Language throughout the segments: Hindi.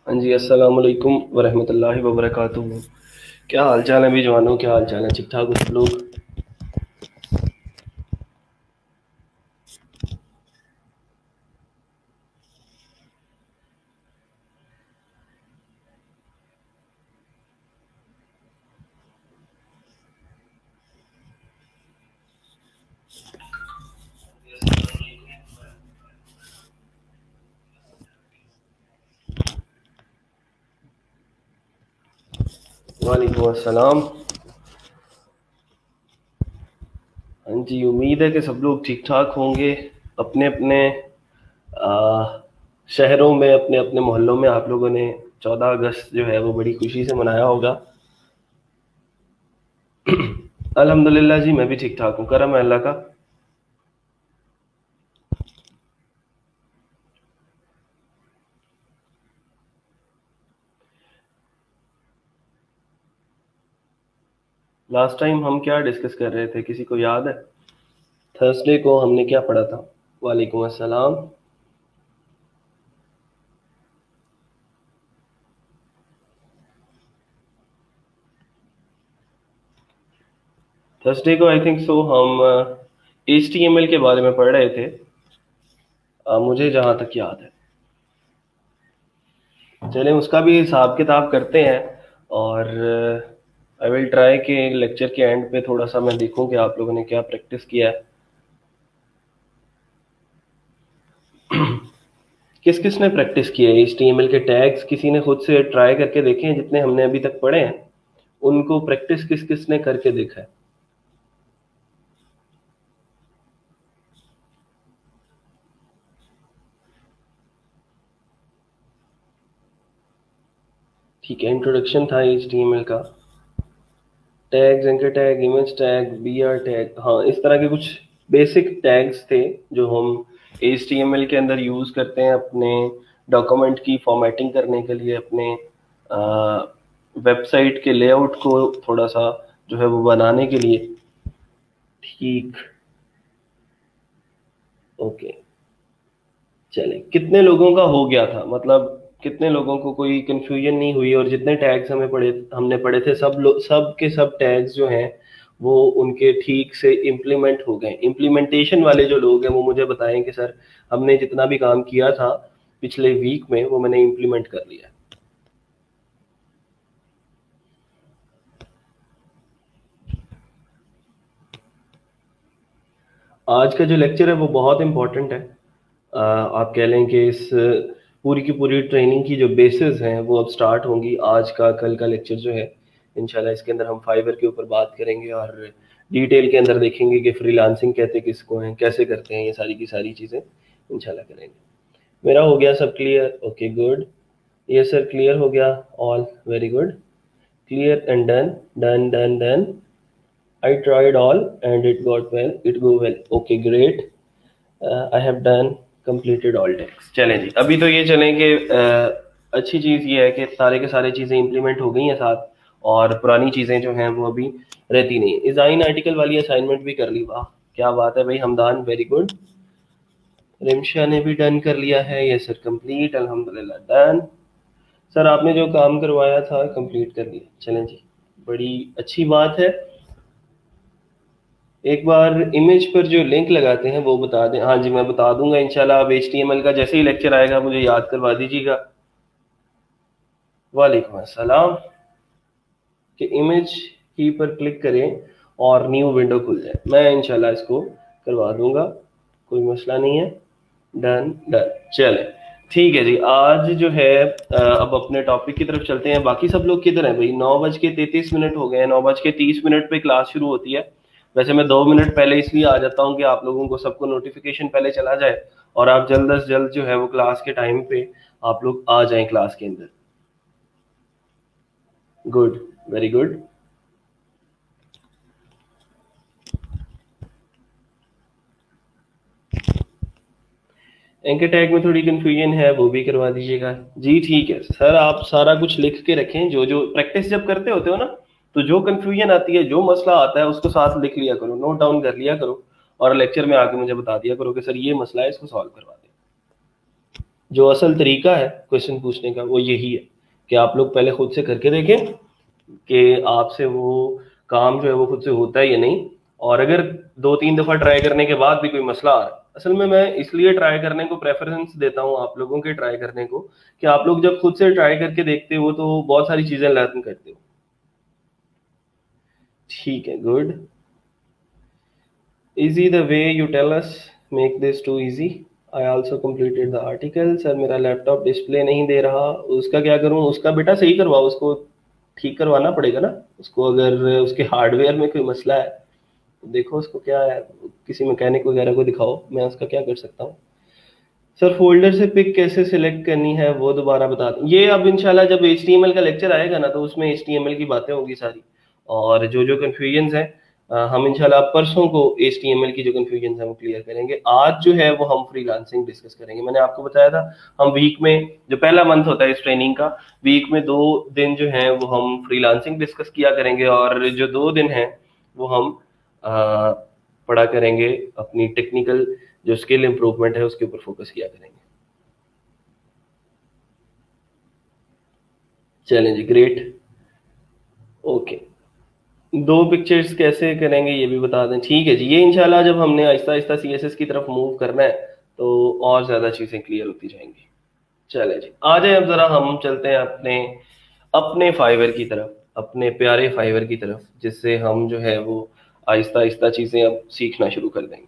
हाँ जी, अस्सलाम वालेकुम वरहमतुल्लाहि वबरकातुहू। क्या हाल चाल है भी जवानों, क्या हाल चाल है? ठीक ठाक हो सब लोग? वालेकुम अस्सलाम। हाँ जी, उम्मीद है कि सब लोग ठीक ठाक होंगे। अपने अपने शहरों में, अपने अपने मोहल्लों में आप लोगों ने 14 अगस्त जो है वो बड़ी खुशी से मनाया होगा। अल्हम्दुलिल्लाह जी, मैं भी ठीक ठाक हूँ, करम है अल्लाह का। लास्ट टाइम हम क्या डिस्कस कर रहे थे, किसी को याद है? थर्सडे को हमने क्या पढ़ा था? वालेकुम अस्सलाम। थर्सडे को आई थिंक सो हम HTML के बारे में पढ़ रहे थे, मुझे जहाँ तक याद है। चलें उसका भी हिसाब किताब करते हैं, और आई विल ट्राई कि लेक्चर के एंड पे थोड़ा सा मैं देखूं कि आप लोगों ने क्या प्रैक्टिस किया है। किस किस ने प्रैक्टिस किया है? HTML के टैग्स किसी ने खुद से ट्राई करके देखे हैं? जितने हमने अभी तक पढ़े हैं उनको प्रैक्टिस किस किस ने करके देखा है? ठीक है, इंट्रोडक्शन था HTML का। Tags, anchor tag, image tag, BR tag, हाँ इस तरह के कुछ बेसिक टैग्स थे जो हम HTML के अंदर यूज़ करते हैं अपने डॉक्यूमेंट की फॉर्मेटिंग करने के लिए, अपने वेबसाइट के लेआउट को थोड़ा सा जो है वो बनाने के लिए। ठीक, ओके। चले, कितने लोगों का हो गया था, मतलब कितने लोगों को कोई कंफ्यूजन नहीं हुई? और जितने टैग्स हमने पढ़े थे, सब के सब टैग्स जो हैं वो उनके ठीक से इम्प्लीमेंट हो गए? इम्प्लीमेंटेशन वाले जो लोग हैं वो मुझे बताएं कि सर हमने जितना भी काम किया था पिछले वीक में वो मैंने इम्प्लीमेंट कर लिया। आज का जो लेक्चर है वो बहुत इंपॉर्टेंट है। आप कह लें कि इस पूरी की पूरी ट्रेनिंग की जो बेसिस हैं वो अब स्टार्ट होंगी। आज का कल का लेक्चर जो है इंशाल्लाह इसके अंदर हम फाइवर के ऊपर बात करेंगे और डिटेल के अंदर देखेंगे कि फ्रीलांसिंग कहते किसको हैं, कैसे करते हैं, ये सारी की सारी चीज़ें इंशाल्लाह करेंगे। मेरा हो गया सब clear? Okay good. Yes sir, clear हो गया। All very good, clear and done done done done. I tried all and it got well, it go well. Okay, great. I have done completed all tasks. चलें जी, अभी तो ये चलें कि अच्छी चीज़ ये है कि सारे के सारे चीज़ें इंप्लीमेंट हो गई हैं साथ, और पुरानी चीज़ें जो हैं वो अभी रहती नहीं। डिज़ाइन आर्टिकल वाली असाइनमेंट भी कर ली, वाह क्या बात है भाई हमदान, वेरी गुड। रिमशा ने भी डन कर लिया है। ये सर कंप्लीट, अल्हम्दुलिल्लाह डन। सर आपने जो काम करवाया था कंप्लीट कर लिया, चलें जी, बड़ी अच्छी बात है। एक बार इमेज पर जो लिंक लगाते हैं वो बता दें। हाँ जी, मैं बता दूंगा इंशाल्लाह। आप HTML का जैसे ही लेक्चर आएगा मुझे याद करवा दीजिएगा। वालेकुम अस्सलाम। कि इमेज की पर क्लिक करें और न्यू विंडो खुल जाए, मैं इंशाल्लाह इसको करवा दूंगा, कोई मसला नहीं है। Done done. चले ठीक है जी, आज जो है अब अपने टॉपिक की तरफ चलते हैं। बाकी सब लोग किधर हैं भाई? 9:33 हो गए हैं, 9:30 पे क्लास शुरू होती है। वैसे मैं 2 मिनट पहले इसलिए आ जाता हूँ कि आप लोगों को सबको नोटिफिकेशन पहले चला जाए और आप जल्द अज जल्द जो है वो क्लास के टाइम पे आप लोग आ जाएं क्लास के अंदर। Good, very good. Anchor tag में थोड़ी कंफ्यूजन है, वो भी करवा दीजिएगा जी। ठीक है सर, आप सारा कुछ लिख के रखें, जो जो प्रैक्टिस जब करते होते हो ना, तो जो कंफ्यूजन आती है, जो मसला आता है उसको साथ लिख लिया करो, नोट डाउन कर लिया करो, और लेक्चर में आके मुझे बता दिया करो कि सर ये मसला है, इसको सॉल्व करवा दें। जो असल तरीका है क्वेश्चन पूछने का वो यही है कि आप लोग पहले खुद से करके देखें कि आपसे वो काम जो है वो खुद से होता है या नहीं। और अगर 2-3 दफ़ा ट्राई करने के बाद भी कोई मसला आ रहा है, असल में मैं इसलिए ट्राई करने को प्रेफरेंस देता हूँ आप लोगों के ट्राई करने को, कि आप लोग जब खुद से ट्राई करके देखते हो तो बहुत सारी चीज़ें लर्न करते हो। ठीक है, good. Easy the way you tell us, make this too easy. I also completed the article. Sir मेरा लैपटॉप डिस्प्ले नहीं दे रहा, उसका क्या करूँ? उसका बेटा सही करवाओ, उसको ठीक करवाना पड़ेगा ना उसको। अगर उसके हार्डवेयर में कोई मसला है तो देखो उसको क्या है, किसी मैकेनिक वगैरह को दिखाओ, मैं उसका क्या कर सकता हूँ। सर फोल्डर से पिक कैसे सिलेक्ट करनी है वो दोबारा बता दें। ये अब इंशाल्लाह जब HTML का लेक्चर आएगा ना तो उसमें HTML की बातें होंगी सारी, और जो जो कन्फ्यूजन्स हैं हम इंशाल्लाह परसों को HTML की जो कन्फ्यूजन्स हैं वो क्लियर करेंगे। आज जो है वो हम फ्रीलांसिंग डिस्कस करेंगे। मैंने आपको बताया था हम वीक में, जो पहला मंथ होता है इस ट्रेनिंग का, वीक में 2 दिन जो है वो हम फ्रीलांसिंग डिस्कस किया करेंगे, और जो 2 दिन हैं वो हम पढ़ा करेंगे अपनी टेक्निकल जो स्किल इंप्रूवमेंट है उसके ऊपर फोकस किया करेंगे। चलें जी, ग्रेट, ओके। 2 पिक्चर्स कैसे करेंगे ये भी बता दें। ठीक है जी, ये इंशाल्लाह जब हमने आहिस्ता आहिस्ता CSS की तरफ मूव करना है तो और ज़्यादा चीज़ें क्लियर होती जाएंगी। चले जी, आ जाए अब ज़रा हम चलते हैं अपने अपने फाइवर की तरफ, अपने प्यारे फाइवर की तरफ, जिससे हम जो है वो आहिस्ता आहिस्ता चीज़ें अब सीखना शुरू कर देंगे।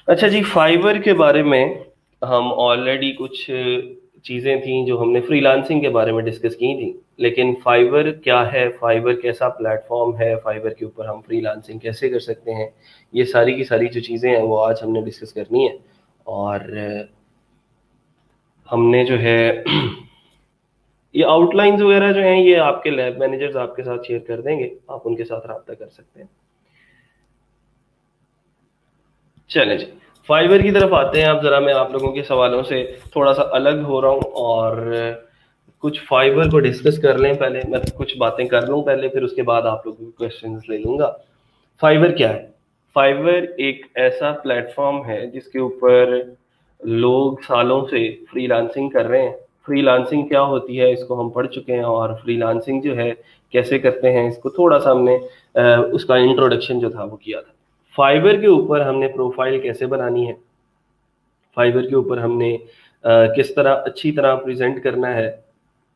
अच्छा जी, फाइवर के बारे में हम ऑलरेडी कुछ चीज़ें थी जो हमने फ्रीलांसिंग के बारे में डिस्कस की थी, लेकिन फाइवर क्या है, फाइवर कैसा प्लेटफॉर्म है, फाइवर के ऊपर हम फ्रीलांसिंग कैसे कर सकते हैं, ये सारी की सारी जो चीज़ें हैं वो आज हमने डिस्कस करनी है। और हमने जो है ये आउटलाइंस वगैरह जो हैं ये आपके लैब मैनेजर्स आपके साथ शेयर कर देंगे, आप उनके साथ रब्ता कर सकते हैं। चलें जी, फाइवर की तरफ आते हैं। अब ज़रा मैं आप लोगों के सवालों से थोड़ा सा अलग हो रहा हूँ और कुछ फाइबर को डिस्कस कर लें। पहले मैं कुछ बातें कर लूँ पहले, फिर उसके बाद आप लोगों के क्वेश्चंस ले लूँगा। फाइवर क्या है? फाइवर एक ऐसा प्लेटफॉर्म है जिसके ऊपर लोग सालों से फ्रीलांसिंग कर रहे हैं। फ्रीलांसिंग क्या होती है इसको हम पढ़ चुके हैं, और फ्रीलांसिंग जो है कैसे करते हैं इसको थोड़ा सा हमने उसका इंट्रोडक्शन जो था वो किया था। फाइवर के ऊपर हमने प्रोफाइल कैसे बनानी है, फाइवर के ऊपर हमने किस तरह अच्छी तरह प्रेजेंट करना है,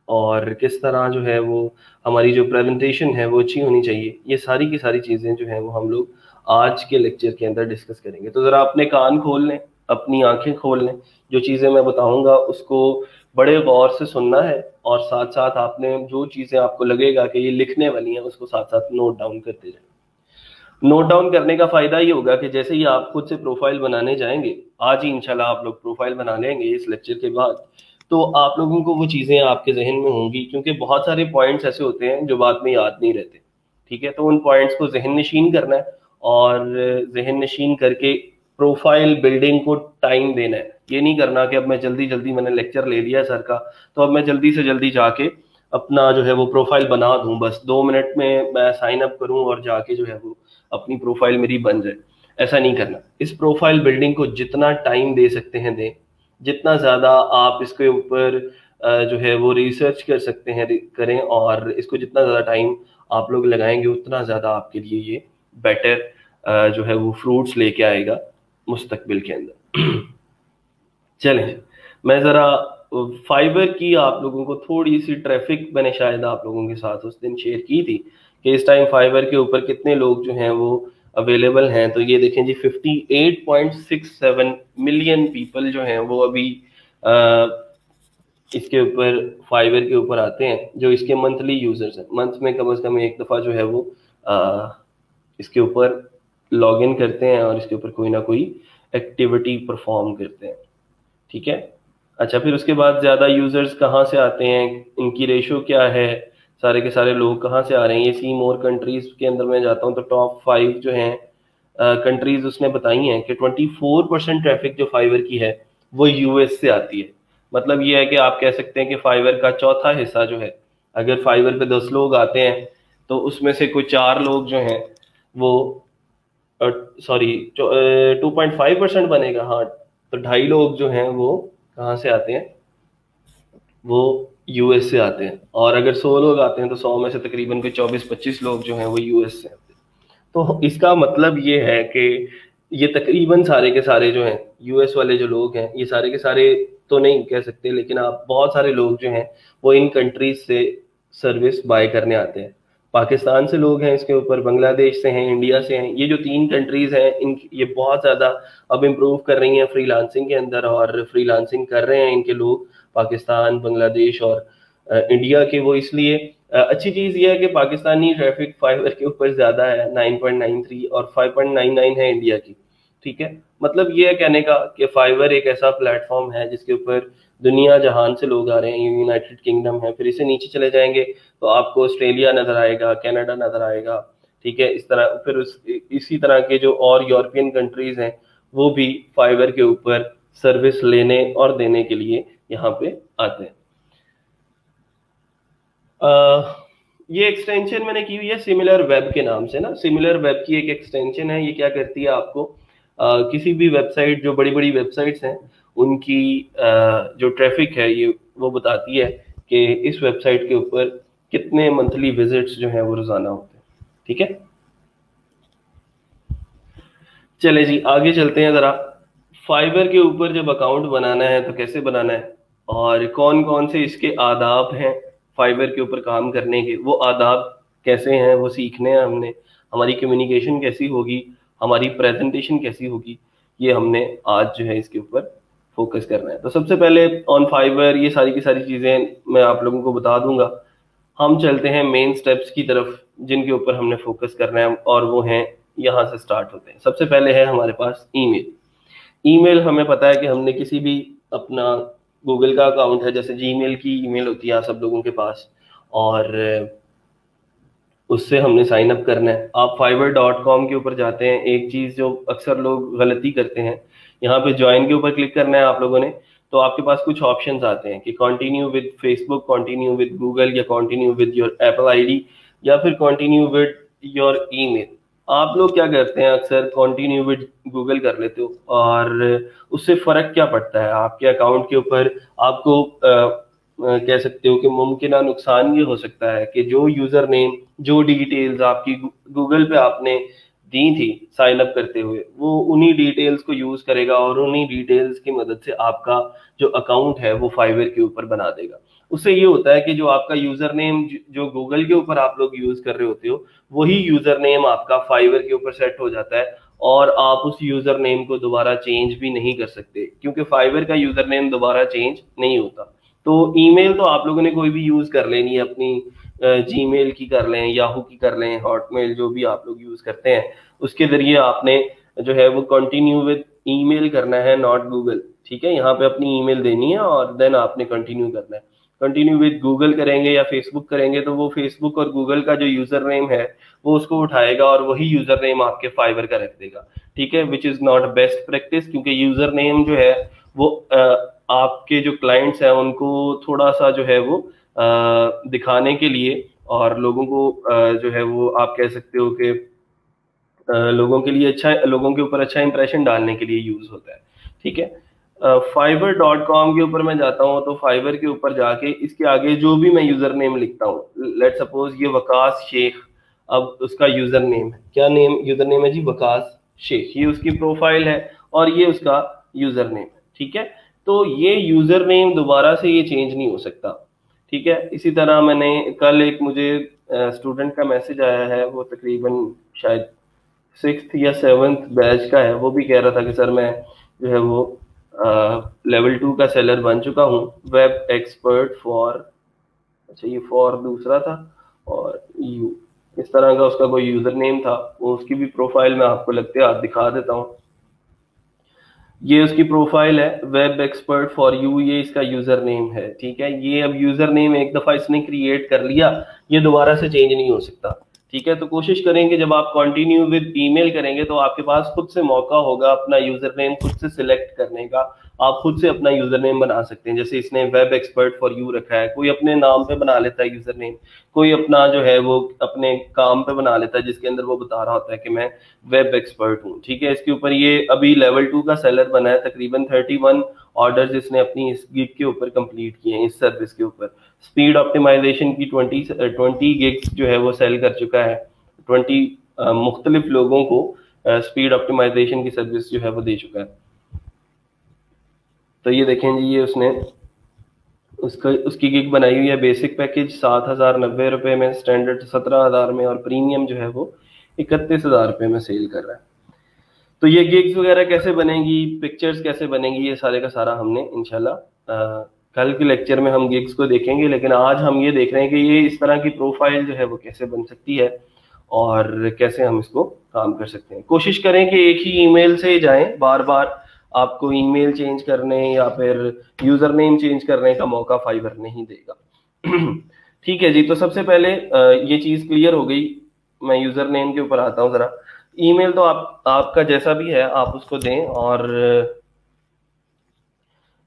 और किस तरह जो है वो हमारी जो प्रेजेंटेशन है वो अच्छी होनी चाहिए, ये सारी की सारी चीज़ें जो हैं वो हम लोग आज के लेक्चर के अंदर डिस्कस करेंगे। तो ज़रा अपने कान खोल लें, अपनी आंखें खोल लें, जो चीज़ें मैं बताऊंगा उसको बड़े गौर से सुनना है, और साथ साथ आपने जो चीज़ें आपको लगेगा कि ये लिखने वाली हैं उसको साथ साथ नोट डाउन करते जाएं। नोट डाउन करने का फायदा ये होगा कि जैसे ही आप खुद से प्रोफाइल बनाने जाएंगे, आज ही इंशाल्लाह आप लोग प्रोफाइल बना लेंगे इस लेक्चर के बाद, तो आप लोगों को वो चीज़ें आपके जहन में होंगी, क्योंकि बहुत सारे पॉइंट्स ऐसे होते हैं जो बाद में याद नहीं रहते। ठीक है, तो उन पॉइंट्स को जहन नशीन करना है, और जहन नशीन करके प्रोफाइल बिल्डिंग को टाइम देना है। ये नहीं करना कि अब मैं जल्दी जल्दी, मैंने लेक्चर ले लिया सर का तो अब मैं जल्दी से जल्दी जाके अपना जो है वो प्रोफाइल बना दूं, बस 2 मिनट में मैं साइन अप करूं और जाके जो है वो अपनी प्रोफाइल मेरी बन जाए। ऐसा नहीं करना। इस प्रोफाइल बिल्डिंग को जितना टाइम दे सकते हैं दें, जितना ज़्यादा आप इसके ऊपर जो है वो रिसर्च कर सकते हैं करें, और इसको जितना ज़्यादा टाइम आप लोग लगाएंगे उतना ज़्यादा आपके लिए ये बेटर जो है वो फ्रूट्स लेके आएगा मुस्तकबिल के अंदर। चलें, मैं ज़रा फाइबर की आप लोगों को थोड़ी सी ट्रैफिक मैंने शायद आप लोगों के साथ उस दिन शेयर की थी कि इस टाइम फाइबर के ऊपर कितने लोग जो हैं वो अवेलेबल हैं। तो ये देखें जी, 58.67 मिलियन पीपल जो हैं वो अभी इसके ऊपर फाइबर के ऊपर आते हैं, जो इसके मंथली यूजर्स हैं। मंथ में कम से कम एक दफ़ा जो है वो इसके ऊपर लॉग इन करते हैं और इसके ऊपर कोई ना कोई एक्टिविटी परफॉर्म करते हैं। ठीक है, अच्छा, फिर उसके बाद ज़्यादा यूज़र्स कहाँ से आते हैं, इनकी रेशो क्या है, सारे के सारे लोग कहाँ से आ रहे हैं। ये सी मोर कंट्रीज़ के अंदर मैं जाता हूँ तो टॉप 5 जो हैं कंट्रीज़ उसने बताई हैं कि 24% ट्रैफिक जो फाइवर की है वो US से आती है। मतलब ये है कि आप कह सकते हैं कि फाइवर का चौथा हिस्सा जो है, अगर फाइवर पे 10 लोग आते हैं तो उसमें से कोई 4 लोग जो हैं वो सॉरी 2.5% बनेगा, हाँ, तो 2.5 लोग जो हैं वो कहाँ से आते हैं, वो यूएस से आते हैं। और अगर 100 लोग आते हैं तो 100 में से तकरीबन कोई 24-25 लोग जो हैं वो यूएस से आते हैं। तो इसका मतलब ये है कि ये तकरीबन सारे के सारे जो हैं यूएस वाले जो लोग हैं, ये सारे के सारे तो नहीं कह सकते, लेकिन आप बहुत सारे लोग जो हैं वो इन कंट्रीज से सर्विस बाय करने आते हैं। पाकिस्तान से लोग हैं इसके ऊपर, बांग्लादेश से हैं, इंडिया से हैं। ये जो 3 कंट्रीज हैं इन ये बहुत ज़्यादा अब इम्प्रूव कर रही हैं फ्रीलांसिंग के अंदर, और फ्रीलांसिंग कर रहे हैं इनके लोग, पाकिस्तान, बांग्लादेश और इंडिया के। वो इसलिए अच्छी चीज़ ये है कि पाकिस्तानी ट्रैफिक फाइवर के ऊपर ज़्यादा है, 9.93 और 5.99 है इंडिया की। ठीक है, मतलब ये है कहने का कि फाइवर एक ऐसा प्लेटफॉर्म है जिसके ऊपर दुनिया जहान से लोग आ रहे हैं। यूनाइटेड किंगडम है, फिर इसे नीचे चले जाएंगे तो आपको ऑस्ट्रेलिया नजर आएगा, कनाडा नजर आएगा। ठीक है, इस तरह फिर इसी तरह के जो और यूरोपियन कंट्रीज हैं वो भी फाइवर के ऊपर सर्विस लेने और देने के लिए यहाँ पे आते हैं। ये एक्सटेंशन मैंने की हुई है सिमिलर वेब के नाम से ना। सिमिलर वेब की एक एक्सटेंशन है, ये क्या करती है आपको किसी भी वेबसाइट, जो बड़ी बड़ी वेबसाइट्स हैं उनकी जो ट्रैफिक है ये वो बताती है कि इस वेबसाइट के ऊपर कितने मंथली विजिट्स जो हैं वो रोजाना होते हैं। ठीक है, चले जी आगे चलते हैं जरा। फाइवर के ऊपर जब अकाउंट बनाना है तो कैसे बनाना है, और कौन कौन से इसके आदाब हैं फाइवर के ऊपर काम करने के, वो आदाब कैसे हैं वो सीखने हैं हमने। हमारी कम्युनिकेशन कैसी होगी, हमारी प्रेजेंटेशन कैसी होगी, ये हमने आज जो है इसके ऊपर फोकस करना है। तो सबसे पहले ऑन फाइवर ये सारी की सारी चीज़ें मैं आप लोगों को बता दूंगा। हम चलते हैं मेन स्टेप्स की तरफ जिनके ऊपर हमने फोकस करना है, और वो हैं यहाँ से स्टार्ट होते हैं। सबसे पहले है हमारे पास ईमेल। ईमेल हमें पता है कि हमने किसी भी अपना गूगल का अकाउंट है, जैसे जीमेल की ईमेल होती है आप सब लोगों के पास, और उससे हमने साइन अप करना है। आप fiverr.com के ऊपर जाते हैं, एक चीज़ जो अक्सर लोग गलती करते हैं, यहाँ पे ज्वाइन के ऊपर क्लिक करना है आप लोगों ने, तो आपके पास कुछ ऑप्शंस आते हैं कि continue with Facebook, continue with Google, या continue with your Apple ID, या फिर कंटिन्यू विद योर ईमेल। आप लोग क्या करते हैं, अक्सर कंटिन्यू विद गूगल कर लेते हो, और उससे फ़र्क क्या पड़ता है आपके अकाउंट के ऊपर। आपको कह सकते हो कि मुमकिन नुकसान ये हो सकता है कि जो यूज़र नेम, जो डिटेल्स आपकी गूगल पे आपने दी थी साइन अप करते हुए, वो उन्हीं डिटेल्स को यूज़ करेगा और उन्हीं डिटेल्स की मदद से आपका जो अकाउंट है वो फाइवर के ऊपर बना देगा। उससे ये होता है कि जो आपका यूज़र नेम जो गूगल के ऊपर आप लोग यूज़ कर रहे होते हो, वही यूज़र नेम आपका फाइवर के ऊपर सेट हो जाता है, और आप उस यूज़र नेम को दोबारा चेंज भी नहीं कर सकते, क्योंकि फाइवर का यूज़र नेम दोबारा चेंज नहीं होता। तो ईमेल तो आप लोगों ने कोई भी यूज़ कर लेनी है, अपनी जीमेल की कर लें, याहू की कर लें, हॉटमेल, जो भी आप लोग यूज़ करते हैं, उसके ज़रिए आपने जो है वो कंटिन्यू विद ईमेल करना है, नॉट गूगल। ठीक है, यहाँ पे अपनी ईमेल देनी है और देन आपने कंटिन्यू करना है। कंटिन्यू विद गूगल करेंगे या फेसबुक करेंगे तो वो फेसबुक और गूगल का जो यूज़र नेम है वो उसको उठाएगा और वही यूज़र नेम आपके फाइवर का रख देगा। ठीक है, which is not best practice, क्योंकि यूज़र नेम जो है वो आपके जो क्लाइंट्स हैं उनको थोड़ा सा जो है वो दिखाने के लिए, और लोगों को जो है वो आप कह सकते हो कि लोगों के लिए अच्छा, लोगों के ऊपर अच्छा इंप्रेशन डालने के लिए यूज़ होता है। ठीक है, fiverr.com के ऊपर मैं जाता हूँ तो फाइवर के ऊपर जाके इसके आगे जो भी मैं यूज़र नेम लिखता हूँ, लेट सपोज ये वकास शेख, अब उसका यूज़र नेम है, क्या नेम यूज़र नेम है जी, वकास शेख, ये उसकी प्रोफाइल है और ये उसका यूज़र नेम है। ठीक है, तो ये यूज़र नेम दोबारा से ये चेंज नहीं हो सकता। ठीक है, इसी तरह मैंने कल एक मुझे स्टूडेंट का मैसेज आया है, वो तकरीबन शायद 6th या 7th बैच का है, वो भी कह रहा था कि सर मैं जो है वो लेवल 2 का सेलर बन चुका हूँ, वेब एक्सपर्ट फॉर, अच्छा ये फॉर दूसरा था, और यू इस तरह का उसका कोई यूज़र नेम था। वो उसकी भी प्रोफाइल मैं आपको लगते हाथ दिखा देता हूँ। ये उसकी प्रोफाइल है, वेब एक्सपर्ट फॉर यू, ये इसका यूज़र नेम है। ठीक है, ये अब यूज़र नेम एक दफ़ा इसने क्रिएट कर लिया, ये दोबारा से चेंज नहीं हो सकता। ठीक है, तो कोशिश करेंगे जब आप कंटिन्यू विद ईमेल करेंगे तो आपके पास खुद से मौका होगा अपना यूज़र नेम खुद से सिलेक्ट करने का, आप खुद से अपना यूजर नेम बना सकते हैं। जैसे इसने वेब एक्सपर्ट फॉर यू रखा है, कोई अपने नाम पे बना लेता है यूजर नेम, कोई अपना जो है वो अपने काम पे बना लेता है जिसके अंदर वो बता रहा होता है कि मैं वेब एक्सपर्ट हूँ। ठीक है, इसके ऊपर ये अभी लेवल 2 का सेलर बना है, तकरीबन 31 ऑर्डर्स इसने अपनी इस गिग के ऊपर कंप्लीट किए हैं, इस सर्विस के ऊपर। स्पीड ऑप्टिमाइजेशन की 20 गिग्स जो है वो सेल कर चुका है, 20 मुख्तलिफ लोगों को स्पीड ऑप्टिमाइजेशन की सर्विस जो है वो दे चुका है। तो ये देखें जी, ये उसने उसकी गिग बनाई हुई है। बेसिक पैकेज 7,090 रुपए में, स्टैंडर्ड 17,000 में, और प्रीमियम जो है वो 31,000 रुपए में सेल कर रहा है। तो ये गिग्स वगैरह कैसे बनेगी, पिक्चर्स कैसे बनेंगी, ये सारे का सारा हमने इंशाल्लाह कल के लेक्चर में हम गिग्स को देखेंगे। लेकिन आज हम ये देख रहे हैं कि ये इस तरह की प्रोफाइल जो है वो कैसे बन सकती है और कैसे हम इसको काम कर सकते हैं। कोशिश करें कि एक ही ईमेल से जाएं, बार बार आपको ईमेल चेंज करने या फिर यूजर नेम चेंज करने का मौका फाइवर नहीं देगा। ठीक है जी, तो सबसे पहले ये चीज क्लियर हो गई। मैं यूजर नेम के ऊपर आता हूँ जरा। ईमेल तो आपका जैसा भी है आप उसको दें, और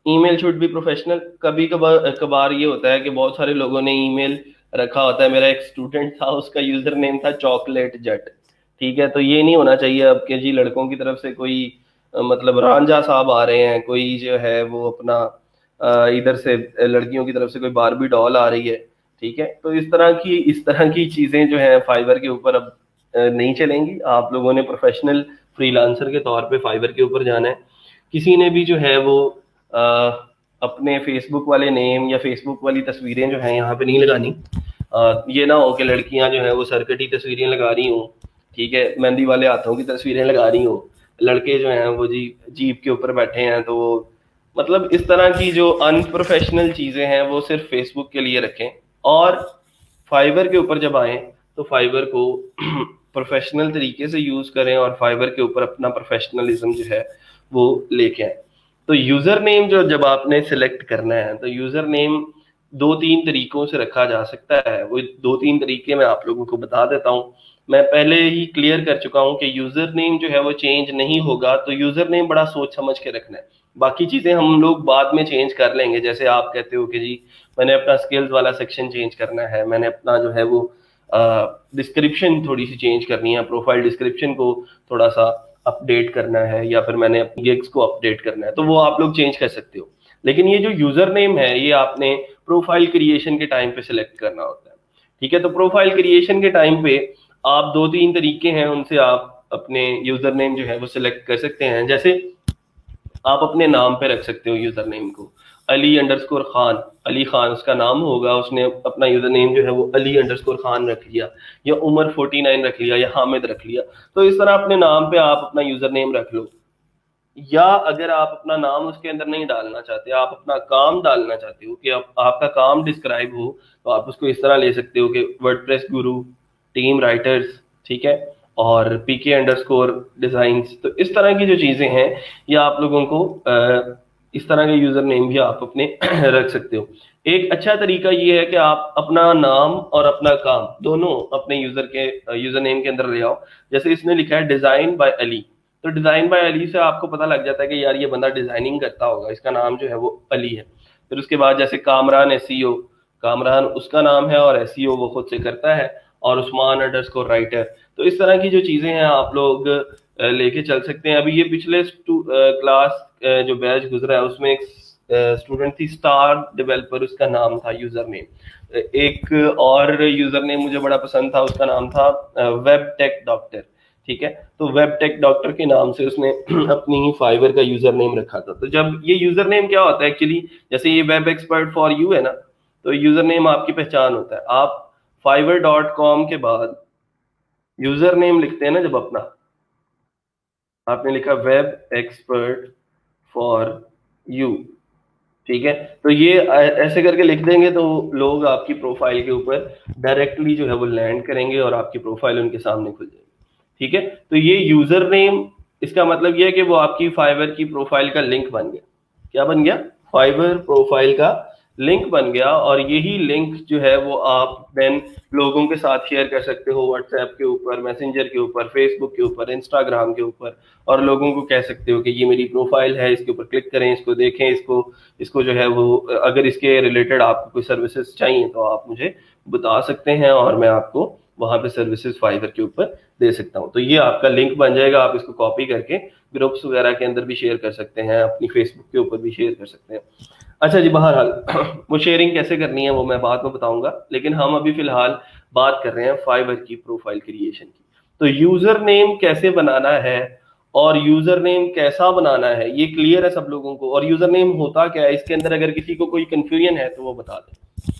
ईमेल शुड बी प्रोफेशनल। कभी कभार ये होता है कि बहुत सारे लोगों ने ईमेल रखा होता है। मेरा एक स्टूडेंट था, उसका यूजर नेम था चॉकलेट जट। ठीक है, तो ये नहीं होना चाहिए अब के जी लड़कों की तरफ से कोई मतलब रांझा साहब आ रहे हैं, कोई जो है वो अपना इधर से लड़कियों की तरफ से कोई बारबी डॉल आ रही है। ठीक है, तो इस तरह की चीजें जो है फाइवर के ऊपर अब नहीं चलेंगी। आप लोगों ने प्रोफेशनल फ्रीलांसर के तौर पे फाइवर के ऊपर जाना है। किसी ने भी जो है वो अपने फेसबुक वाले नेम या फेसबुक वाली तस्वीरें जो है यहाँ पे नहीं लगानी। ये ना हो कि लड़कियां जो है वो सरकटी तस्वीरें लगा रही हूँ, ठीक है, मेहंदी वाले हाथों की तस्वीरें लगा रही हूँ, लड़के जो हैं वो जीप के ऊपर बैठे हैं। तो मतलब इस तरह की जो अनप्रोफेशनल चीजें हैं वो सिर्फ फेसबुक के लिए रखें, और फाइवर के ऊपर जब आए तो फाइवर को प्रोफेशनल तरीके से यूज करें और फाइवर के ऊपर अपना प्रोफेशनलिज्म जो है वो लेके आए। तो यूजर नेम जो जब आपने सिलेक्ट करना है, तो यूजर नेम 2-3 तरीकों से रखा जा सकता है। वो 2-3 तरीके मैं आप लोगों को बता देता हूँ। मैं पहले ही क्लियर कर चुका हूँ कि यूजर नेम जो है वो चेंज नहीं होगा। तो यूजर नेम बड़ा सोच समझ के रखना है, बाकी चीजें हम लोग बाद में चेंज कर लेंगे। जैसे आप कहते हो कि जी मैंने अपना स्किल्स वाला सेक्शन चेंज करना है, मैंने अपना जो है वो डिस्क्रिप्शन थोड़ी सी चेंज करनी है, प्रोफाइल डिस्क्रिप्शन को थोड़ा सा अपडेट करना है, या फिर मैंने अपनी गिग्स को अपडेट करना है, तो वो आप लोग चेंज कर सकते हो। लेकिन ये जो यूजर नेम है ये आपने प्रोफाइल क्रिएशन के टाइम पे सिलेक्ट करना होता है। ठीक है, तो प्रोफाइल क्रिएशन के टाइम पे आप 2-3 तरीके हैं, उनसे आप अपने यूजर नेम जो है वो सिलेक्ट कर सकते हैं। जैसे आप अपने नाम पे रख सकते हो यूजर नेम को, अली_खान, अली खान उसका नाम होगा, उसने अपना यूजर नेम जो है वो अली_खान रख लिया, या उमर 49 रख लिया, या हामिद रख लिया। तो इस तरह अपने नाम पे आप अपना यूजर नेम रख लो। या अगर आप अपना नाम उसके अंदर नहीं डालना चाहते, आप अपना काम डालना चाहते हो कि आपका काम डिस्क्राइब हो, तो आप उसको इस तरह ले सकते हो कि वर्डप्रेस गुरु, टीम राइटर्स, ठीक है, और PK_डिजाइंस। तो इस तरह की जो चीजें हैं ये आप लोगों को इस तरह के यूजर नेम भी आप अपने रख सकते हो। एक अच्छा तरीका ये है कि आप अपना नाम और अपना काम दोनों अपने यूजर नेम के अंदर ले आओ। जैसे इसने लिखा है डिजाइन बाय अली, तो डिजाइन बाय अली से आपको पता लग जाता है कि यार ये बंदा डिजाइनिंग करता होगा, इसका नाम जो है वो अली है। फिर उसके बाद जैसे कामरान SEO, कामरान उसका नाम है और SEO वो खुद से करता है, और उस्मान_राइटर। तो इस तरह की जो चीजें हैं आप लोग लेके चल सकते हैं। अभी ये पिछले क्लास जो बैच गुजरा है उसमें एक स्टूडेंट थी स्टार डेवलपर, उसका नाम था यूजर नेम। एक और यूजर नेम मुझे बड़ा पसंद था, उसका नाम था वेब टेक डॉक्टर। ठीक है, तो वेब टेक डॉक्टर के नाम से उसने अपनी ही फाइवर का यूजर नेम रखा था। तो जब ये यूजर नेम क्या होता है एक्चुअली, जैसे ये वेब एक्सपर्ट फॉर यू है ना, तो यूजर नेम आपकी पहचान होता है। आप fiverr.com के बाद यूजर नेम लिखते हैं ना, जब अपना आपने लिखा वेब एक्सपर्ट फॉर यू, ठीक है, तो ये ऐसे करके लिख देंगे तो लोग आपकी प्रोफाइल के ऊपर डायरेक्टली जो है वो लैंड करेंगे और आपकी प्रोफाइल उनके सामने खुल जाएगी। ठीक है, तो ये यूजर नेम, इसका मतलब ये है कि वो आपकी फाइवर की प्रोफाइल का लिंक बन गया। क्या बन गया? फाइवर प्रोफाइल का लिंक बन गया, और यही लिंक जो है वो आप देन लोगों के साथ शेयर कर सकते हो, व्हाट्सएप के ऊपर, मैसेंजर के ऊपर, फेसबुक के ऊपर, इंस्टाग्राम के ऊपर। और लोगों को कह सकते हो कि ये मेरी प्रोफाइल है, इसके ऊपर क्लिक करें, इसको देखें, इसको इसको जो है वो, अगर इसके रिलेटेड आपको कोई सर्विसेज चाहिए तो आप मुझे बता सकते हैं, और मैं आपको वहां पे सर्विसेज फाइवर के ऊपर दे सकता हूँ। तो ये आपका लिंक बन जाएगा, आप इसको कॉपी करके ग्रुप्स वगैरह के अंदर भी शेयर कर सकते हैं, अपनी फेसबुक के ऊपर भी शेयर कर सकते हैं। अच्छा जी, बहरहाल वो शेयरिंग कैसे करनी है वो मैं बाद में बताऊंगा, लेकिन हम अभी फिलहाल बात कर रहे हैं फाइवर की प्रोफाइल क्रिएशन की। तो यूजर नेम कैसे बनाना है और यूजर नेम कैसा बनाना है ये क्लियर है सब लोगों को, और यूजर नेम होता क्या है इसके अंदर, अगर किसी को कोई कंफ्यूजन है तो वो बता दें।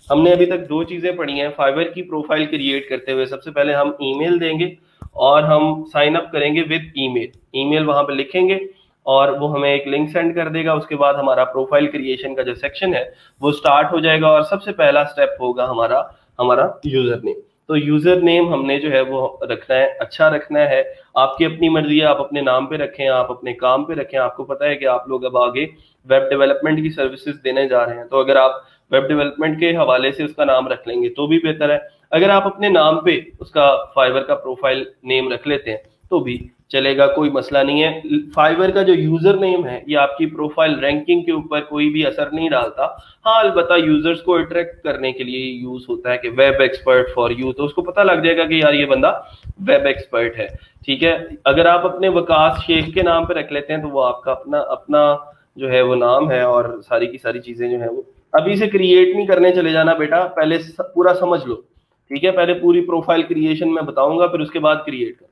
हमने अभी तक दो चीजें पढ़ी हैं फाइवर की प्रोफाइल क्रिएट करते हुए। सबसे पहले हम ईमेल देंगे और हम साइन अप करेंगे विद ईमेल, ईमेल वहां पे लिखेंगे और वो हमें एक लिंक सेंड कर देगा। उसके बाद हमारा प्रोफाइल क्रिएशन का जो सेक्शन है वो स्टार्ट हो जाएगा, और सबसे पहला स्टेप होगा हमारा हमारा यूजर नेम। तो यूजर नेम हमने जो है वो रखना है, अच्छा रखना है, आपकी अपनी मर्जी है, आप अपने नाम पे रखें, आप अपने काम पे रखें। आपको पता है कि आप लोग अब आगे वेब डेवलपमेंट की सर्विसेज देने जा रहे हैं, तो अगर आप वेब डेवलपमेंट के हवाले से उसका नाम रख लेंगे तो भी बेहतर है। अगर आप अपने नाम पे उसका फाइवर का प्रोफाइल नेम रख लेते हैं तो भी चलेगा, कोई मसला नहीं है। फाइवर का जो यूजर नेम है ये आपकी प्रोफाइल रैंकिंग के ऊपर कोई भी असर नहीं डालता। हाँ, अलबत्ता यूजर्स को अट्रैक्ट करने के लिए यूज होता है कि वेब एक्सपर्ट फॉर यू, तो उसको पता लग जाएगा कि यार ये बंदा वेब एक्सपर्ट है। ठीक है, अगर आप अपने वकास शेख के नाम पे रख लेते हैं तो वो आपका अपना अपना जो है वो नाम है, और सारी की सारी चीजें जो है वो अभी से क्रिएट नहीं करने चले जाना बेटा, पहले पूरा समझ लो। ठीक है, पहले पूरी प्रोफाइल क्रिएशन मैं बताऊंगा, फिर उसके बाद क्रिएट करना।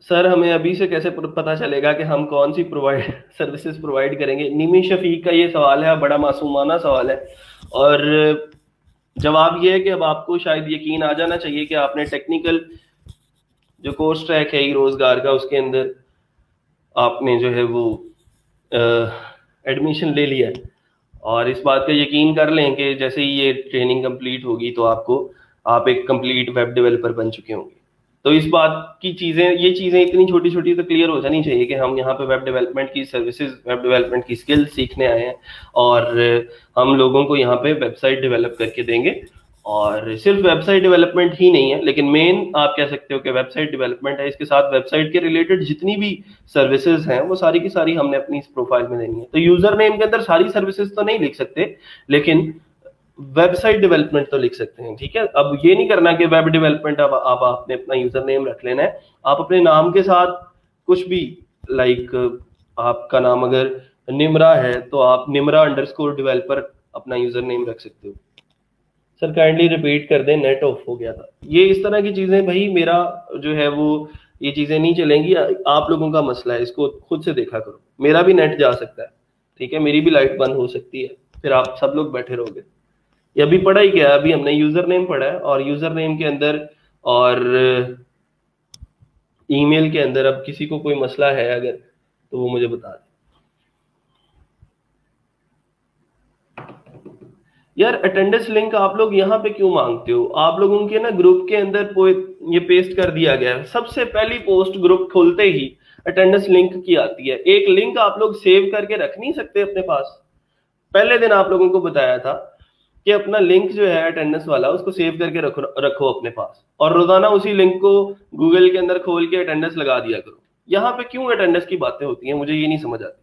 सर हमें अभी से कैसे पता चलेगा कि हम कौन सी प्रोवाइड सर्विसेज प्रोवाइड करेंगे? निमी शफीक का ये सवाल है, बड़ा मासूमाना सवाल है, और जवाब ये है कि अब आपको शायद यकीन आ जाना चाहिए कि आपने टेक्निकल जो कोर्स ट्रैक है रोजगार का उसके अंदर आपने जो है वो एडमिशन ले लिया है, और इस बात का यकीन कर लें कि जैसे ही ये ट्रेनिंग कंप्लीट होगी तो आपको आप एक कंप्लीट वेब डेवलपर बन चुके होंगे। तो इस बात की चीजें, ये चीजें इतनी छोटी छोटी तो क्लियर हो जानी चाहिए कि हम यहाँ पे वेब डेवलपमेंट की सर्विसेज, वेब डेवलपमेंट की स्किल्स सीखने आए हैं, और हम लोगों को यहाँ पे वेबसाइट डेवलप करके देंगे। और सिर्फ वेबसाइट डेवलपमेंट ही नहीं है, लेकिन मेन आप कह सकते हो कि वेबसाइट डेवलपमेंट है, इसके साथ वेबसाइट के रिलेटेड जितनी भी सर्विसेज हैं वो सारी की सारी हमने अपनी इस प्रोफाइल में देनी है। तो यूजर नेम के अंदर सारी सर्विसेज तो नहीं लिख सकते, लेकिन वेबसाइट डेवलपमेंट तो लिख सकते हैं। ठीक है, अब ये नहीं करना कि वेब डेवलपमेंट अब आपने अपना यूजर नेम रख लेना है, आप अपने नाम के साथ कुछ भी, लाइक आपका नाम अगर निमरा है तो आप निमरा अंडरस्कोर डेवलपर अपना यूजर नेम रख सकते हो। सर काइंडली रिपीट कर दें, नेट ऑफ हो गया था। ये इस तरह की चीजें भाई मेरा जो है वो, ये चीजें नहीं चलेंगी, आप लोगों का मसला है, इसको खुद से देखा करो। मेरा भी नेट जा सकता है, ठीक है, मेरी भी लाइट बंद हो सकती है, फिर आप सब लोग बैठे रहोगे। ये अभी पढ़ा ही क्या है? अभी हमने यूजर नेम पढ़ा है, और यूजर नेम के अंदर और ईमेल के अंदर अब किसी को कोई मसला है अगर, तो वो मुझे बता दे। यार अटेंडेंस लिंक आप लोग यहाँ पे क्यों मांगते हो? आप लोगों के ना ग्रुप के अंदर ये पेस्ट कर दिया गया है, सबसे पहली पोस्ट ग्रुप खोलते ही अटेंडेंस लिंक की आती है। एक लिंक आप लोग सेव करके रख नहीं सकते अपने पास? पहले दिन आप लोगों को बताया था कि अपना लिंक जो है अटेंडेंस वाला उसको सेव करके रखो रखो अपने पास, और रोजाना उसी लिंक को गूगल के अंदर खोल के अटेंडेंस लगा दिया करो। यहाँ पे क्यों अटेंडेंस की बातें होती हैं, मुझे ये नहीं समझ आती।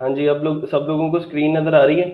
हाँ जी, अब लोग सब लोगों को स्क्रीन नजर आ रही है?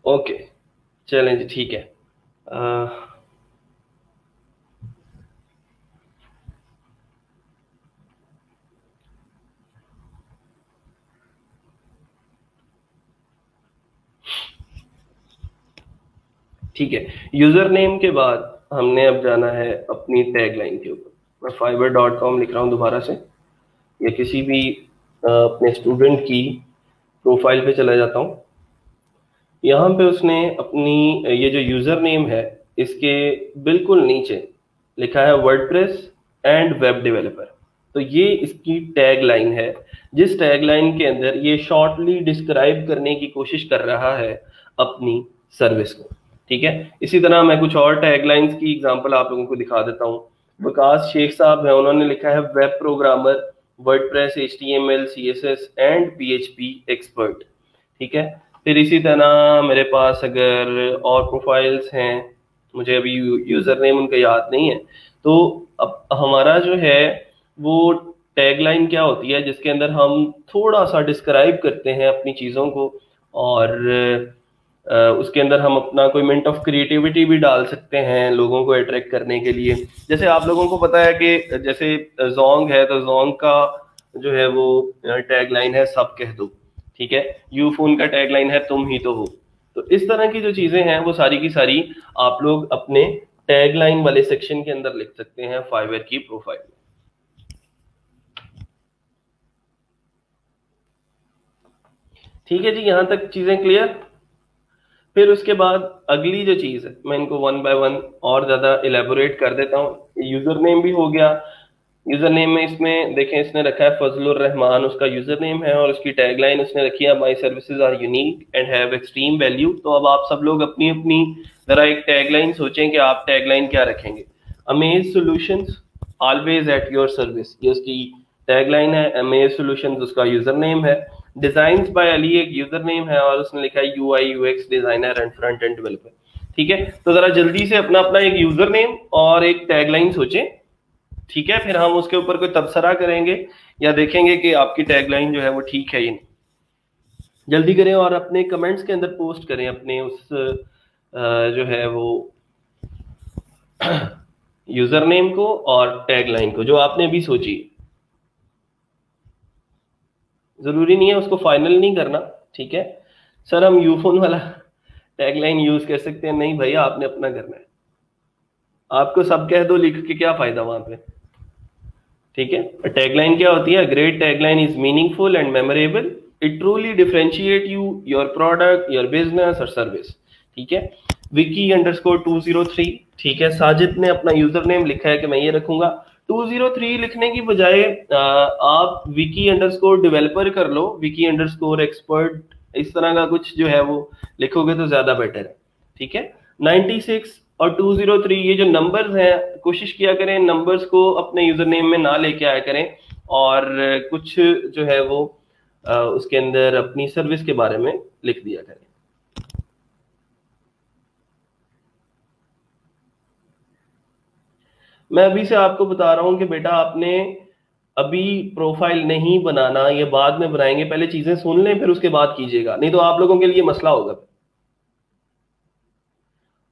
ओके, चलें जी, ठीक है। ठीक है, यूजर नेम के बाद हमने अब जाना है अपनी टैगलाइन के ऊपर। मैं fiverr.com लिख रहा हूँ दोबारा से, या किसी भी अपने स्टूडेंट की प्रोफाइल पे चला जाता हूँ। यहाँ पे उसने अपनी ये जो यूजर नेम है, इसके बिल्कुल नीचे लिखा है वर्डप्रेस एंड वेब डेवलपर। तो ये इसकी टैग लाइन है, जिस टैग लाइन के अंदर ये शॉर्टली डिस्क्राइब करने की कोशिश कर रहा है अपनी सर्विस को। ठीक है, इसी तरह मैं कुछ और टैग लाइन्स की एग्जांपल आप लोगों को दिखा देता हूँ। विकास शेख साहब है, उन्होंने लिखा है web programmer, WordPress, HTML, CSS and PHP expert. ठीक है, फिर इसी तरह मेरे पास अगर और प्रोफाइल्स हैं, मुझे अभी यूजर नेम उनका याद नहीं है। तो अब हमारा जो है वो टैगलाइन क्या होती है, जिसके अंदर हम थोड़ा सा डिस्क्राइब करते हैं अपनी चीज़ों को, और उसके अंदर हम अपना कोई मिनट ऑफ क्रिएटिविटी भी डाल सकते हैं लोगों को अट्रैक्ट करने के लिए। जैसे आप लोगों को पता है कि जैसे जोंग है, तो जोंग का जो है वो टैगलाइन है सब कह दो। ठीक है, यूफोन का टैगलाइन है तुम ही तो हो। तो इस तरह की जो चीजें हैं वो सारी की सारी आप लोग अपने टैगलाइन वाले सेक्शन के अंदर लिख सकते हैं फाइवर की प्रोफाइल में। ठीक है जी, यहां तक चीजें क्लियर? फिर उसके बाद अगली जो चीज है, मैं इनको वन बाय वन और ज्यादा इलेबोरेट कर देता हूँ। यूजर नेम भी हो गया। यूजर नेम में इसमें देखें, इसने रखा है फजलुर रहमान, उसका यूजर नेम है, और उसकी टैगलाइन उसने रखी है my services are unique and have extreme value. तो अब आप सब लोग अपनी अपनी जरा एक टैगलाइन सोचें कि आप टैगलाइन क्या रखेंगे। Amaze solutions always at your service, ये उसकी टैगलाइन है। अमेज सॉल्यूशंस उसका यूजर नेम है। डिजाइन्स बाय अली एक यूजर नेम है, और उसने लिखा है UI/UX designer and front end developer. ठीक है, तो जरा जल्दी से अपना अपना एक यूजर नेम और एक टैगलाइन सोचें। ठीक है, फिर हम उसके ऊपर कोई तबसरा करेंगे या देखेंगे कि आपकी टैगलाइन जो है वो ठीक है या नहीं। जल्दी करें और अपने कमेंट्स के अंदर पोस्ट करें अपने उस जो है वो यूजर नेम को और टैगलाइन को जो आपने अभी सोची। जरूरी नहीं है उसको फाइनल नहीं करना। ठीक है सर, हम यूफोन वाला टैगलाइन यूज कर सकते हैं? नहीं भैया, आपने अपना करना है। आपको सब कह दो लिख के क्या फायदा वहां पे। ठीक है, टैगलाइन क्या होती है? Great tagline is meaningful and memorable, it truly differentiate you, your product, your business और सर्विस। ठीक है, विकी_203। ठीक है, साजिद ने अपना यूजर नेम लिखा है कि मैं ये रखूंगा। 203 लिखने की बजाय आप विकी_डेवलपर कर लो, विकी_एक्सपर्ट, इस तरह का कुछ जो है वो लिखोगे तो ज्यादा बेटर है। ठीक है, 96 और 203 ये जो नंबर्स हैं, कोशिश किया करें नंबर्स को अपने यूजर नेम में ना लेके आया करें, और कुछ जो है वो उसके अंदर अपनी सर्विस के बारे में लिख दिया करें। मैं अभी से आपको बता रहा हूं कि बेटा आपने अभी प्रोफाइल नहीं बनाना, ये बाद में बनाएंगे, पहले चीजें सुन लें फिर उसके बाद कीजिएगा, नहीं तो आप लोगों के लिए मसला होगा।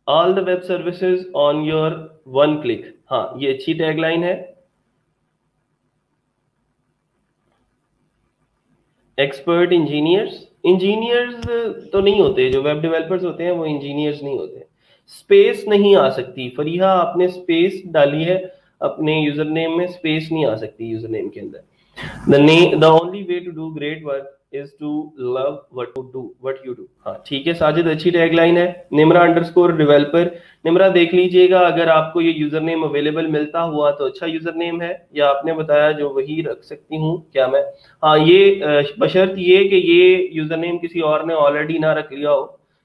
All the web services on your one click, हाँ ये अच्छी टैगलाइन है। एक्सपर्ट इंजीनियर्स, इंजीनियर्स तो नहीं होते, जो वेब डेवलपर्स होते हैं वो इंजीनियर्स नहीं होते। स्पेस नहीं आ सकती, फरीहा आपने स्पेस डाली है अपने यूजर नेम में, स्पेस नहीं आ सकती यूजर नेम के अंदर। The only way to do great work is to love what you do. हाँ ठीक है साजिद, अच्छी टैगलाइन है। निमरा अंडरस्कोर डेवलपर, निमरा देख लीजिएगा अगर आपको ये यूजर नेम अवेलेबल मिलता हुआ तो अच्छा यूजर नेम है, या आपने बताया जो वही रख सकती हूँ क्या मैं। हाँ ये बशर्त ये कि ये यूजर नेम किसी और ने ऑलरेडी ना रख लिया हो,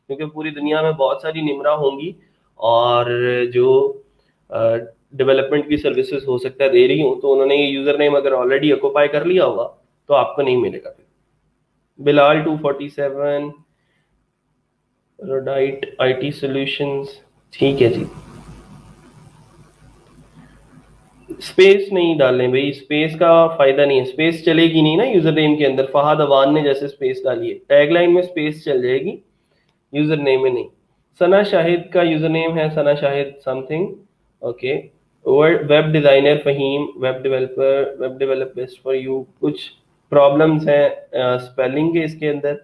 क्योंकि पूरी दुनिया में बहुत सारी निमरा होंगी और जो डेवलपमेंट की सर्विसेज हो सकता है दे रही हूँ, तो उन्होंने ये यूजर नेम अगर ऑलरेडी ऑक्यूपाई कर लिया होगा तो आपको नहीं मिलेगा। फिर बिलाल 247 रोडाइट आईटी सॉल्यूशंस, ठीक है जी। स्पेस नहीं डालें भाई, स्पेस का फायदा नहीं है, स्पेस चलेगी नहीं ना यूजर नेम के अंदर। फहाद अवान ने जैसे स्पेस डाली है, टैगलाइन में स्पेस चल जाएगी, यूजर नेम में नहीं। सना शाहिद का यूजर नेम है Sana Shahid something, okay. Web designer Faheem, web develop best for you. कुछ प्रॉब्लम्स हैं स्पेलिंग के इसके अंदर।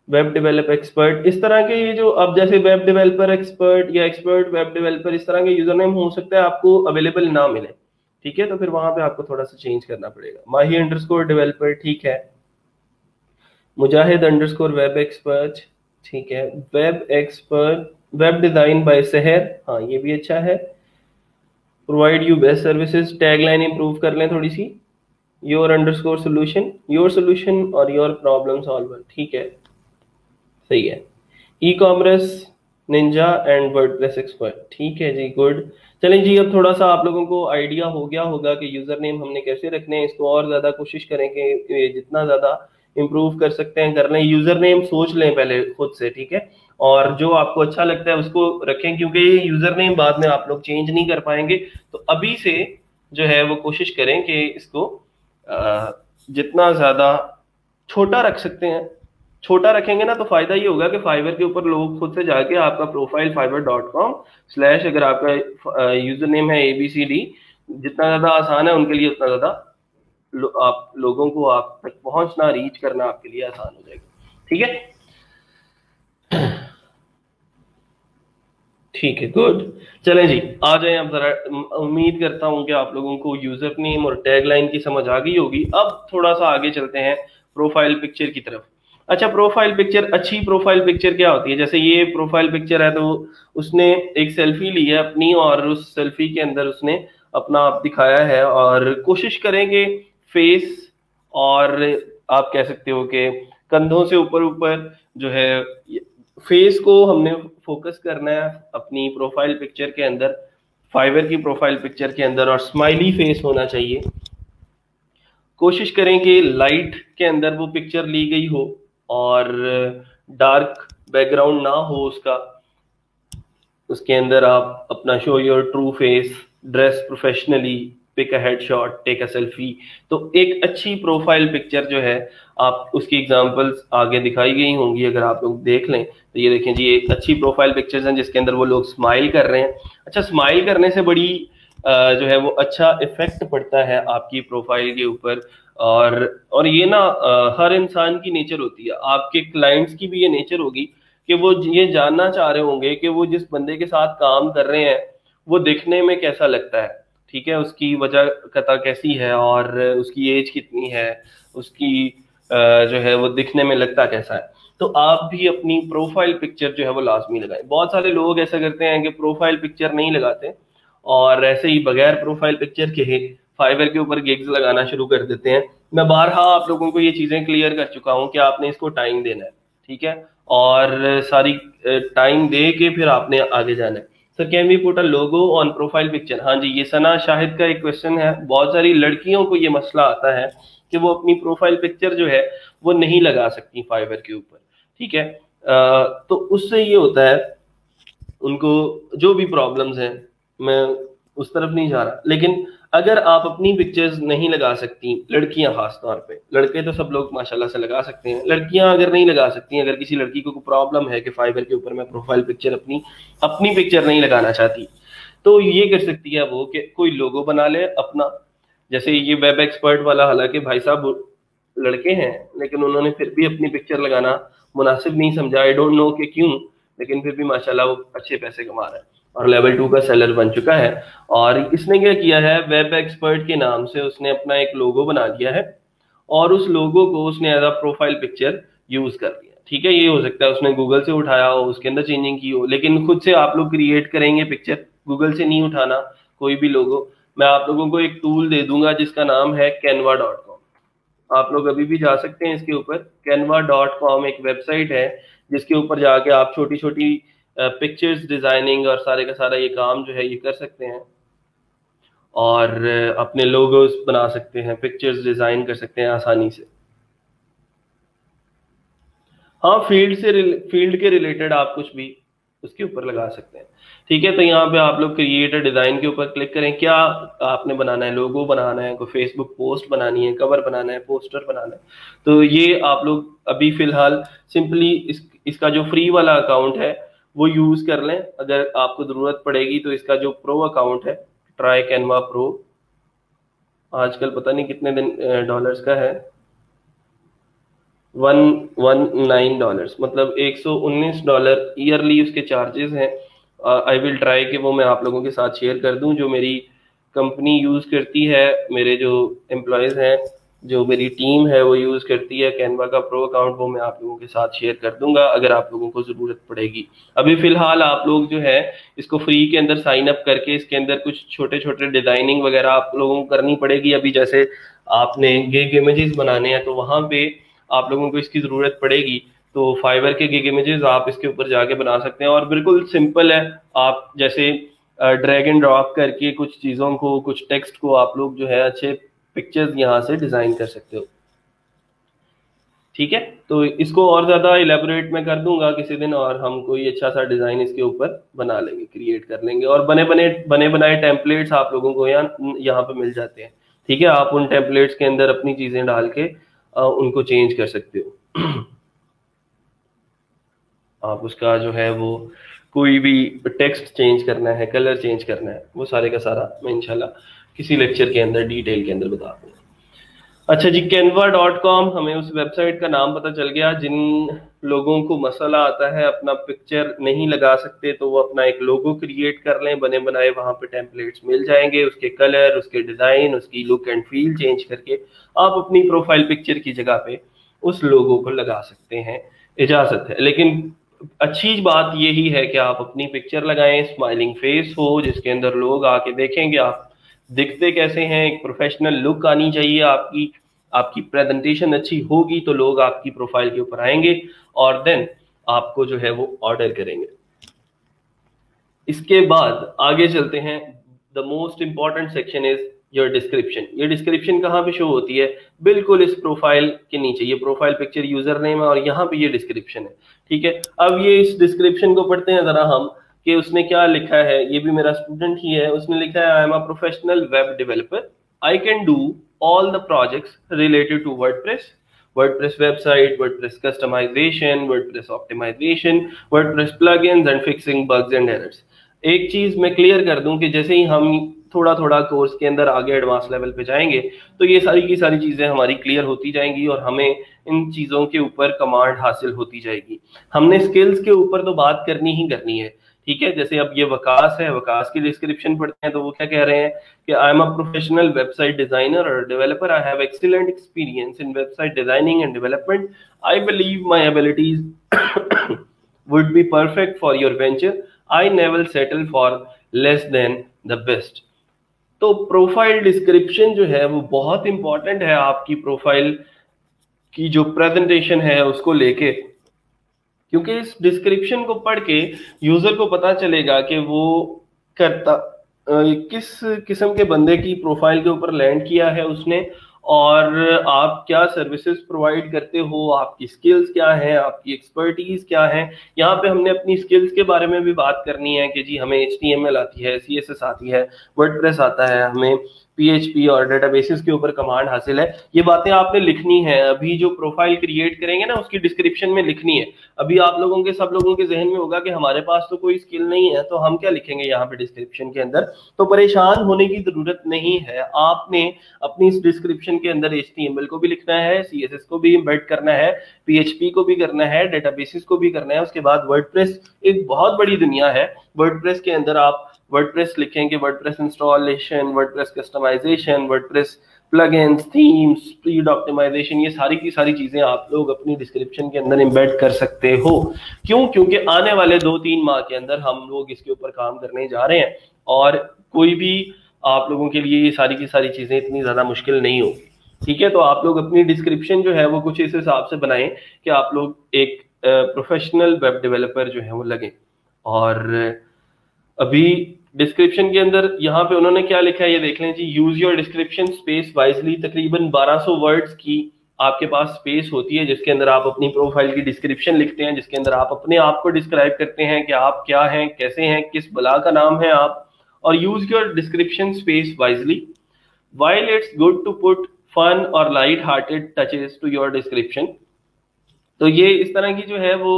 वेब डेवलप एक्सपर्ट, इस तरह के ये जो अब जैसे वेब डेवलपर एक्सपर्ट या एक्सपर्ट वेब डेवलपर, इस तरह के यूजर नेम हो सकता है आपको अवेलेबल ना मिले, ठीक है, तो फिर वहां पे आपको थोड़ा सा चेंज करना पड़ेगा। माही अंडरस्कोर डेवलपर, ठीक है। मुजाहिद अंडरस्कोर वेब एक्सपर्ट, ठीक है। Web expert, web design by Sahar, हाँ ये भी अच्छा है। Provide you best services, tagline improve कर लें थोड़ी सी। Your underscore solution, your solution और योर प्रॉब्लम सॉल्वर, ठीक है, सही है। E commerce ninja and WordPress expert, ठीक है जी, गुड। चलें जी, अब थोड़ा सा आप लोगों को आइडिया हो गया होगा कि यूजर नेम हमने कैसे रखने हैं। इसको और ज्यादा कोशिश करें कि जितना ज्यादा इंप्रूव कर सकते हैं कर लें। यूजर नेम सोच लें पहले खुद से, ठीक है, और जो आपको अच्छा लगता है उसको रखें, क्योंकि ये यूजर नेम बाद में आप लोग चेंज नहीं कर पाएंगे। तो अभी से जो है वो कोशिश करें कि इसको जितना ज्यादा छोटा रख सकते हैं। छोटा रखेंगे ना तो फायदा ये होगा कि फाइवर के ऊपर लोग खुद से जाके आपका प्रोफाइल fiverr.com/ अगर आपका यूजर नेम है ABCD, जितना ज्यादा आसान है उनके लिए उतना ज्यादा आप लोगों को आप तक पहुंचना, रीच करना आपके लिए आसान हो जाएगा, ठीक है। ठीक है, गुड। चलें जी, आ जाएं अब जरा। उम्मीद करता हूं कि आप लोगों को यूजर नेम और टैगलाइन की समझ आ गई होगी। अब थोड़ा सा आगे चलते हैं प्रोफाइल पिक्चर की तरफ। अच्छा, प्रोफाइल पिक्चर, अच्छी प्रोफाइल पिक्चर क्या होती है? जैसे ये प्रोफाइल पिक्चर है तो उसने एक सेल्फी ली है अपनी, और उस सेल्फी के अंदर उसने अपना आप दिखाया है, और कोशिश करेंगे फेस और आप कह सकते हो कि कंधों से ऊपर ऊपर जो है फेस को हमने फोकस करना है अपनी प्रोफाइल पिक्चर के अंदर, फाइवर की प्रोफाइल पिक्चर के अंदर, और स्माइली फेस होना चाहिए। कोशिश करें कि लाइट के अंदर वो पिक्चर ली गई हो और डार्क बैकग्राउंड ना हो उसका। उसके अंदर आप अपना show your true face, dress professionally, pick a headshot, take a selfie. तो एक अच्छी प्रोफाइल पिक्चर जो है, आप उसकी एग्जांपल्स आगे दिखाई गई होंगी, अगर आप लोग देख लें तो ये देखें जी, एक अच्छी प्रोफाइल पिक्चर्स हैं जिसके अंदर वो लोग स्माइल कर रहे हैं। अच्छा, स्माइल करने से बड़ी जो है वो अच्छा इफेक्ट पड़ता है आपकी प्रोफाइल के ऊपर। और ये ना हर इंसान की नेचर होती है, आपके क्लाइंट्स की भी ये नेचर होगी कि वो ये जानना चाह रहे होंगे कि वो जिस बंदे के साथ काम कर रहे हैं वो दिखने में कैसा लगता है, ठीक है, उसकी वजह कता कैसी है और उसकी एज कितनी है, उसकी जो है वो दिखने में लगता कैसा है। तो आप भी अपनी प्रोफाइल पिक्चर जो है वो लाजमी लगाएं। बहुत सारे लोग ऐसा करते हैं कि प्रोफाइल पिक्चर नहीं लगाते और ऐसे ही बगैर प्रोफाइल पिक्चर के फाइवर के ऊपर गिग्स लगाना शुरू कर देते हैं। मैं बारहा आप लोगों को ये चीजें क्लियर कर चुका हूं कि आपने इसको टाइम देना है, ठीक है, और सारी टाइम दे के फिर आपने आगे जाना है। Sir can we put a logo on profile picture? हाँ जी, ये सना शाहिद का एक क्वेश्चन है। बहुत सारी लड़कियों को ये मसला आता है कि वो अपनी प्रोफाइल पिक्चर जो है वो नहीं लगा सकती फाइवर के ऊपर, ठीक है। तो उससे ये होता है उनको जो भी प्रॉब्लम्स हैं, मैं उस तरफ नहीं जा रहा, लेकिन अगर आप अपनी पिक्चर्स नहीं लगा सकती, लड़कियां खास तौर पे, लड़के तो सब लोग माशाल्लाह से लगा सकते हैं, लड़कियां अगर नहीं लगा सकती, अगर किसी लड़की को प्रॉब्लम है कि फाइवर के ऊपर मैं प्रोफाइल पिक्चर अपनी पिक्चर नहीं लगाना चाहती, तो ये कर सकती है वो कि कोई लोगो बना ले अपना। जैसे ये वेब एक्सपर्ट वाला, हालांकि भाई साहब लड़के हैं लेकिन उन्होंने फिर भी अपनी पिक्चर लगाना मुनासिब नहीं समझा, आई डोंट नो कि क्यों, लेकिन फिर भी माशाल्लाह वो अच्छे पैसे कमा रहा है और लेवल 2 का सेलर बन चुका है। और इसने क्या किया है, वेब एक्सपर्ट के नाम से उसने अपना एक लोगो बना दिया है और उस लोगो को उसने as a profile picture use कर लिया। ठीक है, ये हो सकता है उसने गूगल से उठाया हो, उसके अंदर चेंजिंग की हो, लेकिन खुद से आप लोग क्रिएट करेंगे पिक्चर, गूगल से नहीं उठाना कोई भी लोगो। मैं आप लोगों को एक टूल दे दूंगा जिसका नाम है canva.com। आप लोग अभी भी जा सकते हैं इसके ऊपर। canva.com एक वेबसाइट है जिसके ऊपर जाके आप छोटी छोटी पिक्चर्स डिजाइनिंग और सारे का सारा ये काम जो है ये कर सकते हैं, और अपने लोगोस बना सकते हैं, पिक्चर्स डिजाइन कर सकते हैं आसानी से। हाँ, फील्ड के रिलेटेड आप कुछ भी उसके ऊपर लगा सकते हैं। ठीक है, तो यहाँ पे आप लोग क्रिएट डिजाइन के ऊपर क्लिक करें। क्या आपने बनाना है? लोगो बनाना है, कोई फेसबुक पोस्ट बनानी है, कवर बनाना है, पोस्टर बनाना है। तो ये आप लोग अभी फिलहाल सिंपली इसका जो फ्री वाला अकाउंट है वो यूज कर लें। अगर आपको जरूरत पड़ेगी तो इसका जो प्रो अकाउंट है, ट्राई कैनवा प्रो, आजकल पता नहीं कितने दिन डॉलर्स का है, $119, मतलब $119 ईयरली उसके चार्जेस हैं। आई विल ट्राई कि वो मैं आप लोगों के साथ शेयर कर दूं, जो मेरी कंपनी यूज़ करती है, मेरे जो एम्प्लॉयज़ हैं, जो मेरी टीम है वो यूज़ करती है कैनवा का प्रो अकाउंट, वो मैं आप लोगों के साथ शेयर कर दूंगा अगर आप लोगों को ज़रूरत पड़ेगी। अभी फ़िलहाल आप लोग जो है इसको फ्री के अंदर साइन अप करके इसके अंदर कुछ छोटे छोटे डिज़ाइनिंग वगैरह आप लोगों को करनी पड़ेगी। अभी जैसे आपने गिग इमेजेस बनाने हैं तो वहाँ पे आप लोगों को इसकी ज़रूरत पड़ेगी, तो फाइवर के गिग इमेजेस आप इसके ऊपर जाके बना सकते हैं, और बिल्कुल सिंपल है। आप जैसे ड्रैग एंड ड्रॉप करके कुछ चीज़ों को, कुछ टेक्स्ट को आप लोग जो है अच्छे पिक्चर्स यहाँ से डिज़ाइन कर सकते हो। ठीक है, तो इसको और ज़्यादा इलेबोरेट मैं कर दूंगा किसी दिन, और हम कोई अच्छा सा डिज़ाइन इसके ऊपर बना लेंगे, क्रिएट कर लेंगे, और बने बनाए टेम्पलेट्स आप लोगों को यहाँ पे मिल जाते हैं। ठीक है, आप उन टेम्पलेट्स के अंदर अपनी चीज़ें डाल के उनको चेंज कर सकते हो। आप उसका जो है वो कोई भी टेक्स्ट चेंज करना है, कलर चेंज करना है, वो सारे का सारा मैं इंशाल्लाह किसी लेक्चर के अंदर डिटेल के अंदर बता दूंगा। अच्छा जी, canva.com, हमें उस वेबसाइट का नाम पता चल गया। जिन लोगों को मसला आता है, अपना पिक्चर नहीं लगा सकते, तो वो अपना एक लोगो क्रिएट कर लें, बने बनाए वहाँ पे टेम्पलेट्स मिल जाएंगे, उसके कलर, उसके डिज़ाइन, उसकी लुक एंड फील चेंज करके आप अपनी प्रोफाइल पिक्चर की जगह पे उस लोगो को लगा सकते हैं। इजाज़त है, लेकिन अच्छी बात यही है कि आप अपनी पिक्चर लगाएं, स्माइलिंग फेस हो जिसके अंदर लोग आके देखेंगे आप दिखते कैसे हैं, एक प्रोफेशनल लुक आनी चाहिए आपकी, आपकी प्रेजेंटेशन अच्छी होगी तो लोग आपकी प्रोफाइल के ऊपर आएंगे और देन आपको जो है वो ऑर्डर करेंगे। इसके बाद आगे चलते हैं। The most important section is your description. ये डिस्क्रिप्शन कहाँ पे शो होती है? बिल्कुल इस प्रोफाइल के नीचे, ये प्रोफाइल पिक्चर यूजर नेम है और यहाँ पे ये डिस्क्रिप्शन है। ठीक है, अब ये इस डिस्क्रिप्शन को पढ़ते हैं जरा हम कि उसने क्या लिखा है। ये भी मेरा स्टूडेंट ही है, उसने लिखा है आई am a professional web developer, I can do all the projects related to WordPress, WordPress website, WordPress customization, WordPress optimization, WordPress plugins and fixing bugs and errors। एक चीज मैं क्लियर कर दूं कि जैसे ही हम थोड़ा थोड़ा कोर्स के अंदर आगे एडवांस लेवल पे जाएंगे तो ये सारी की सारी चीजें हमारी क्लियर होती जाएंगी और हमें इन चीजों के ऊपर कमांड हासिल होती जाएगी। हमने स्किल्स के ऊपर तो बात करनी ही करनी है। ठीक है, जैसे अब ये वकास है, वकास की डिस्क्रिप्शन पढ़ते हैं तो वो क्या कह रहे हैं कि I am a professional website designer और developer, I have excellent experience in website designing and development, I believe my abilities would be perfect for your venture, I never settle for less than the best. तो प्रोफाइल डिस्क्रिप्शन जो है वो बहुत इंपॉर्टेंट है आपकी प्रोफाइल की जो प्रेजेंटेशन है उसको लेके, क्योंकि इस डिस्क्रिप्शन को पढ़ के यूजर को पता चलेगा कि वो करता किस किस्म के बंदे की प्रोफाइल के ऊपर लैंड किया है उसने, और आप क्या सर्विसेज प्रोवाइड करते हो, आपकी स्किल्स क्या हैं, आपकी एक्सपर्टीज क्या है। यहाँ पे हमने अपनी स्किल्स के बारे में भी बात करनी है कि जी हमें HTML आती है, CSS आती है, वर्डप्रेस आता है, हमें PHP और डेटाबेसेस के ऊपर कमांड हासिल है। ये बातें आपने लिखनी है, अभी जो प्रोफाइल क्रिएट करेंगे ना उसकी डिस्क्रिप्शन में लिखनी है। अभी आप लोगों के सब लोगों के जहन में होगा कि हमारे पास तो कोई स्किल नहीं है तो हम क्या लिखेंगे यहाँ पे डिस्क्रिप्शन के अंदर। तो परेशान होने की जरूरत नहीं है, आपने अपनी इस डिस्क्रिप्शन के अंदर HTML को भी लिखना है, CSS को भी इम्बेड करना है, PHP को भी करना है, डेटाबेसेस को भी करना है। उसके बाद वर्डप्रेस एक बहुत बड़ी दुनिया है। वर्डप्रेस के अंदर आप वर्डप्रेस लिखेंगे, WordPress installation, WordPress customization, WordPress plugins, themes, speed optimization, ये सारी की सारी चीजें आप लोग अपनी डिस्क्रिप्शन के अंदर एम्बेड कर सकते हो। क्यों? क्योंकि आने वाले 2-3 माह के अंदर हम लोग इसके ऊपर काम करने जा रहे हैं और कोई भी आप लोगों के लिए ये सारी की सारी चीजें इतनी ज्यादा मुश्किल नहीं होगी। ठीक है, तो आप लोग अपनी डिस्क्रिप्शन जो है वो कुछ इस हिसाब से बनाएं कि आप लोग एक प्रोफेशनल वेब डेवलपर जो है वो लगे। और अभी डिस्क्रिप्शन के अंदर यहाँ पे उन्होंने क्या लिखा है ये देख लें जी। Use your description space wisely. तकरीबन 1200 वर्ड्स की आपके पास स्पेस होती है जिसके अंदर आप अपनी प्रोफाइल की डिस्क्रिप्शन लिखते हैं, जिसके अंदर आप अपने आप को डिस्क्राइब करते हैं कि आप क्या हैं, कैसे हैं, किस बला का नाम है आप। और use your description space wisely. While it's good to put fun or light-hearted touches to your description, तो ये इस तरह की जो है वो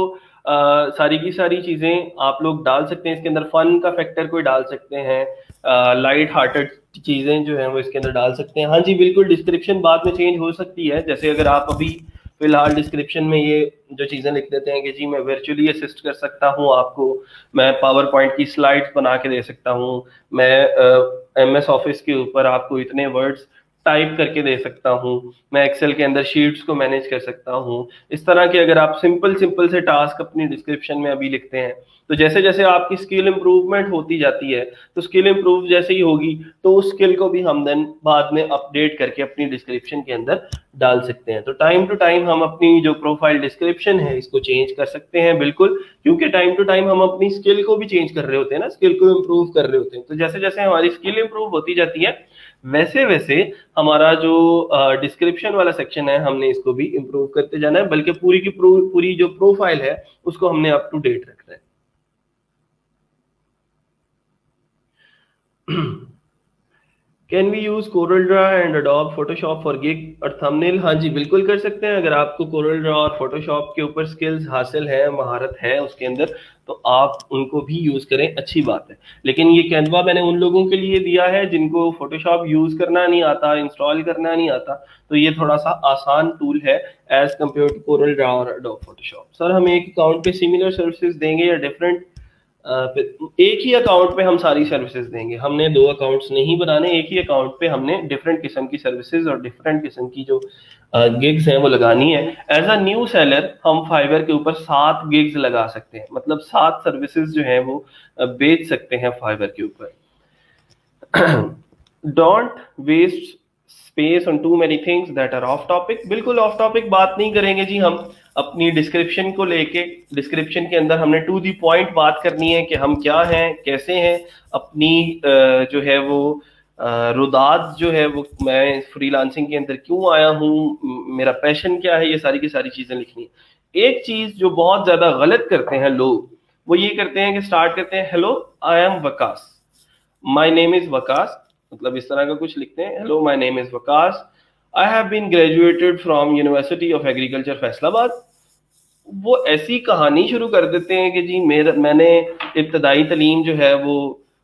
सारी की सारी चीजें आप लोग डाल सकते हैं इसके अंदर। फन का फैक्टर कोई डाल सकते हैं, लाइट हार्टेड चीजें जो है वो इसके अंदर डाल सकते हैं। हाँ जी बिल्कुल, डिस्क्रिप्शन बाद में चेंज हो सकती है। जैसे अगर आप अभी फिलहाल डिस्क्रिप्शन में ये जो चीजें लिख देते हैं कि जी मैं वर्चुअली असिस्ट कर सकता हूँ आपको, मैं पावर पॉइंट की स्लाइड्स बना के दे सकता हूँ, मैं MS ऑफिस के ऊपर आपको इतने वर्ड्स टाइप करके दे सकता हूँ, मैं एक्सेल के अंदर शीट्स को मैनेज कर सकता हूँ, इस तरह के अगर आप सिंपल से टास्क अपनी डिस्क्रिप्शन में अभी लिखते हैं तो जैसे जैसे आपकी स्किल इंप्रूवमेंट होती जाती है तो स्किल इंप्रूव जैसे ही होगी तो उस स्किल को भी हम देन बाद में अपडेट करके अपनी डिस्क्रिप्शन के अंदर डाल सकते हैं। तो टाइम टू टाइम हम अपनी जो प्रोफाइल डिस्क्रिप्शन है इसको चेंज कर सकते हैं बिल्कुल, क्योंकि टाइम टू टाइम हम अपनी स्किल को भी चेंज कर रहे होते हैं ना, स्किल को इम्प्रूव कर रहे होते हैं। तो जैसे जैसे हमारी स्किल इंप्रूव होती जाती है वैसे वैसे हमारा जो डिस्क्रिप्शन वाला सेक्शन है हमने इसको भी इम्प्रूव करते जाना है, बल्कि पूरी की पूरी जो प्रोफाइल है उसको हमने अप टू डेट रखना है। Can we use Corel Draw and Adobe Photoshop for gig और थंबनेल? हाँ जी बिल्कुल कर सकते हैं। अगर आपको कोरल ड्रा और फोटोशॉप के ऊपर स्किल्स हासिल है, महारत है उसके अंदर, तो आप उनको भी यूज करें, अच्छी बात है। लेकिन ये कैनवा मैंने उन लोगों के लिए दिया है जिनको फोटोशॉप यूज करना नहीं आता, इंस्टॉल करना नहीं आता, तो ये थोड़ा सा आसान टूल है as compared to Corel Draw और अडोब फोटोशॉप। सर हम एक अकाउंट पे सिमिलर सर्विसेज देंगे या डिफरेंट? एक ही अकाउंट पे हम सारी सर्विसेज देंगे, हमने 2 अकाउंट्स नहीं बनाने। एक ही अकाउंट पे हमने डिफरेंट किस्म की सर्विसेज और डिफरेंट किस्म की जो गिग्स हैं वो लगानी है। एज अ न्यू सेलर हम फाइवर के ऊपर 7 गिग्स लगा सकते हैं, मतलब 7 सर्विसेज जो हैं वो बेच सकते हैं फाइवर के ऊपर। Don't waste space on too many things that are off topic. बिल्कुल ऑफ टॉपिक बात नहीं करेंगे जी, हम अपनी डिस्क्रिप्शन को लेके, डिस्क्रिप्शन के अंदर हमने टू दी पॉइंट बात करनी है कि हम क्या हैं, कैसे हैं, अपनी जो है वो रुदात जो है वो, मैं फ्रीलांसिंग के अंदर क्यों आया हूँ, मेरा पैशन क्या है, ये सारी की सारी चीजें लिखनी है। एक चीज जो बहुत ज्यादा गलत करते हैं लोग, वो ये करते हैं कि स्टार्ट करते हैं hello I am Waqas, my name is Waqas, मतलब इस तरह का कुछ लिखते हैं, hello my name is Waqas, I have been graduated from University of Agriculture Faisalabad. वो ऐसी कहानी शुरू कर देते हैं कि जी मैंने इब्तदाई तलीम जो है वो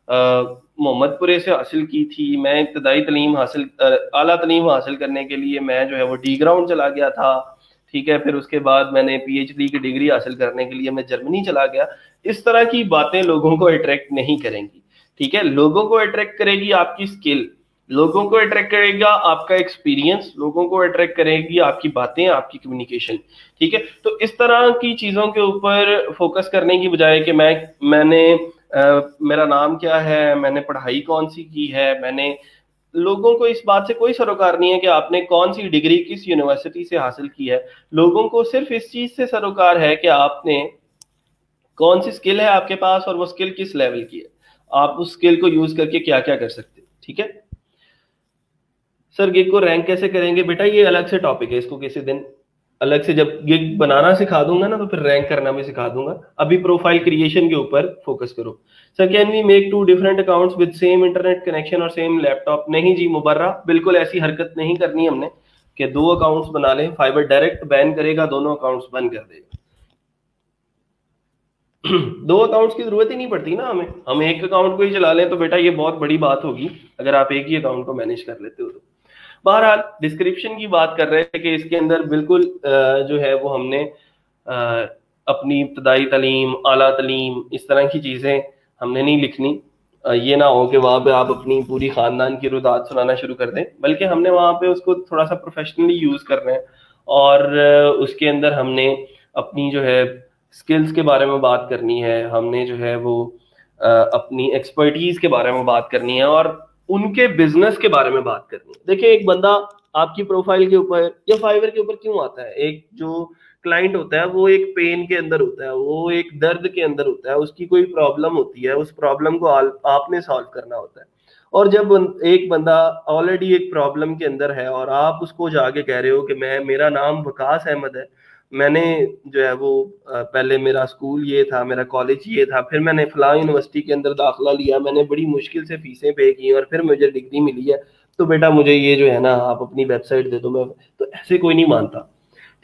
मोहम्मदपुरे से हासिल की थी, मैं इब्तदाई तलीम हासिल, आला तलीम हासिल करने के लिए मैं जो है वो डी ग्राउंड चला गया था, ठीक है, फिर उसके बाद मैंने PhD की डिग्री हासिल करने के लिए मैं जर्मनी चला गया। इस तरह की बातें लोगों को अट्रैक्ट नहीं करेंगी, ठीक है। लोगों को अट्रैक्ट करेगी आपकी स्किल, लोगों को अट्रैक्ट करेगा आपका एक्सपीरियंस, लोगों को अट्रैक्ट करेगी आपकी बातें, आपकी कम्युनिकेशन, ठीक है। तो इस तरह की चीजों के ऊपर फोकस करने की बजाय कि मैंने मेरा नाम क्या है, मैंने पढ़ाई कौन सी की है, मैंने, लोगों को इस बात से कोई सरोकार नहीं है कि आपने कौन सी डिग्री किस यूनिवर्सिटी से हासिल की है। लोगों को सिर्फ इस चीज से सरोकार है कि आपने कौन सी स्किल है आपके पास और वो स्किल किस लेवल की है, आप उस स्किल को यूज करके क्या क्या कर सकते हैं, ठीक है। सर गिग को रैंक कैसे करेंगे? बेटा ये अलग से टॉपिक है, इसको किसी दिन अलग से जब गिग बनाना सिखा दूंगा ना तो फिर रैंक करना भी सिखा दूंगा। अभी प्रोफाइल क्रिएशन के ऊपर फोकस करो। Sir can we make 2 different accounts with same internet connection और सेम लैपटॉप? नहीं जी मुबर्रा, बिल्कुल ऐसी हरकत नहीं करनी हमने कि 2 अकाउंट्स बना लें, फाइबर डायरेक्ट बैन करेगा, दोनों अकाउंट्स बंद कर देगा। 2 अकाउंट्स की जरूरत ही नहीं पड़ती ना हमें, हम एक अकाउंट को ही चला लें तो बेटा ये बहुत बड़ी बात होगी अगर आप एक ही अकाउंट को मैनेज कर लेते हो तो। बहरहाल डिस्क्रिप्शन की बात कर रहे थे कि इसके अंदर बिल्कुल जो है वो हमने अपनी इब्तदाई तलीम, आला तलीम, इस तरह की चीज़ें हमने नहीं लिखनी। ये ना हो कि वहाँ पे आप अपनी पूरी खानदान की रुदात सुनाना शुरू कर दें, बल्कि हमने वहाँ पे उसको थोड़ा सा प्रोफेशनली यूज करना है। और उसके अंदर हमने अपनी जो है स्किल्स के बारे में बात करनी है, हमने जो है वो अपनी एक्सपर्टीज के बारे में बात करनी है और उनके बिजनेस के बारे में बात करनी है। देखिए, एक बंदा आपकी प्रोफाइल के ऊपर या फाइवर के ऊपर क्यों आता है? एक जो क्लाइंट होता है वो एक पेन के अंदर होता है, वो एक दर्द के अंदर होता है, उसकी कोई प्रॉब्लम होती है, उस प्रॉब्लम को आपने सॉल्व करना होता है। और जब एक बंदा ऑलरेडी एक प्रॉब्लम के अंदर है और आप उसको जाके कह रहे हो कि मेरा नाम वकास अहमद है, मैंने जो है वो पहले मेरा स्कूल ये था, मेरा कॉलेज ये था, फिर मैंने फलां यूनिवर्सिटी के अंदर दाखिला लिया, मैंने बड़ी मुश्किल से फीसें पे की और फिर मुझे डिग्री मिली है, तो बेटा मुझे ये जो है ना आप अपनी वेबसाइट दे दो। मैं तो ऐसे कोई नहीं मानता,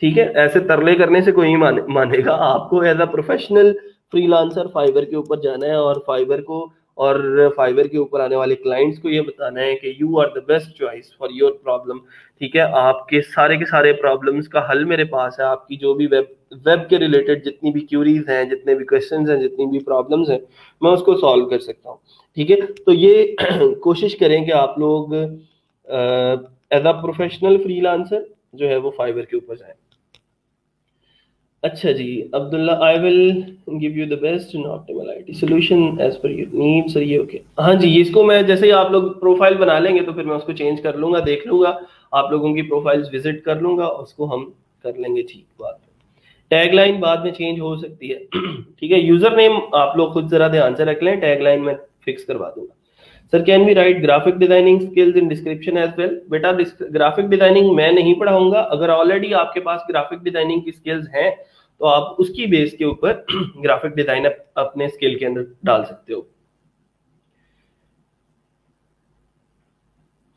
ठीक है? ऐसे तरले करने से कोई नहीं मानेगा। आपको as a professional freelancer Fiverr के ऊपर जाना है और फाइवर के ऊपर आने वाले क्लाइंट्स को ये बताना है कि you are the best choice for your problem. ठीक है, आपके सारे के सारे प्रॉब्लम्स का हल मेरे पास है। आपकी जो भी वेब के रिलेटेड जितनी भी क्यूरीज हैं, जितने भी क्वेश्चंस हैं, जितनी भी प्रॉब्लम्स हैं, मैं उसको सॉल्व कर सकता हूँ। ठीक है, तो ये कोशिश करें कि आप लोग एज अ प्रोफेशनल फ्रीलांसर जो है वो फाइवर के ऊपर जाएं। अच्छा जी, Abdullah, I will give you the best in optimal IT solution as per your needs. Sir ये ओके, हाँ जी, इसको मैं जैसे ही आप लोग प्रोफाइल बना लेंगे तो फिर मैं उसको चेंज कर लूंगा, देख लूंगा, आप लोगों की प्रोफाइल्स विजिट कर लूंगा, उसको हम कर लेंगे। ठीक बात। टैगलाइन बाद में चेंज हो सकती है। ठीक है, यूजर नेम आप लोग खुद जरा ध्यान से रख लें, टैगलाइन में फिक्स करवा दूंगा। Sir can we write graphic designing skills in description as well? बेटा ग्राफिक डिजाइनिंग मैं नहीं पढ़ाऊंगा, अगर ऑलरेडी आपके पास ग्राफिक डिजाइनिंग की स्किल्स हैं तो आप उसकी बेस के ऊपर ग्राफिक डिजाइन अपने स्किल के अंदर डाल सकते हो।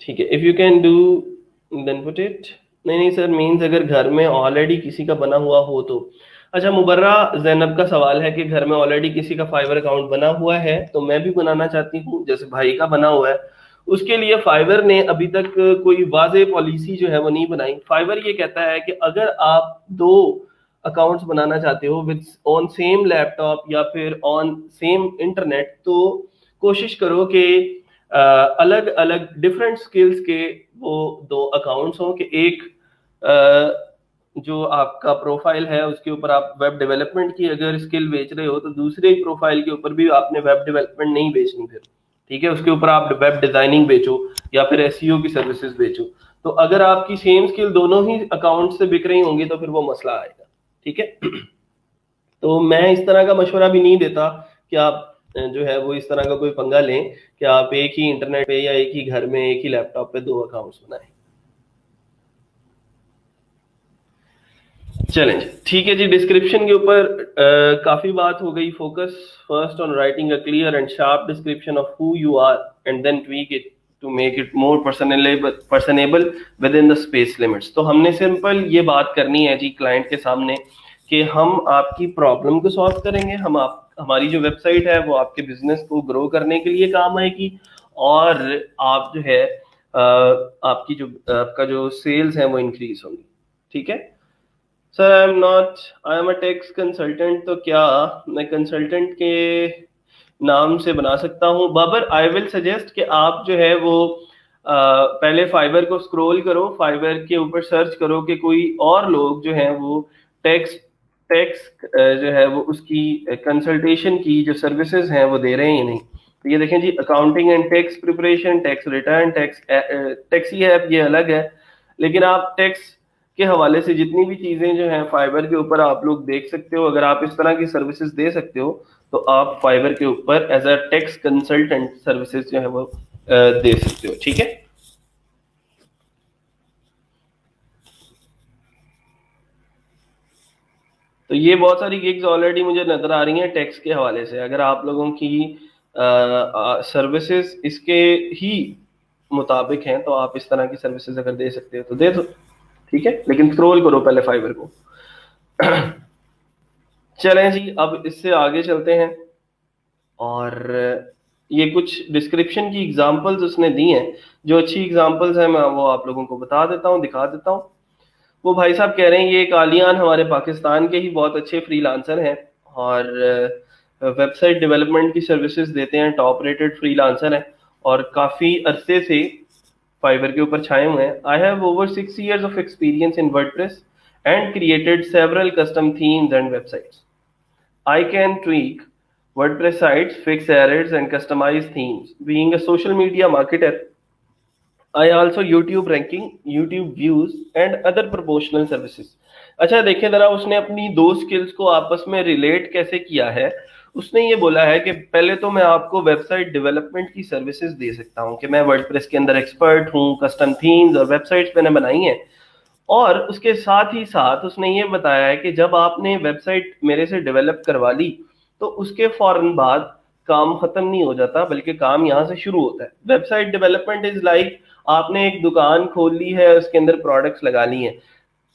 ठीक है, if you can do then put it. नहीं सर, मीन्स अगर घर में ऑलरेडी किसी का बना हुआ हो तो। अच्छा, मुबर्रा जैनब का सवाल है कि घर में ऑलरेडी किसी का फाइवर अकाउंट बना हुआ है तो मैं भी बनाना चाहती हूँ, जैसे भाई का बना हुआ है, उसके लिए फाइवर ने अभी तक कोई वाज़े पॉलिसी जो है वो नहीं बनाई। फाइवर ये कहता है कि अगर आप 2 अकाउंट्स बनाना चाहते हो विद ऑन सेम लैपटॉप या फिर ऑन सेम इंटरनेट, तो कोशिश करो कि अलग अलग डिफरेंट स्किल्स के वो 2 अकाउंट्स हों, कि एक जो आपका प्रोफाइल है उसके ऊपर आप वेब डेवलपमेंट की अगर स्किल बेच रहे हो तो दूसरे ही प्रोफाइल के ऊपर भी आपने वेब डेवलपमेंट नहीं बेचनी फिर। ठीक है, उसके ऊपर आप वेब डिजाइनिंग बेचो या फिर एसईओ की सर्विसेज बेचो। तो अगर आपकी सेम स्किल दोनों ही अकाउंट से बिक रही होंगी तो फिर वो मसला आएगा। ठीक है, तो मैं इस तरह का मशवरा भी नहीं देता कि आप जो है वो इस तरह का कोई पंगा लें कि आप एक ही इंटरनेट पे या एक ही घर में एक ही लैपटॉप पे 2 अकाउंट्स बनाएं। चलें, ठीक है जी। डिस्क्रिप्शन के ऊपर काफी बात हो गई। Focus first on writing a clear and sharp description of who you are and then tweak it to make it more personable within the space limits. तो हमने सिंपल ये बात करनी है जी क्लाइंट के सामने कि हम आपकी प्रॉब्लम को सॉल्व करेंगे, हमारी जो वेबसाइट है वो आपके बिजनेस को ग्रो करने के लिए काम आएगी और आप जो है आपका जो सेल्स है वो इंक्रीज होंगी। ठीक है sir, I am a tax consultant, तो क्या मैं कंसल्टेंट के नाम से बना सकता हूँ? बाबर, आई विल सजेस्ट कि आप जो है वो पहले फाइवर को स्क्रॉल करो, फाइवर के ऊपर सर्च करो कि कोई और लोग जो है वो टैक्स जो है वो उसकी कंसल्टेशन की जो सर्विसेज हैं वो दे रहे हैं या नहीं। तो ये देखें जी, accounting and tax preparation, tax return, taxi app, ये अलग है, लेकिन आप टैक्स के हवाले से जितनी भी चीजें जो हैं फाइवर के ऊपर आप लोग देख सकते हो। अगर आप इस तरह की सर्विसेज दे सकते हो तो आप फाइवर के ऊपर as a tax consultant services जो है वो दे सकते हो। ठीक है, तो ये बहुत सारी गिग्स ऑलरेडी मुझे नजर आ रही हैं टैक्स के हवाले से। अगर आप लोगों की सर्विसेज इसके ही मुताबिक हैं तो आप इस तरह की सर्विसेज अगर दे सकते हो तो दे दो। ठीक है, लेकिन स्क्रॉल करो पहले फाइवर को। चलें जी, अब इससे आगे चलते हैं और ये कुछ डिस्क्रिप्शन की एग्जांपल्स उसने दी हैं, जो अच्छी एग्जांपल्स हैं मैं वो आप लोगों को बता देता हूँ, दिखा देता हूँ। वो भाई साहब कह रहे हैं ये एक आलियान हमारे पाकिस्तान के ही बहुत अच्छे फ्रीलांसर हैं और वेबसाइट डेवलपमेंट की सर्विसेज देते हैं, टॉप रेटेड फ्रीलांसर हैं और काफ़ी अरसे से फाइवर के ऊपर छाए हुए हैं। I have over 6 years of experience in WordPress and created several custom themes and websites. I can tweak WordPress sites, fix errors, and customize themes. Being a social media marketer, I also YouTube ranking, YouTube views, and other promotional services. अच्छा देखिए जरा, उसने अपनी दो स्किल्स को आपस में रिलेट कैसे किया है। उसने ये बोला है कि पहले तो मैं आपको वेबसाइट डेवलपमेंट की सर्विसेज दे सकता हूँ कि मैं वर्डप्रेस के अंदर एक्सपर्ट हूँ, कस्टम थीम्स और वेबसाइट्स मैंने बनाई हैं। और उसके साथ ही साथ उसने ये बताया है कि जब आपने वेबसाइट मेरे से डेवलप करवा ली तो उसके फौरन बाद काम खत्म नहीं हो जाता, बल्कि काम यहाँ से शुरू होता है। वेबसाइट डेवलपमेंट इज लाइक आपने एक दुकान खोल ली है, उसके अंदर प्रोडक्ट्स लगा ली हैं,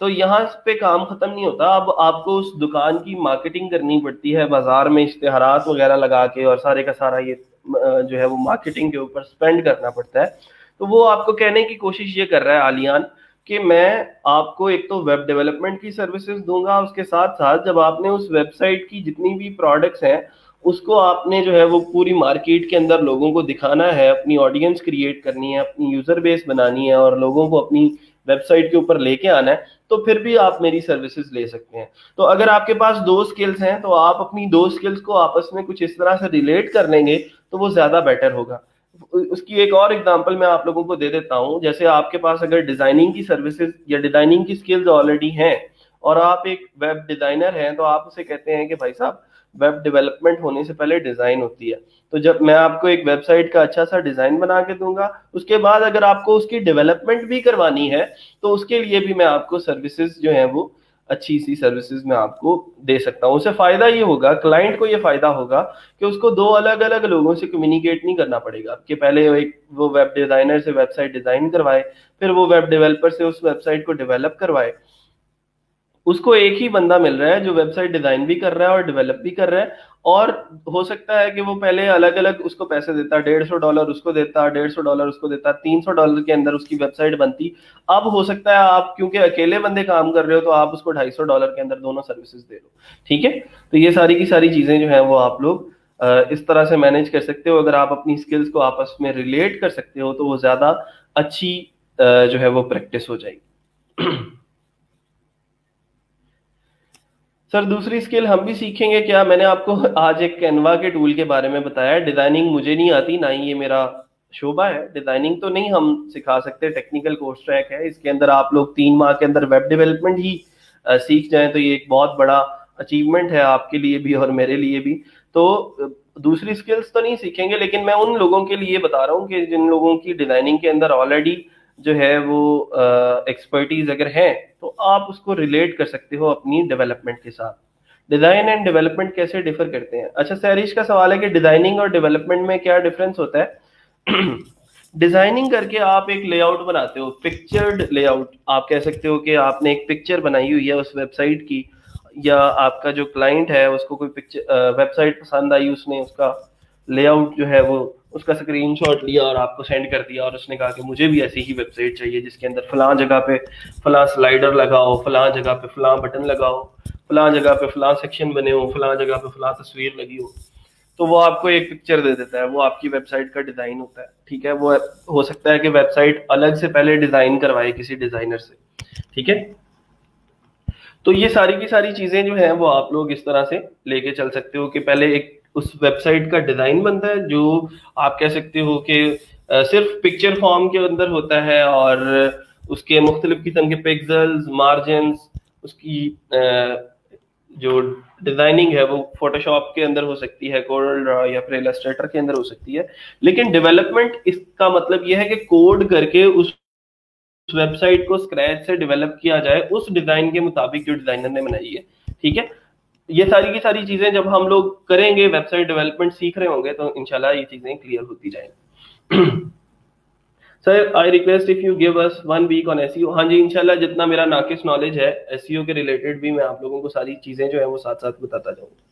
तो यहाँ पे काम खत्म नहीं होता। अब आपको उस दुकान की मार्केटिंग करनी पड़ती है, बाजार में इश्तेहारात वगैरह लगा के, और सारे का सारा ये जो है वो मार्केटिंग के ऊपर स्पेंड करना पड़ता है। तो वो आपको कहने की कोशिश ये कर रहा है आलियान कि मैं आपको एक तो वेब डेवलपमेंट की सर्विसेज दूंगा, उसके साथ साथ जब आपने उस वेबसाइट की जितनी भी प्रोडक्ट्स हैं उसको आपने जो है वो पूरी मार्केट के अंदर लोगों को दिखाना है, अपनी ऑडियंस क्रिएट करनी है, अपनी यूजर बेस बनानी है और लोगों को अपनी वेबसाइट के ऊपर लेके आना है, तो फिर भी आप मेरी सर्विसेज ले सकते हैं। तो अगर आपके पास दो स्किल्स हैं तो आप अपनी दो स्किल्स को आपस में कुछ इस तरह से रिलेट कर लेंगे तो वो ज्यादा बेटर होगा। उसकी एक और एग्जांपल मैं आप लोगों को दे देता हूं। जैसे आपके पास अगर डिजाइनिंग की सर्विसेज या डिजाइनिंग की स्किल्स ऑलरेडी हैं और आप एक वेब डिजाइनर हैं, तो आप उसे कहते हैं कि भाई साहब वेब डेवलपमेंट होने से पहले डिजाइन होती है। तो जब मैं आपको एक वेबसाइट का अच्छा सा डिजाइन बना के दूंगा, उसके बाद अगर आपको उसकी डेवलपमेंट भी करवानी है तो उसके लिए भी मैं आपको सर्विसेज जो है वो अच्छी सी सर्विसेज में आपको दे सकता हूँ। उससे फायदा ये होगा, क्लाइंट को ये फायदा होगा कि उसको दो अलग अलग लोगों से कम्युनिकेट नहीं करना पड़ेगा कि पहले एक वो वेब डिजाइनर से वेबसाइट डिजाइन करवाए, फिर वो वेब डेवलपर से उस वेबसाइट को डेवलप करवाए। उसको एक ही बंदा मिल रहा है जो वेबसाइट डिजाइन भी कर रहा है और डेवलप भी कर रहा है। और हो सकता है कि वो पहले अलग अलग उसको पैसे देता, $150 उसको देता, $150 उसको देता, $300 के अंदर उसकी वेबसाइट बनती। अब हो सकता है आप क्योंकि अकेले बंदे काम कर रहे हो तो आप उसको $250 के अंदर दोनों सर्विसेज दे दो। ठीक है, तो ये सारी की सारी चीजें जो है वो आप लोग इस तरह से मैनेज कर सकते हो। अगर आप अपनी स्किल्स को आपस में रिलेट कर सकते हो तो वो ज्यादा अच्छी जो है वो प्रैक्टिस हो जाएगी। सर दूसरी स्किल हम भी सीखेंगे क्या? मैंने आपको आज एक कैनवा के टूल के बारे में बताया। डिजाइनिंग मुझे नहीं आती, ना ही ये मेरा शोबा है। डिजाइनिंग तो नहीं हम सिखा सकते, टेक्निकल कोर्स ट्रैक है, इसके अंदर आप लोग 3 माह के अंदर वेब डेवलपमेंट ही सीख जाएं तो ये एक बहुत बड़ा अचीवमेंट है आपके लिए भी और मेरे लिए भी। तो दूसरी स्किल्स तो नहीं सीखेंगे, लेकिन मैं उन लोगों के लिए बता रहा हूँ कि जिन लोगों की डिजाइनिंग के अंदर ऑलरेडी जो है वो एक्सपर्टीज अगर है तो आप उसको रिलेट कर सकते हो अपनी डेवलपमेंट के साथ। डिजाइन एंड डेवलपमेंट कैसे डिफर करते हैं? अच्छा सैरिश का सवाल है कि डिजाइनिंग और डेवलपमेंट में क्या डिफरेंस होता है। डिजाइनिंग करके आप एक लेआउट बनाते हो, पिक्चर्ड लेआउट आप कह सकते हो कि आपने एक पिक्चर बनाई हुई है उस वेबसाइट की, या आपका जो क्लाइंट है उसको कोई पिक्चर वेबसाइट पसंद आई, उसने उसका लेआउट जो है वो उसका स्क्रीनशॉट लिया और आपको सेंड कर दिया और उसने कहा कि मुझे भी ऐसी ही वेबसाइट चाहिए जिसके अंदर फलां जगह पे फलां स्लाइडर लगाओ, फलां जगह पे फलां बटन लगाओ, फलां जगह पे फलां सेक्शन बने हो, फलां जगह पे फलां तस्वीर लगी हो। तो वो आपको एक पिक्चर दे देता है, वो आपकी वेबसाइट का डिजाइन होता है। ठीक है, वो हो सकता है कि वेबसाइट अलग से पहले डिजाइन करवाए किसी डिजाइनर से। ठीक है, तो ये सारी की सारी चीजें जो है वो आप लोग इस तरह से लेके चल सकते हो कि पहले एक उस वेबसाइट का डिजाइन बनता है जो आप कह सकते हो कि सिर्फ पिक्चर फॉर्म के अंदर होता है, और उसके मुख्तलिफ किस्म के पिक्सल्स, मार्जिन, उसकी जो डिजाइनिंग है वो फोटोशॉप के अंदर हो सकती है, कोरल ड्रॉ या फिर इलस्ट्रेटर के अंदर हो सकती है। लेकिन डेवलपमेंट इसका मतलब यह है कि कोड करके उस वेबसाइट को स्क्रैच से डेवलप किया जाए उस डिजाइन के मुताबिक जो डिजाइनर ने बनाई है। ठीक है, ये सारी की सारी चीजें जब हम लोग करेंगे, वेबसाइट डेवलपमेंट सीख रहे होंगे, तो इंशाल्लाह ये चीजें क्लियर होती जाएंगी। Sir I request if you give us 1 week on SEO. हाँ जी, इंशाल्लाह जितना मेरा नाकिस नॉलेज है एसईओ के रिलेटेड भी मैं आप लोगों को सारी चीजें जो है वो साथ साथ बताता जाऊंगा।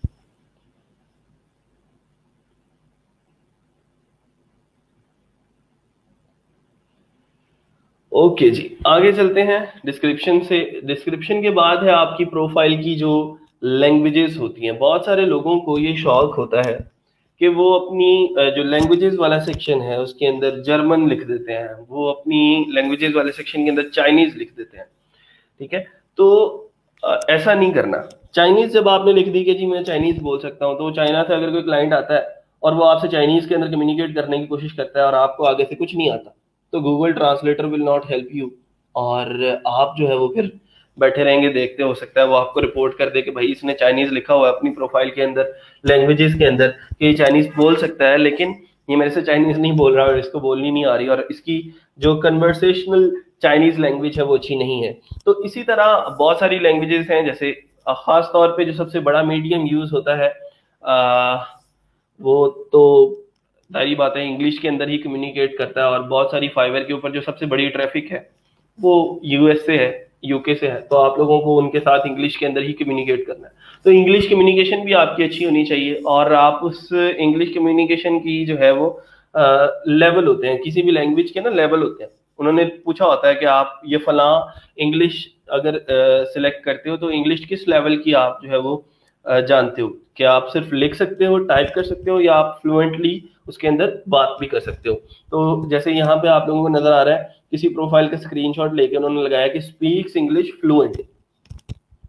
जी, आगे चलते हैं। डिस्क्रिप्शन के बाद है आपकी प्रोफाइल की जो लैंग्वेजेस होती हैं। बहुत सारे लोगों को ये शौक होता है कि वो अपनी जो लैंग्वेजेस वाला सेक्शन है उसके अंदर जर्मन लिख देते हैं, वो अपनी लैंग्वेजेस वाले सेक्शन के अंदर चाइनीज लिख देते हैं। ठीक है, तो ऐसा नहीं करना। चाइनीज जब आपने लिख दी कि जी मैं चाइनीज बोल सकता हूँ, तो चाइना से अगर कोई क्लाइंट आता है और वो आपसे चाइनीज के अंदर कम्युनिकेट करने की कोशिश करता है और आपको आगे से कुछ नहीं आता, तो Google translator will not help you, और आप जो है वो फिर बैठे रहेंगे देखते, हो सकता है वो आपको रिपोर्ट कर दे कि भाई इसने चाइनीज लिखा हुआ है अपनी प्रोफाइल के अंदर, लैंग्वेजेस के अंदर, कि ये चाइनीज बोल सकता है लेकिन ये मेरे से चाइनीज नहीं बोल रहा और इसको बोलनी नहीं आ रही, और इसकी जो कन्वर्सेशनल चाइनीज लैंग्वेज है वो अच्छी नहीं है। तो इसी तरह बहुत सारी लैंग्वेजेस हैं, जैसे खास तौर पे जो सबसे बड़ा मीडियम यूज होता है वो तो सारी बातें इंग्लिश के अंदर ही कम्युनिकेट करता है, और बहुत सारी फाइवर के ऊपर जो सबसे बड़ी ट्रैफिक है वो यूएस से है, यूके से है, तो आप लोगों को उनके साथ इंग्लिश के अंदर ही कम्युनिकेट करना है। तो इंग्लिश कम्युनिकेशन भी आपकी अच्छी होनी चाहिए, और आप उस इंग्लिश कम्युनिकेशन की जो है वो लेवल होते हैं, किसी भी लैंग्वेज के ना लेवल होते हैं। उन्होंने पूछा होता है कि आप ये फलां इंग्लिश अगर सिलेक्ट करते हो तो इंग्लिश किस लेवल की आप जो है वो जानते हो, क्या आप सिर्फ लिख सकते हो, टाइप कर सकते हो, या आप फ्लुएंटली उसके अंदर बात भी कर सकते हो। तो जैसे यहाँ पे आप लोगों को नजर आ रहा है, किसी प्रोफाइल का स्क्रीनशॉट लेके उन्होंने लगाया कि स्पीक्स इंग्लिश फ्लुएंट,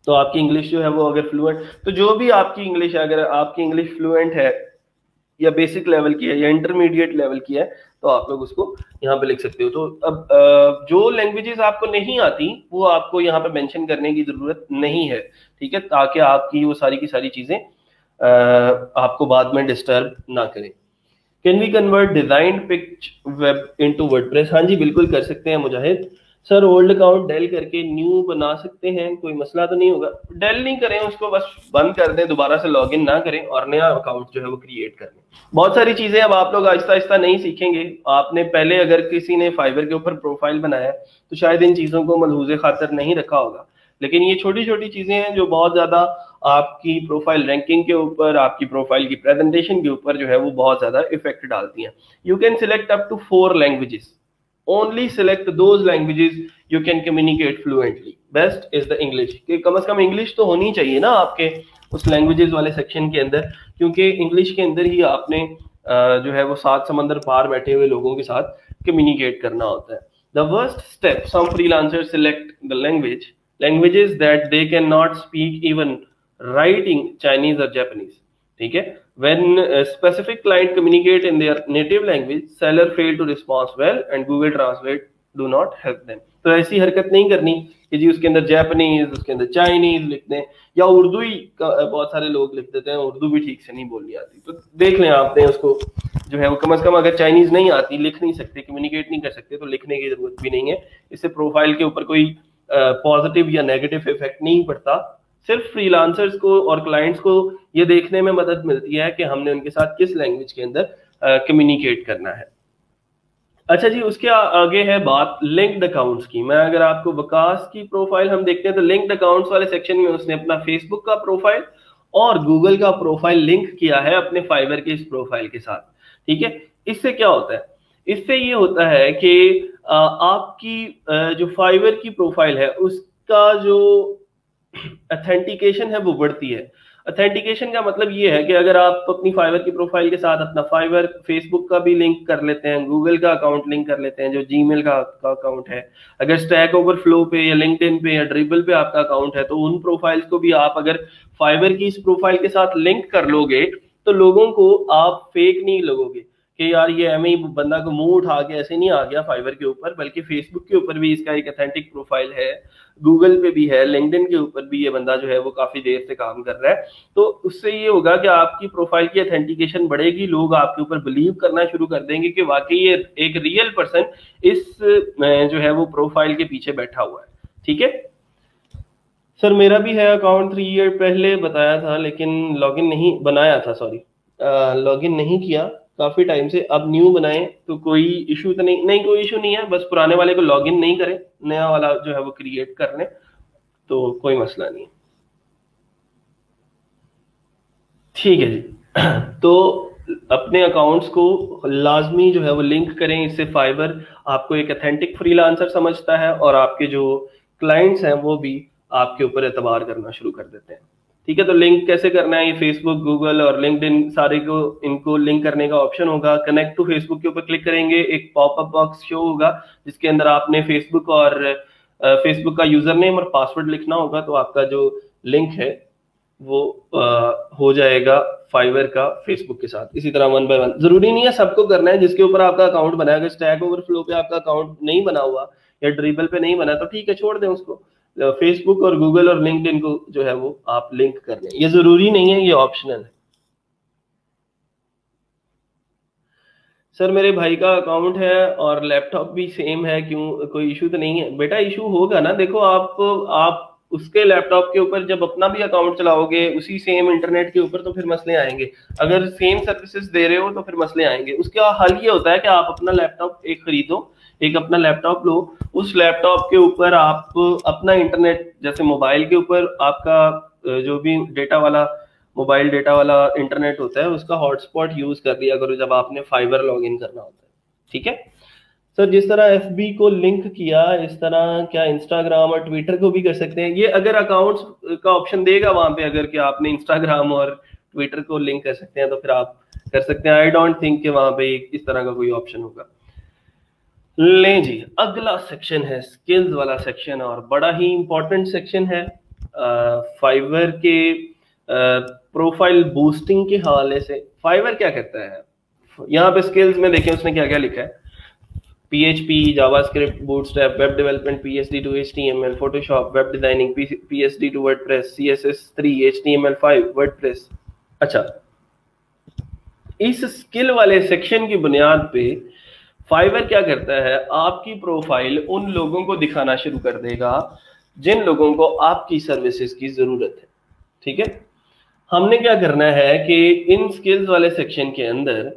तो आपकी इंग्लिश जो है वो अगर फ्लुएंट, तो जो भी आपकी इंग्लिश है, अगर आपकी इंग्लिश फ्लुएंट है या बेसिक लेवल की है या इंटरमीडिएट लेवल की है, तो आप लोग उसको यहाँ पे लिख सकते हो। तो अब जो लैंग्वेजेस आपको नहीं आती वो आपको यहाँ पे मेंशन करने की जरूरत नहीं है, ठीक है, ताकि आपकी वो सारी की सारी चीजें आपको बाद में डिस्टर्ब ना करें। Can we convert design pic web into WordPress? हाँ जी, बिल्कुल कर सकते हैं Mujahid sir. Old account del करके न्यू बना सकते हैं, कोई मसला तो नहीं होगा? डेल नहीं करें उसको, बस बंद कर दें, दोबारा से लॉगिन ना करें और नया अकाउंट जो है वो क्रिएट कर लें। बहुत सारी चीजें अब आप लोग आहिस्ता आहिस्ता नहीं सीखेंगे। आपने पहले अगर किसी ने फाइवर के ऊपर प्रोफाइल बनाया तो शायद इन चीजों को मलहूज़े खातर नहीं रखा होगा, लेकिन ये छोटी छोटी चीजें हैं जो बहुत ज्यादा आपकी प्रोफाइल रैंकिंग के ऊपर, आपकी प्रोफाइल की प्रेजेंटेशन के ऊपर जो है वो बहुत ज्यादा इफेक्ट डालती हैं। You can select up to 4 languages, only select those languages you can communicate fluently. Best is the English, कि कम से कम इंग्लिश तो होनी चाहिए ना आपके उस लैंग्वेजेस वाले सेक्शन के अंदर, क्योंकि इंग्लिश के अंदर ही आपने जो है वो 7 समंदर पार बैठे हुए लोगों के साथ कम्युनिकेट करना होता है। The worst step, some freelancers select the languages that they cannot speak, even writing Chinese or Japanese. ठीक है, when a specific client communicate in their native language, seller fail to respond well and Google Translate do not help them. तो ऐसी हरकत नहीं करनी कि जी उसके अंदर जापानीज, उसके अंदर चाइनीज लिख दें, या उर्दू ही बहुत सारे लोग लिख देते हैं, उर्दू भी ठीक से नहीं बोलनी आती, तो देख लें आपने उसको जो है वो कम से कम, अगर चाइनीज नहीं आती, लिख नहीं सकते, कम्युनिकेट नहीं कर सकते, तो लिखने की जरूरत भी नहीं है। इससे प्रोफाइल के ऊपर कोई पॉजिटिव या नेगेटिव इफेक्ट नहीं पड़ता। सिर्फ फ्रीलांसर्स को और क्लाइंट्स को ये देखने में मदद मिलती है कि हमने उनके साथ किस लैंग्वेज के अंदर कम्युनिकेट करना है। अच्छा जी, उसके आगे है बात लिंक्ड अकाउंट्स की। मैं अगर आपको वकास की प्रोफाइल हम देखते हैं तो लिंक्ड अकाउंट्स वाले सेक्शन में उसने अपना फेसबुक का प्रोफाइल और गूगल का प्रोफाइल लिंक किया है अपने फाइवर के इस प्रोफाइल के साथ। ठीक है, इससे क्या होता है? इससे ये होता है कि आपकी जो फाइवर की प्रोफाइल है उसका जो ऑथेंटिकेशन है वो बढ़ती है। ऑथेंटिकेशन का मतलब ये है कि अगर आप अपनी फाइवर की प्रोफाइल के साथ अपना फाइवर फेसबुक का भी लिंक कर लेते हैं, गूगल का अकाउंट लिंक कर लेते हैं, जो जीमेल का अकाउंट है, अगर स्टैक ओवरफ्लो पे या लिंक्डइन पे या ड्रिबल पे आपका अकाउंट है, तो उन प्रोफाइल्स को भी आप अगर फाइवर की इस प्रोफाइल के साथ लिंक कर लोगे तो लोगों को आप फेक नहीं लगोगे कि यार ये एम ही बंदा को मुंह उठा के ऐसे नहीं आ गया फाइवर के ऊपर, बल्कि फेसबुक के ऊपर भी इसका एक ऑथेंटिक प्रोफाइल है, गूगल पे भी है, लिंक्डइन के ऊपर भी ये बंदा जो है वो काफी देर से काम कर रहा है। तो उससे ये होगा कि आपकी प्रोफाइल की ऑथेंटिकेशन बढ़ेगी, लोग आपके ऊपर बिलीव करना शुरू कर देंगे कि वाकई ये एक रियल पर्सन इस जो है वो प्रोफाइल के पीछे बैठा हुआ है। ठीक है सर, मेरा भी है अकाउंट 3 ईयर पहले बताया था, लेकिन लॉगिन नहीं बनाया था, सॉरी लॉगिन नहीं किया काफी टाइम से, अब न्यू बनाए तो कोई इशू तो नहीं, कोई इशू नहीं है, बस पुराने वाले को लॉगिन नहीं करें, नया वाला जो है वो क्रिएट कर लें तो कोई मसला नहीं। ठीक है जी, तो अपने अकाउंट्स को लाजमी जो है वो लिंक करें, इससे फाइबर आपको एक ऑथेंटिक फ्रीलांसर समझता है और आपके जो क्लाइंट्स हैं वो भी आपके ऊपर एतबार करना शुरू कर देते हैं। ठीक है, तो लिंक कैसे करना है, ये फेसबुक, गूगल और लिंक्डइन सारे को इनको लिंक करने का ऑप्शन होगा। कनेक्ट टू फेसबुक के ऊपर क्लिक करेंगे, एक पॉपअप बॉक्स शो होगा जिसके अंदर आपने फेसबुक और फेसबुक का यूजर नेम और पासवर्ड लिखना होगा। तो आपका जो लिंक है वो हो जाएगा फाइवर का फेसबुक के साथ। इसी तरह 1 बाय 1, जरूरी नहीं है सबको करना है जिसके ऊपर आपका अकाउंट बना है। अगर स्टैक ओवरफ्लो पे आपका अकाउंट नहीं बना हुआ या ड्रिबल पे नहीं बना तो ठीक है, छोड़ दें उसको। फेसबुक और गूगल और लिंक्डइन को जो है वो आप लिंक कर लें, ये जरूरी नहीं है, ये ऑप्शनल है। सर मेरे भाई का अकाउंट है और लैपटॉप भी सेम है, क्यों, कोई इशू तो नहीं है? बेटा इशू होगा ना, देखो आप उसके लैपटॉप के ऊपर जब अपना भी अकाउंट चलाओगे उसी सेम इंटरनेट के ऊपर तो फिर मसले आएंगे। अगर सेम सर्विसेज दे रहे हो तो फिर मसले आएंगे। उसका हल ये होता है कि आप अपना लैपटॉप एक खरीदो, एक अपना लैपटॉप लो, उस लैपटॉप के ऊपर आप अपना इंटरनेट, जैसे मोबाइल के ऊपर आपका जो भी डेटा वाला मोबाइल डेटा वाला इंटरनेट होता है उसका हॉटस्पॉट यूज कर लिया करो जब आपने फाइबर लॉगिन करना होता है। ठीक है सर, जिस तरह एफबी को लिंक किया इस तरह क्या इंस्टाग्राम और ट्विटर को भी कर सकते हैं? ये अगर अकाउंट्स का ऑप्शन देगा वहां पे, अगर कि आपने इंस्टाग्राम और ट्विटर को लिंक कर सकते हैं तो फिर आप कर सकते हैं। आई डोंट थिंक कि वहां पे इस तरह का कोई ऑप्शन होगा। लें जी, अगला सेक्शन है स्किल्स वाला सेक्शन, और बड़ा ही इंपॉर्टेंट सेक्शन है फाइवर के प्रोफाइल बूस्टिंग के हवाले से। फाइवर क्या कहता है यहाँ पे स्किल्स में, देखें उसने क्या क्या लिखा है। PHP, JavaScript, Bootstrap, Web Development, PSD to HTML, Photoshop, Web Designing, PSD to WordPress, CSS3, HTML5, WordPress। अच्छा, इस स्किल वाले सेक्शन की बुनियाद पे फाइवर क्या करता है, आपकी प्रोफाइल उन लोगों को दिखाना शुरू कर देगा जिन लोगों को आपकी सर्विसेज की जरूरत है। ठीक है, हमने क्या करना है कि इन स्किल्स वाले सेक्शन के अंदर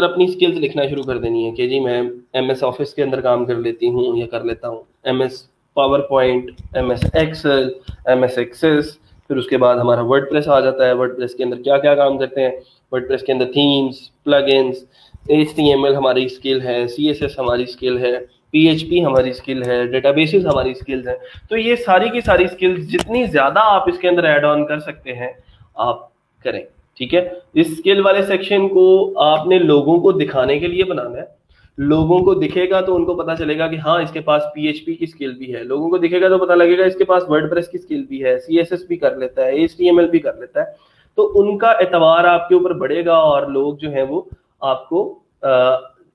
अपनी स्किल्स लिखना शुरू कर देनी है कि जी मैं MS ऑफिस के अंदर काम कर लेती हूँ या कर लेता हूँ, MS PowerPoint, MS Excel, MS Access. फिर उसके बाद हमारा वर्डप्रेस आ जाता है। वर्डप्रेस के अंदर क्या क्या काम करते हैं, वर्डप्रेस के अंदर थीम्स, प्लगइन्स, HTML हमारी स्किल है, CSS हमारी स्किल है, PHP हमारी स्किल है, डेटाबेसेस हमारी स्किल्स हैं। तो ये सारी की सारी स्किल्स जितनी ज्यादा आप इसके अंदर ऐड ऑन कर सकते हैं आप करें। ठीक है, इस स्किल वाले सेक्शन को आपने लोगों को दिखाने के लिए बनाना है। लोगों को दिखेगा तो उनको पता चलेगा कि हाँ इसके पास PHP की स्किल भी है। लोगों को दिखेगा तो पता लगेगा इसके पास वर्डप्रेस की स्किल भी है, CSS भी कर लेता है, HTML भी कर लेता है। तो उनका एतबार आपके ऊपर बढ़ेगा और लोग जो है वो आपको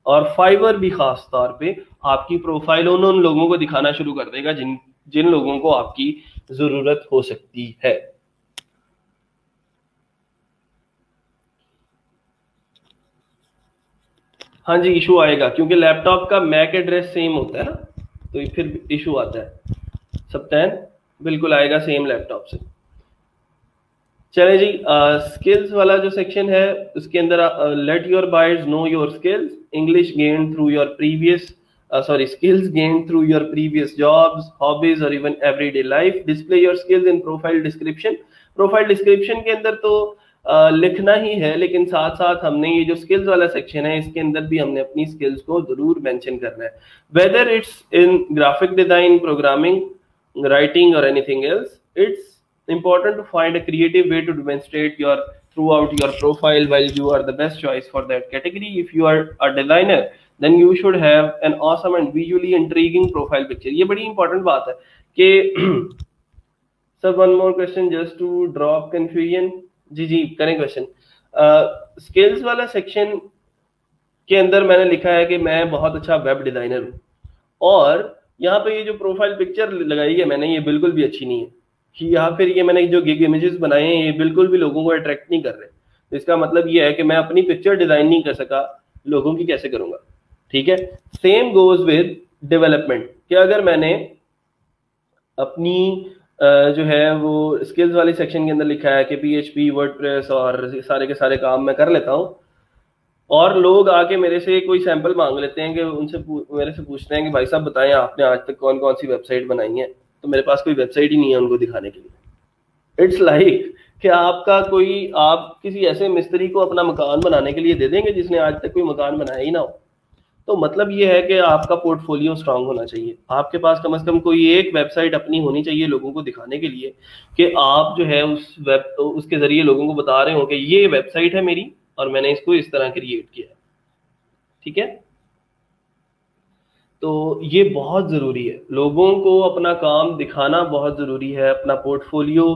और फाइवर भी खास तौर पे आपकी प्रोफाइल उन लोगों को दिखाना शुरू कर देगा जिन लोगों को आपकी जरूरत हो सकती है। हाँ जी, इशू आएगा क्योंकि लैपटॉप का मैक एड्रेस सेम होता है ना, तो फिर इशू आता है। सप्तान बिल्कुल आएगा सेम लैपटॉप से। चले जी, स्किल्स वाला जो सेक्शन है उसके अंदर let your buyers know your skills, English gain through your previous skills gained through your previous jobs, hobbies or even everyday life. Display your skills in profile description. Profile description के अंदर तो लिखना ही है, लेकिन साथ साथ हमने ये जो स्किल्स वाला सेक्शन है इसके अंदर भी हमने अपनी स्किल्स को जरूर मेंशन करना है, whether it's in graphic design, programming, writing और anything else. It's important to find a creative way to demonstrate your throughout your profile while you are the best choice for that category. If you are a designer then you should have an awesome and visually intriguing profile picture. ये बड़ी important बात है कि sir one more question just to drop confusion। जी करें क्वेश्चन। स्किल्स वाला सेक्शन के अंदर मैंने लिखा है कि मैं बहुत अच्छा वेब डिजाइनर हूँ, और यहाँ पे ये जो प्रोफाइल पिक्चर लगाई है मैंने ये बिल्कुल भी अच्छी नहीं है कि यहाँ फिर ये मैंने जो गिग इमेजेस बनाए हैं ये बिल्कुल भी लोगों को अट्रैक्ट नहीं कर रहे। तो इसका मतलब ये है कि मैं अपनी पिक्चर डिजाइन नहीं कर सका, लोगों की कैसे करूंगा। ठीक है, सेम गोज विद डेवलपमेंट कि अगर मैंने अपनी जो है वो स्किल्स वाले सेक्शन के अंदर लिखा है कि PHP, वर्डप्रेस और सारे के सारे काम मैं कर लेता हूँ, और लोग आके मेरे से कोई सैंपल मांग लेते हैं कि मेरे से पूछते हैं कि भाई साहब बताएं आपने आज तक कौन कौन सी वेबसाइट बनाई है, तो मेरे पास कोई वेबसाइट ही नहीं है उनको दिखाने के लिए। इट्स लाइक कि आप किसी ऐसे मिस्त्री को अपना मकान बनाने के लिए दे देंगे जिसने आज तक कोई मकान बनाया ही ना हो। तो मतलब ये है कि आपका पोर्टफोलियो स्ट्रांग होना चाहिए, आपके पास कम से कम कोई एक वेबसाइट अपनी होनी चाहिए लोगों को दिखाने के लिए कि आप जो है उसके जरिए लोगों को बता रहे हो कि ये वेबसाइट है मेरी और मैंने इसको इस तरह क्रिएट किया है। ठीक है, तो ये बहुत ज़रूरी है, लोगों को अपना काम दिखाना बहुत ज़रूरी है, अपना पोर्टफोलियो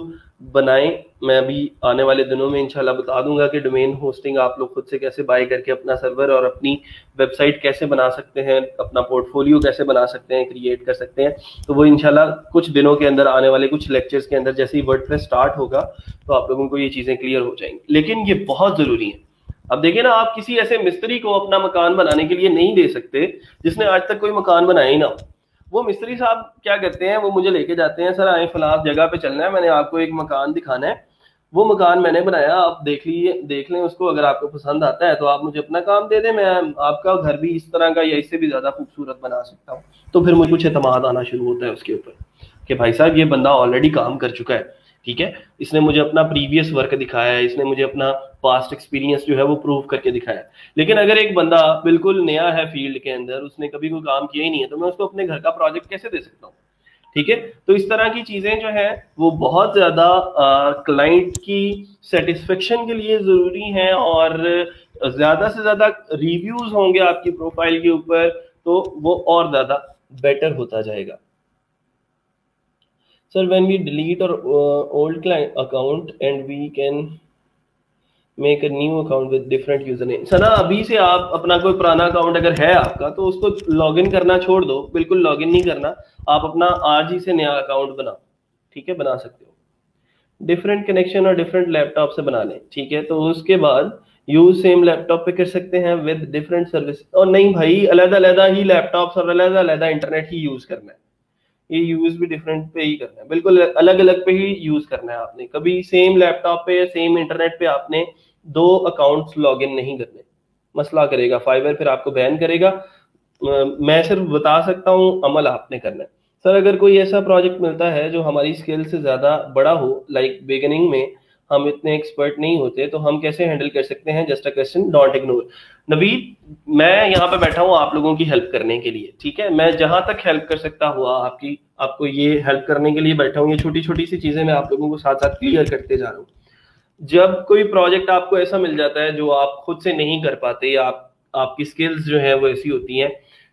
बनाएं। मैं अभी आने वाले दिनों में इंशाल्लाह बता दूंगा कि डोमेन होस्टिंग आप लोग खुद से कैसे बाय करके अपना सर्वर और अपनी वेबसाइट कैसे बना सकते हैं, अपना पोर्टफोलियो कैसे बना सकते हैं, क्रिएट कर सकते हैं। तो वो इंशाल्लाह कुछ दिनों के अंदर, आने वाले कुछ लेक्चर्स के अंदर जैसे ही वर्डप्रेस स्टार्ट होगा तो आप लोगों को ये चीज़ें क्लियर हो जाएंगी। लेकिन ये बहुत ज़रूरी है। अब देखिए ना, आप किसी ऐसे मिस्त्री को अपना मकान बनाने के लिए नहीं दे सकते जिसने आज तक कोई मकान बनाया ही ना हो। वो मिस्त्री साहब क्या करते हैं, वो मुझे लेके जाते हैं, सर आए फलां जगह पे चलना है, मैंने आपको एक मकान दिखाना है, वो मकान मैंने बनाया, आप देख लें उसको, अगर आपको पसंद आता है तो आप मुझे अपना काम दे दें, मैं आपका घर भी इस तरह का या इससे भी ज्यादा खूबसूरत बना सकता हूँ। तो फिर मुझे कुछ एतमाद आना शुरू होता है उसके ऊपर कि भाई साहब ये बंदा ऑलरेडी काम कर चुका है, ठीक है, इसने मुझे अपना प्रीवियस वर्क दिखाया है, इसने मुझे अपना पास्ट एक्सपीरियंस जो है वो प्रूव करके दिखाया है। लेकिन अगर एक बंदा बिल्कुल नया है फील्ड के अंदर, उसने कभी कोई काम किया ही नहीं है, तो मैं उसको अपने घर का प्रोजेक्ट कैसे दे सकता हूँ? ठीक है, तो इस तरह की चीजें जो है वो बहुत ज्यादा क्लाइंट की सेटिस्फेक्शन के लिए जरूरी हैं, और ज्यादा से ज्यादा रिव्यूज होंगे आपकी प्रोफाइल के ऊपर तो वो और ज्यादा बेटर होता जाएगा। Sir, when we delete our old client account and we can make a new account with different username. Sir ना, अभी से आप अपना कोई पुराना अकाउंट अगर है आपका तो उसको लॉगिन करना छोड़ दो, बिल्कुल लॉगिन नहीं करना, आप अपना आज ही से नया अकाउंट बनाओ। ठीक है, बना सकते हो, डिफरेंट कनेक्शन और डिफरेंट लैपटॉप से बना लें। ठीक है, तो उसके बाद यूज सेम लैपटॉप पे कर सकते हैं विद डिफरेंट सर्विस। और नहीं भाई, अलग अलग ही लैपटॉप और अलग अलग इंटरनेट ही यूज करना है, ये यूज भी डिफरेंट पे ही करना है, बिल्कुल अलग अलग पे ही यूज करना है आपने। कभी सेम लैपटॉप पे या सेम इंटरनेट पे आपने दो अकाउंट्स लॉगिन नहीं करने, मसला करेगा, फाइबर फिर आपको बैन करेगा। मैं सिर्फ बता सकता हूँ, अमल आपने करना है। सर अगर कोई ऐसा प्रोजेक्ट मिलता है जो हमारी स्किल से ज्यादा बड़ा हो, लाइक बिगिनिंग में हम इतने एक्सपर्ट नहीं होते, तो हम कैसे हैंडल कर सकते हैं? Just a question, don't ignore. Naveed, मैं यहाँ पे बैठा हूँ आप लोगों की हेल्प करने के लिए, ठीक है, मैं जहां तक हेल्प कर सकता हुआ आपको ये हेल्प करने के लिए बैठा हूँ। ये छोटी छोटी सी चीजें मैं आप लोगों को साथ साथ क्लियर करते जा रहा हूँ। जब कोई प्रोजेक्ट आपको ऐसा मिल जाता है जो आप खुद से नहीं कर पाते, या आपकी स्किल्स जो है वो ऐसी होती हैं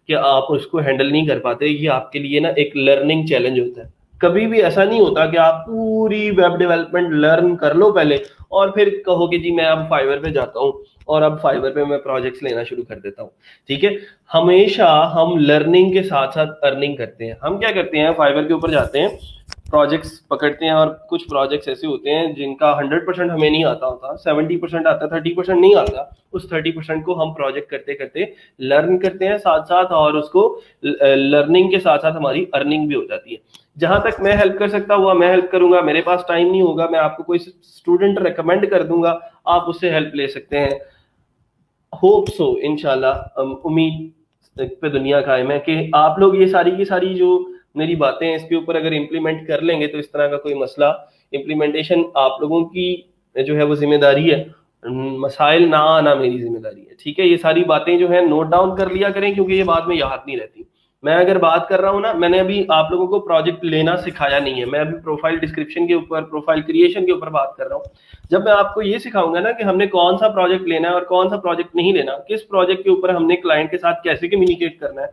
कि आप उसको हैंडल नहीं कर पाते, ये आपके लिए ना एक लर्निंग चैलेंज होता है। कभी भी ऐसा नहीं होता कि आप पूरी वेब डेवलपमेंट लर्न कर लो पहले और फिर कहो कि जी मैं अब फाइवर पे जाता हूँ और अब फाइवर पे मैं प्रोजेक्ट्स लेना शुरू कर देता हूँ। ठीक है, हमेशा हम लर्निंग के साथ साथ अर्निंग करते हैं। हम क्या करते हैं, फाइवर के ऊपर जाते हैं, प्रोजेक्ट्स पकड़ते हैं, और कुछ प्रोजेक्ट्स ऐसे होते हैं जिनका 100% हमें नहीं आता होता, 70% आता, 30% नहीं आता। उस 30% को हम प्रोजेक्ट करते करते लर्न करते हैं साथ साथ, और उसको लर्निंग के साथ साथ हमारी अर्निंग भी हो जाती है। जहां तक मैं हेल्प कर सकता हुआ मैं हेल्प करूंगा, मेरे पास टाइम नहीं होगा, मैं आपको कोई स्टूडेंट रेकमेंड कर दूंगा, आप उससे हेल्प ले सकते हैं। होप सो, इंशाल्लाह, उम्मीद पे दुनिया कायम है कि आप लोग ये सारी की सारी जो मेरी बातें हैं इसके ऊपर अगर इम्प्लीमेंट कर लेंगे तो इस तरह का कोई मसला, इम्प्लीमेंटेशन आप लोगों की जो है वो जिम्मेदारी है, मसाइल ना आना मेरी जिम्मेदारी है। ठीक है, ये सारी बातें जो है नोट डाउन कर लिया करें, क्योंकि ये बाद में याद नहीं रहती। मैं अगर बात कर रहा हूँ ना, मैंने अभी आप लोगों को प्रोजेक्ट लेना सिखाया नहीं है, मैं अभी प्रोफाइल डिस्क्रिप्शन के ऊपर, प्रोफाइल क्रिएशन के ऊपर बात कर रहा हूँ। जब मैं आपको ये सिखाऊंगा ना कि हमने कौन सा प्रोजेक्ट लेना है और कौन सा प्रोजेक्ट नहीं लेना, किस प्रोजेक्ट के ऊपर हमने क्लाइंट के साथ कैसे कम्युनिकेट करना है,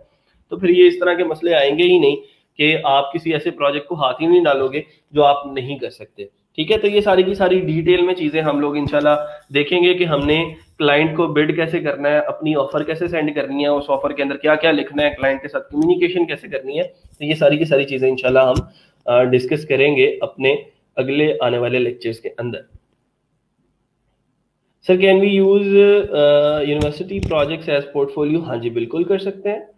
तो फिर ये इस तरह के मसले आएंगे ही नहीं कि आप किसी ऐसे प्रोजेक्ट को हाथ ही नहीं डालोगे जो आप नहीं कर सकते। ठीक है, तो ये सारी की सारी डिटेल में चीजें हम लोग इंशाल्लाह देखेंगे कि हमने क्लाइंट को बिड कैसे करना है, अपनी ऑफर कैसे सेंड करनी है, उस ऑफर के अंदर क्या क्या लिखना है, क्लाइंट के साथ कम्युनिकेशन कैसे करनी है। तो ये सारी की सारी चीजें इंशाल्लाह हम डिस्कस करेंगे अपने अगले आने वाले लेक्चर्स के अंदर। Sir can we use university projects as portfolio? हाँ जी, बिल्कुल कर सकते हैं।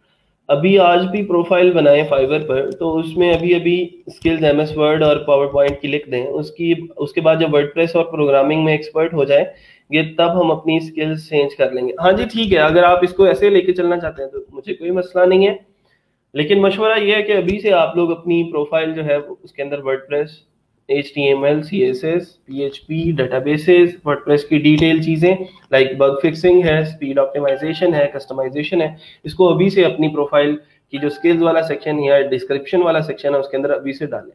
अभी आज भी प्रोफाइल बनाए फाइवर पर, तो उसमें अभी स्किल्स एमएस वर्ड और पावर पॉइंट की लिख दें, उसके बाद जब वर्डप्रेस और प्रोग्रामिंग में एक्सपर्ट हो जाए ये, तब हम अपनी स्किल्स चेंज कर लेंगे। हाँ जी ठीक है, अगर आप इसको ऐसे लेके चलना चाहते हैं तो मुझे कोई मसला नहीं है, लेकिन मशवरा ये है कि अभी से आप लोग अपनी प्रोफाइल जो है उसके अंदर WordPress HTML, CSS, PHP, databases, WordPress की डिटेल चीज़ें लाइक बग फिक्सिंग है, स्पीड ऑप्टिमाइजेशन है, कस्टमाइजेशन है, इसको अभी से अपनी प्रोफाइल की जो स्किल्स वाला सेक्शन या डिस्क्रिप्शन वाला सेक्शन है उसके अंदर अभी से डालें।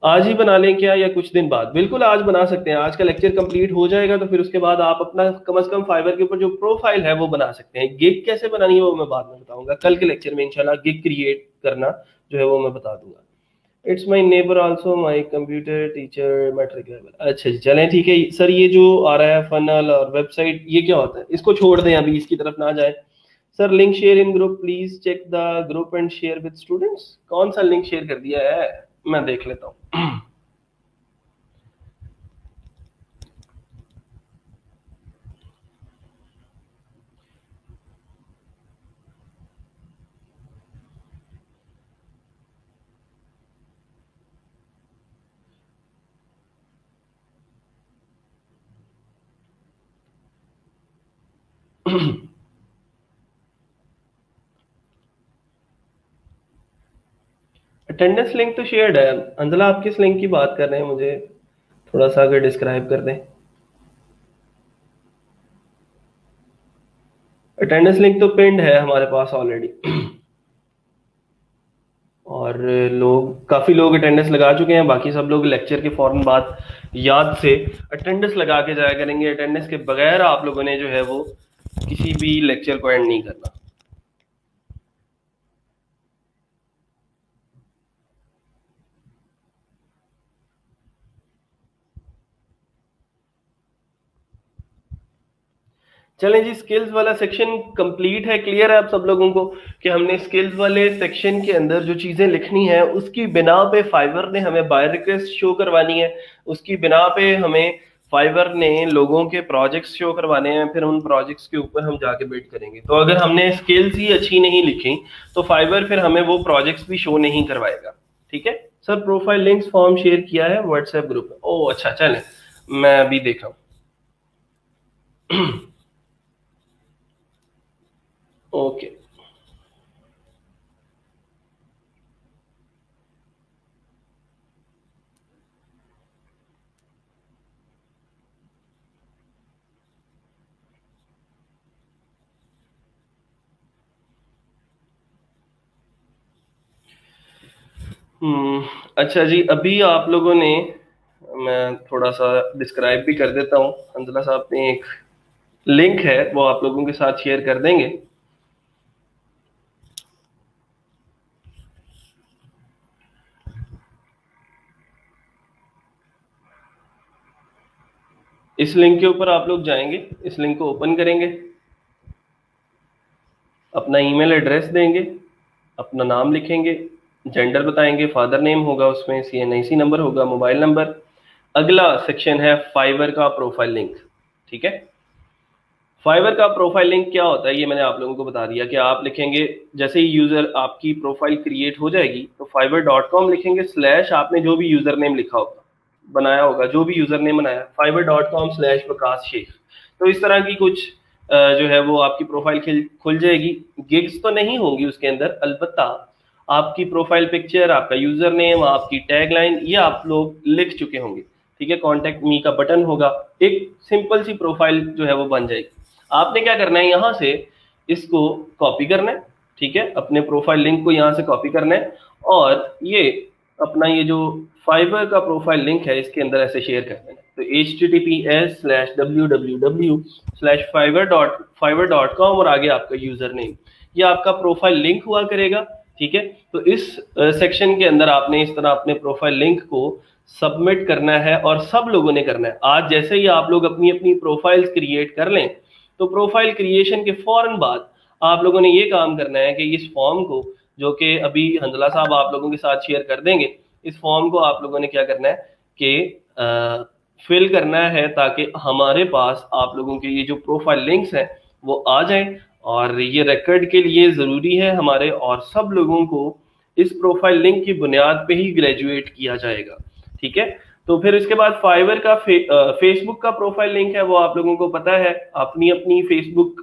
आज ही बना लें क्या या कुछ दिन बाद? बिल्कुल आज बना सकते हैं। आज का लेक्चर कंप्लीट हो जाएगा तो फिर उसके बाद आप अपना कम से कम फाइवर के ऊपर जो प्रोफाइल है वो बना सकते हैं। गिग कैसे बनानी है वो मैं बाद में बताऊंगा। कल के लेक्चर में इंशाल्लाह गिग क्रिएट करना जो है वो मैं बता दूंगा। It's my neighbour also my computer teacher matric level. अच्छा जी, चलें ठीक है सर। ये जो आ रहा है फनल और वेबसाइट, ये क्या होता है? इसको छोड़ दें, अभी इसकी तरफ ना जाए। Sir link share in group, please check the group and share with students. कौन सा लिंक शेयर कर दिया है? मैं देख लेता हूँ। अटेंडेंस लिंक तो शेयर्ड है। अंजला, आप किस लिंक की बात कर रहे हैं? मुझे थोड़ा सा अगर डिस्क्राइब कर दें। अटेंडेंस लिंक तो पिंड है हमारे पास ऑलरेडी। और काफी लोग अटेंडेंस लगा चुके हैं। बाकी सब लोग लेक्चर के फौरन बाद याद से अटेंडेंस लगा के जाया करेंगे। अटेंडेंस के बगैर आप लोगों ने जो है वो किसी भी लेक्चर को एंड नहीं करना। चलें जी, स्किल्स वाला सेक्शन कंप्लीट है। क्लियर है आप सब लोगों को कि हमने स्किल्स वाले सेक्शन के अंदर जो चीजें लिखनी है उसकी बिना पे फाइवर ने हमें बाय रिक्वेस्ट शो करवानी है। उसकी बिना पे हमें फाइवर ने लोगों के प्रोजेक्ट्स शो करवाने हैं। फिर उन प्रोजेक्ट्स के ऊपर हम जाके बिल्ड करेंगे। तो अगर हमने स्किल्स ही अच्छी नहीं लिखी तो फाइवर फिर हमें वो प्रोजेक्ट्स भी शो नहीं करवाएगा। ठीक है sir, profile links form share किया है व्हाट्सएप ग्रुप में। ओह अच्छा, चलें मैं अभी देख रहा हूँ। ओके अच्छा जी, अभी आप लोगों ने, मैं थोड़ा सा डिस्क्राइब भी कर देता हूँ। अंजला साहब ने एक लिंक है वो आप लोगों के साथ शेयर कर देंगे। इस लिंक के ऊपर आप लोग जाएंगे, इस लिंक को ओपन करेंगे, अपना ईमेल एड्रेस देंगे, अपना नाम लिखेंगे, जेंडर बताएंगे, फादर नेम होगा उसमें, CNIC नंबर होगा, मोबाइल नंबर। अगला सेक्शन है फाइवर का प्रोफाइल लिंक। ठीक है, फाइवर का प्रोफाइल लिंक क्या होता है ये मैंने आप लोगों को बता दिया कि आप लिखेंगे जैसे ही यूजर आपकी प्रोफाइल क्रिएट हो जाएगी तो fiverr.com लिखेंगे, स्लैश आपने जो भी यूजर नेम लिखा होगा, बनाया होगा, जो भी यूजर नेम बनाया, fiverr.com/वकास शेख। तो इस तरह की कुछ जो है वो आपकी प्रोफाइल खुल जाएगी। गिग्स तो नहीं होंगी उसके अंदर, अलबत्ता आपकी प्रोफाइल पिक्चर, आपका यूजर नेम, आपकी टैग लाइन, ये आप लोग लिख चुके होंगे। ठीक है, कॉन्टेक्ट मी का बटन होगा, एक सिंपल सी प्रोफाइल जो है वो बन जाएगी। आपने क्या करना है, यहाँ से इसको कॉपी करना है। ठीक है, अपने प्रोफाइल लिंक को यहाँ से कॉपी करना है और ये अपना ये जो फाइवर का प्रोफाइल लिंक है इसके अंदर ऐसे शेयर कर देना है। तो https:/www/fiverr.com और आगे आपका यूजर नेम, ये आपका प्रोफाइल लिंक हुआ करेगा। ठीक है, तो इस सेक्शन के अंदर आपने इस तरह अपने प्रोफाइल लिंक को सबमिट करना है और सब लोगों ने करना है। आज जैसे ही आप लोग अपनी अपनी प्रोफाइल्स क्रिएट कर लें तो प्रोफाइल क्रिएशन के फौरन बाद आप लोगों ने ये काम करना है कि इस फॉर्म को, जो कि अभी हंजला साहब आप लोगों के साथ शेयर कर देंगे, इस फॉर्म को आप लोगों ने क्या करना है कि फिल करना है ताकि हमारे पास आप लोगों के ये जो प्रोफाइल लिंक्स हैं वो आ जाएं। और ये रिकॉर्ड के लिए ज़रूरी है हमारे, और सब लोगों को इस प्रोफाइल लिंक की बुनियाद पे ही ग्रेजुएट किया जाएगा। ठीक है, तो फिर इसके बाद फाइवर का फेसबुक का प्रोफाइल लिंक है वो आप लोगों को पता है। अपनी अपनी फेसबुक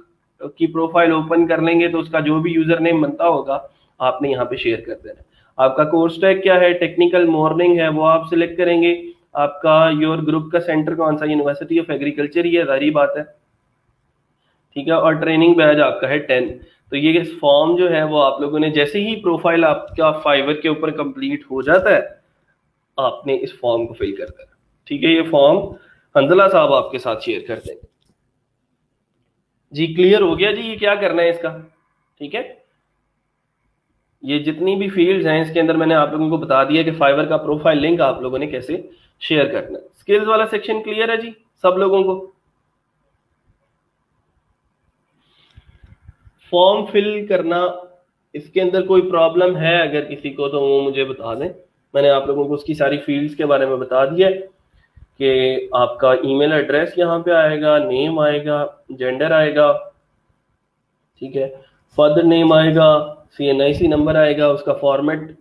की प्रोफाइल ओपन कर लेंगे तो उसका जो भी यूजर नेम बनता होगा आपने यहाँ पे शेयर कर देना। आपका कोर्स टैग क्या है, टेक्निकल मॉर्निंग है वो आप सिलेक्ट करेंगे। आपका योर ग्रुप का सेंटर कौन सा, यूनिवर्सिटी ऑफ एग्रीकल्चर, ये जारी बात है, ठीक है। और ट्रेनिंग बैच आपका है 10। तो ये फॉर्म जो है वो आप लोगों ने जैसे ही प्रोफाइल आपका फाइवर के ऊपर कंप्लीट हो जाता है, आपने इस फॉर्म को फिल कर देना, ठीक है। ये फॉर्म हंजला साहब आपके साथ शेयर कर देंगे। जी क्लियर हो गया जी, ये क्या करना है इसका, ठीक है। ये जितनी भी फील्ड्स हैं इसके अंदर मैंने आप लोगों को बता दिया कि फाइवर का प्रोफाइल लिंक आप लोगों ने कैसे शेयर करना है। स्किल्स वाला सेक्शन क्लियर है जी सब लोगों को। फॉर्म फिल करना, इसके अंदर कोई प्रॉब्लम है अगर किसी को तो वो मुझे बता दें। मैंने आप लोगों को उसकी सारी फील्ड्स के बारे में बता दिया है कि आपका ईमेल एड्रेस यहाँ पे आएगा, नेम आएगा, जेंडर आएगा, ठीक है, फादर नेम आएगा, CNIC नंबर आएगा, उसका फॉर्मेट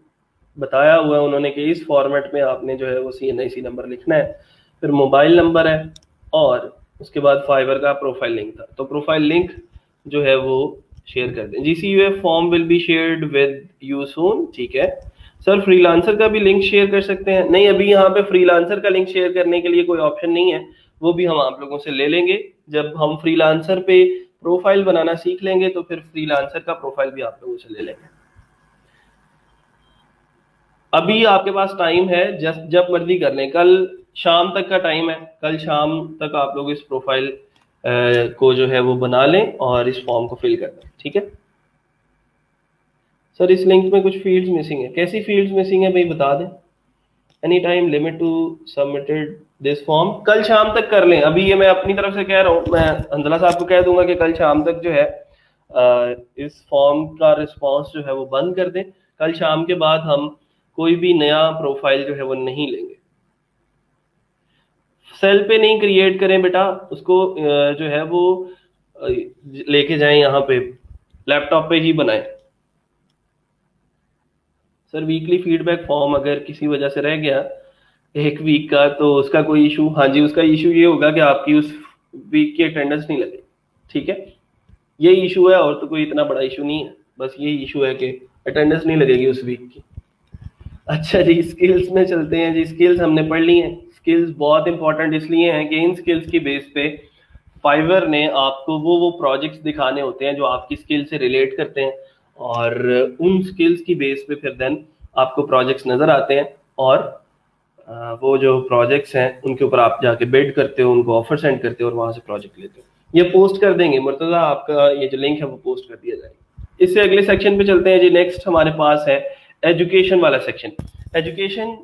बताया हुआ है उन्होंने कि इस फॉर्मेट में आपने जो है वो CNIC नंबर लिखना है, फिर मोबाइल नंबर है, और उसके बाद फाइवर का प्रोफाइल लिंक था। तो प्रोफाइल लिंक जो है वो शेयर कर दें। GCUF form will be shared with you soon, ठीक है। सर फ्रीलांसर का भी लिंक शेयर कर सकते हैं? नहीं, अभी यहाँ पे फ्रीलांसर का लिंक शेयर करने के लिए कोई ऑप्शन नहीं है, वो भी हम आप लोगों से ले लेंगे जब हम फ्रीलांसर पे प्रोफाइल बनाना सीख लेंगे, तो फिर फ्रीलांसर का प्रोफाइल भी आप लोगों से ले लेंगे। अभी आपके पास टाइम है, जब मर्जी कर लें, कल शाम तक का टाइम है, कल शाम तक आप लोग इस प्रोफाइल को जो है वो बना लें और इस फॉर्म को फिल कर दें, ठीक है। सर इस लिंक में कुछ फील्ड्स मिसिंग है, कैसी फील्ड्स मिसिंग है भाई बता दें। Any time limit to submitted this form, कल शाम तक कर लें। अभी ये मैं अपनी तरफ से कह रहा हूँ, मैं हंजला साहब को कह दूंगा कि कल शाम तक जो है इस फॉर्म का रिस्पॉन्स जो है वो बंद कर दें। कल शाम के बाद हम कोई भी नया प्रोफाइल जो है वो नहीं लेंगे। सेल पे नहीं क्रिएट करें बेटा, उसको जो है वो लेके जाएं यहाँ पे, लैपटॉप पे ही बनाएं। सर वीकली फीडबैक फॉर्म अगर किसी वजह से रह गया एक वीक का, तो उसका कोई इशू? हाँ जी, उसका इशू ये होगा कि आपकी उस वीक की अटेंडेंस नहीं लगेगी, ठीक है। ये इशू है, और तो कोई इतना बड़ा इशू नहीं है, बस ये इशू है कि अटेंडेंस नहीं लगेगी उस वीक की। अच्छा जी, स्किल्स में चलते हैं जी। स्किल्स हमने पढ़ ली हैं। स्किल्स बहुत इंपॉर्टेंट इसलिए हैं कि इन स्किल्स की बेस पे फाइवर ने आपको वो प्रोजेक्ट्स दिखाने होते हैं जो आपकी स्किल से रिलेट करते हैं, और उन स्किल्स की बेस पे फिर देन आपको प्रोजेक्ट्स नजर आते हैं, और वो जो प्रोजेक्ट्स हैं उनके ऊपर आप जाके बिड करते हो, उनको ऑफर सेंड करते हो और वहां से प्रोजेक्ट लेते हो। ये पोस्ट कर देंगे मुर्तजा, आपका ये जो लिंक है वो पोस्ट कर दिया जाएगा। इससे अगले सेक्शन पे चलते हैं जी। नेक्स्ट हमारे पास है एजुकेशन वाला सेक्शन। एजुकेशन,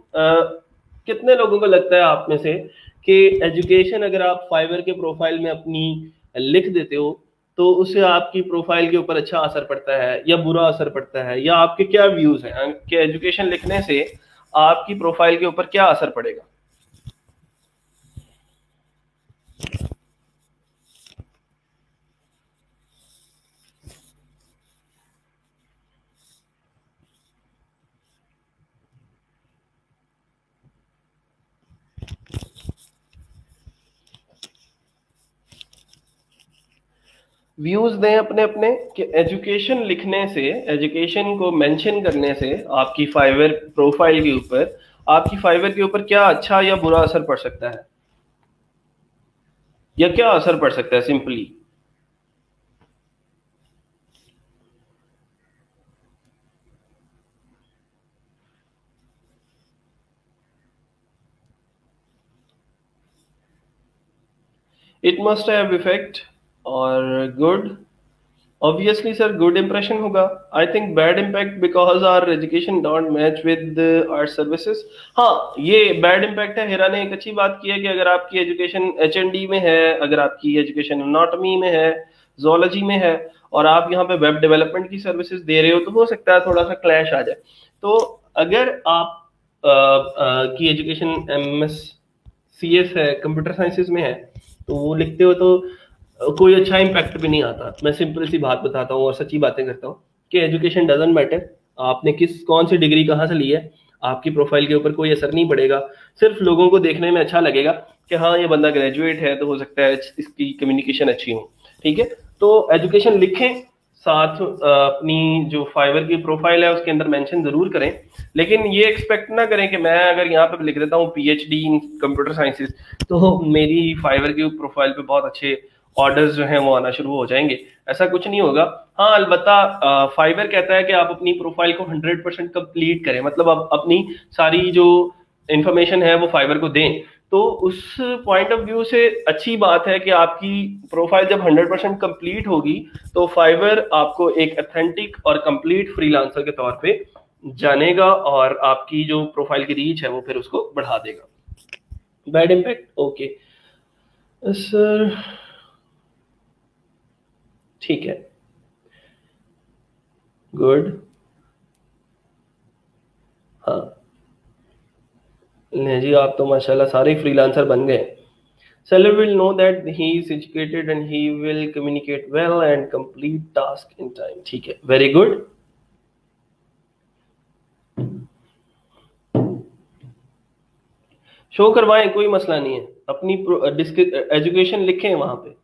कितने लोगों को लगता है आप में से कि एजुकेशन अगर आप फाइवर के प्रोफाइल में अपनी लिख देते हो तो उससे आपकी प्रोफाइल के ऊपर अच्छा असर पड़ता है या बुरा असर पड़ता है, या आपके क्या व्यूज हैं कि एजुकेशन लिखने से आपकी प्रोफाइल के ऊपर क्या असर पड़ेगा? व्यूज दें अपने अपने कि एजुकेशन लिखने से, एजुकेशन को मेंशन करने से आपकी फाइवर प्रोफाइल के ऊपर, आपकी फाइवर के ऊपर क्या अच्छा या बुरा असर पड़ सकता है, या क्या असर पड़ सकता है simply. It must have effect और good, obviously sir good impression होगा। I think bad impact because our education don't match with our services. हाँ, ये बैड इम्पैक्ट है। हिरा ने एक अच्छी बात की है कि अगर आपकी एजुकेशन HND में है, अगर आपकी एजुकेशन एनाटॉमी में है, जोलॉजी में है, और आप यहाँ पे वेब डेवलपमेंट की सर्विसेज दे रहे हो, तो हो सकता है थोड़ा सा क्लैश आ जाए। तो अगर आप की एजुकेशन MScs है, कंप्यूटर साइंसेज में है, तो वो लिखते हो तो कोई अच्छा इम्पैक्ट भी नहीं आता। मैं सिंपल सी बात बताता हूँ और सच्ची बातें करता हूँ कि एजुकेशन डजंट मैटर, आपने कौन सी डिग्री कहाँ से ली है, आपकी प्रोफाइल के ऊपर कोई असर नहीं पड़ेगा। सिर्फ लोगों को देखने में अच्छा लगेगा कि हाँ ये बंदा ग्रेजुएट है, तो हो सकता है इसकी कम्युनिकेशन अच्छी हो, ठीक है। तो एजुकेशन लिखें, साथ अपनी जो फाइवर की प्रोफाइल है उसके अंदर मेंशन जरूर करें, लेकिन ये एक्सपेक्ट ना करें कि मैं अगर यहाँ पे लिख देता हूँ पीएचडी इन कंप्यूटर साइंसेज तो मेरी फाइवर की प्रोफाइल पे बहुत अच्छे ऑर्डर्स जो हैं वो आना शुरू हो जाएंगे। ऐसा कुछ नहीं होगा। हाँ, अलबत्ता फाइवर कहता है कि आप अपनी प्रोफाइल को 100% कंप्लीट करें, मतलब आप अपनी सारी जो इंफॉर्मेशन है वो फाइवर को दें। तो उस पॉइंट ऑफ व्यू से अच्छी बात है कि आपकी प्रोफाइल जब 100% कंप्लीट होगी तो फाइवर आपको एक ऑथेंटिक और कंप्लीट फ्रीलांसर के तौर पे जानेगा और आपकी जो प्रोफाइल की रीच है वो फिर उसको बढ़ा देगा। बैड इम्पैक्ट, ओके सर, ठीक है, गुड। हाँ नहीं जी, आप तो माशाल्लाह सारे फ्रीलांसर बन गए। Seller will know that he is educated and he will communicate well and complete task in time. ठीक है, very good. शो करवाएं, कोई मसला नहीं है, अपनी एजुकेशन लिखें वहां पे,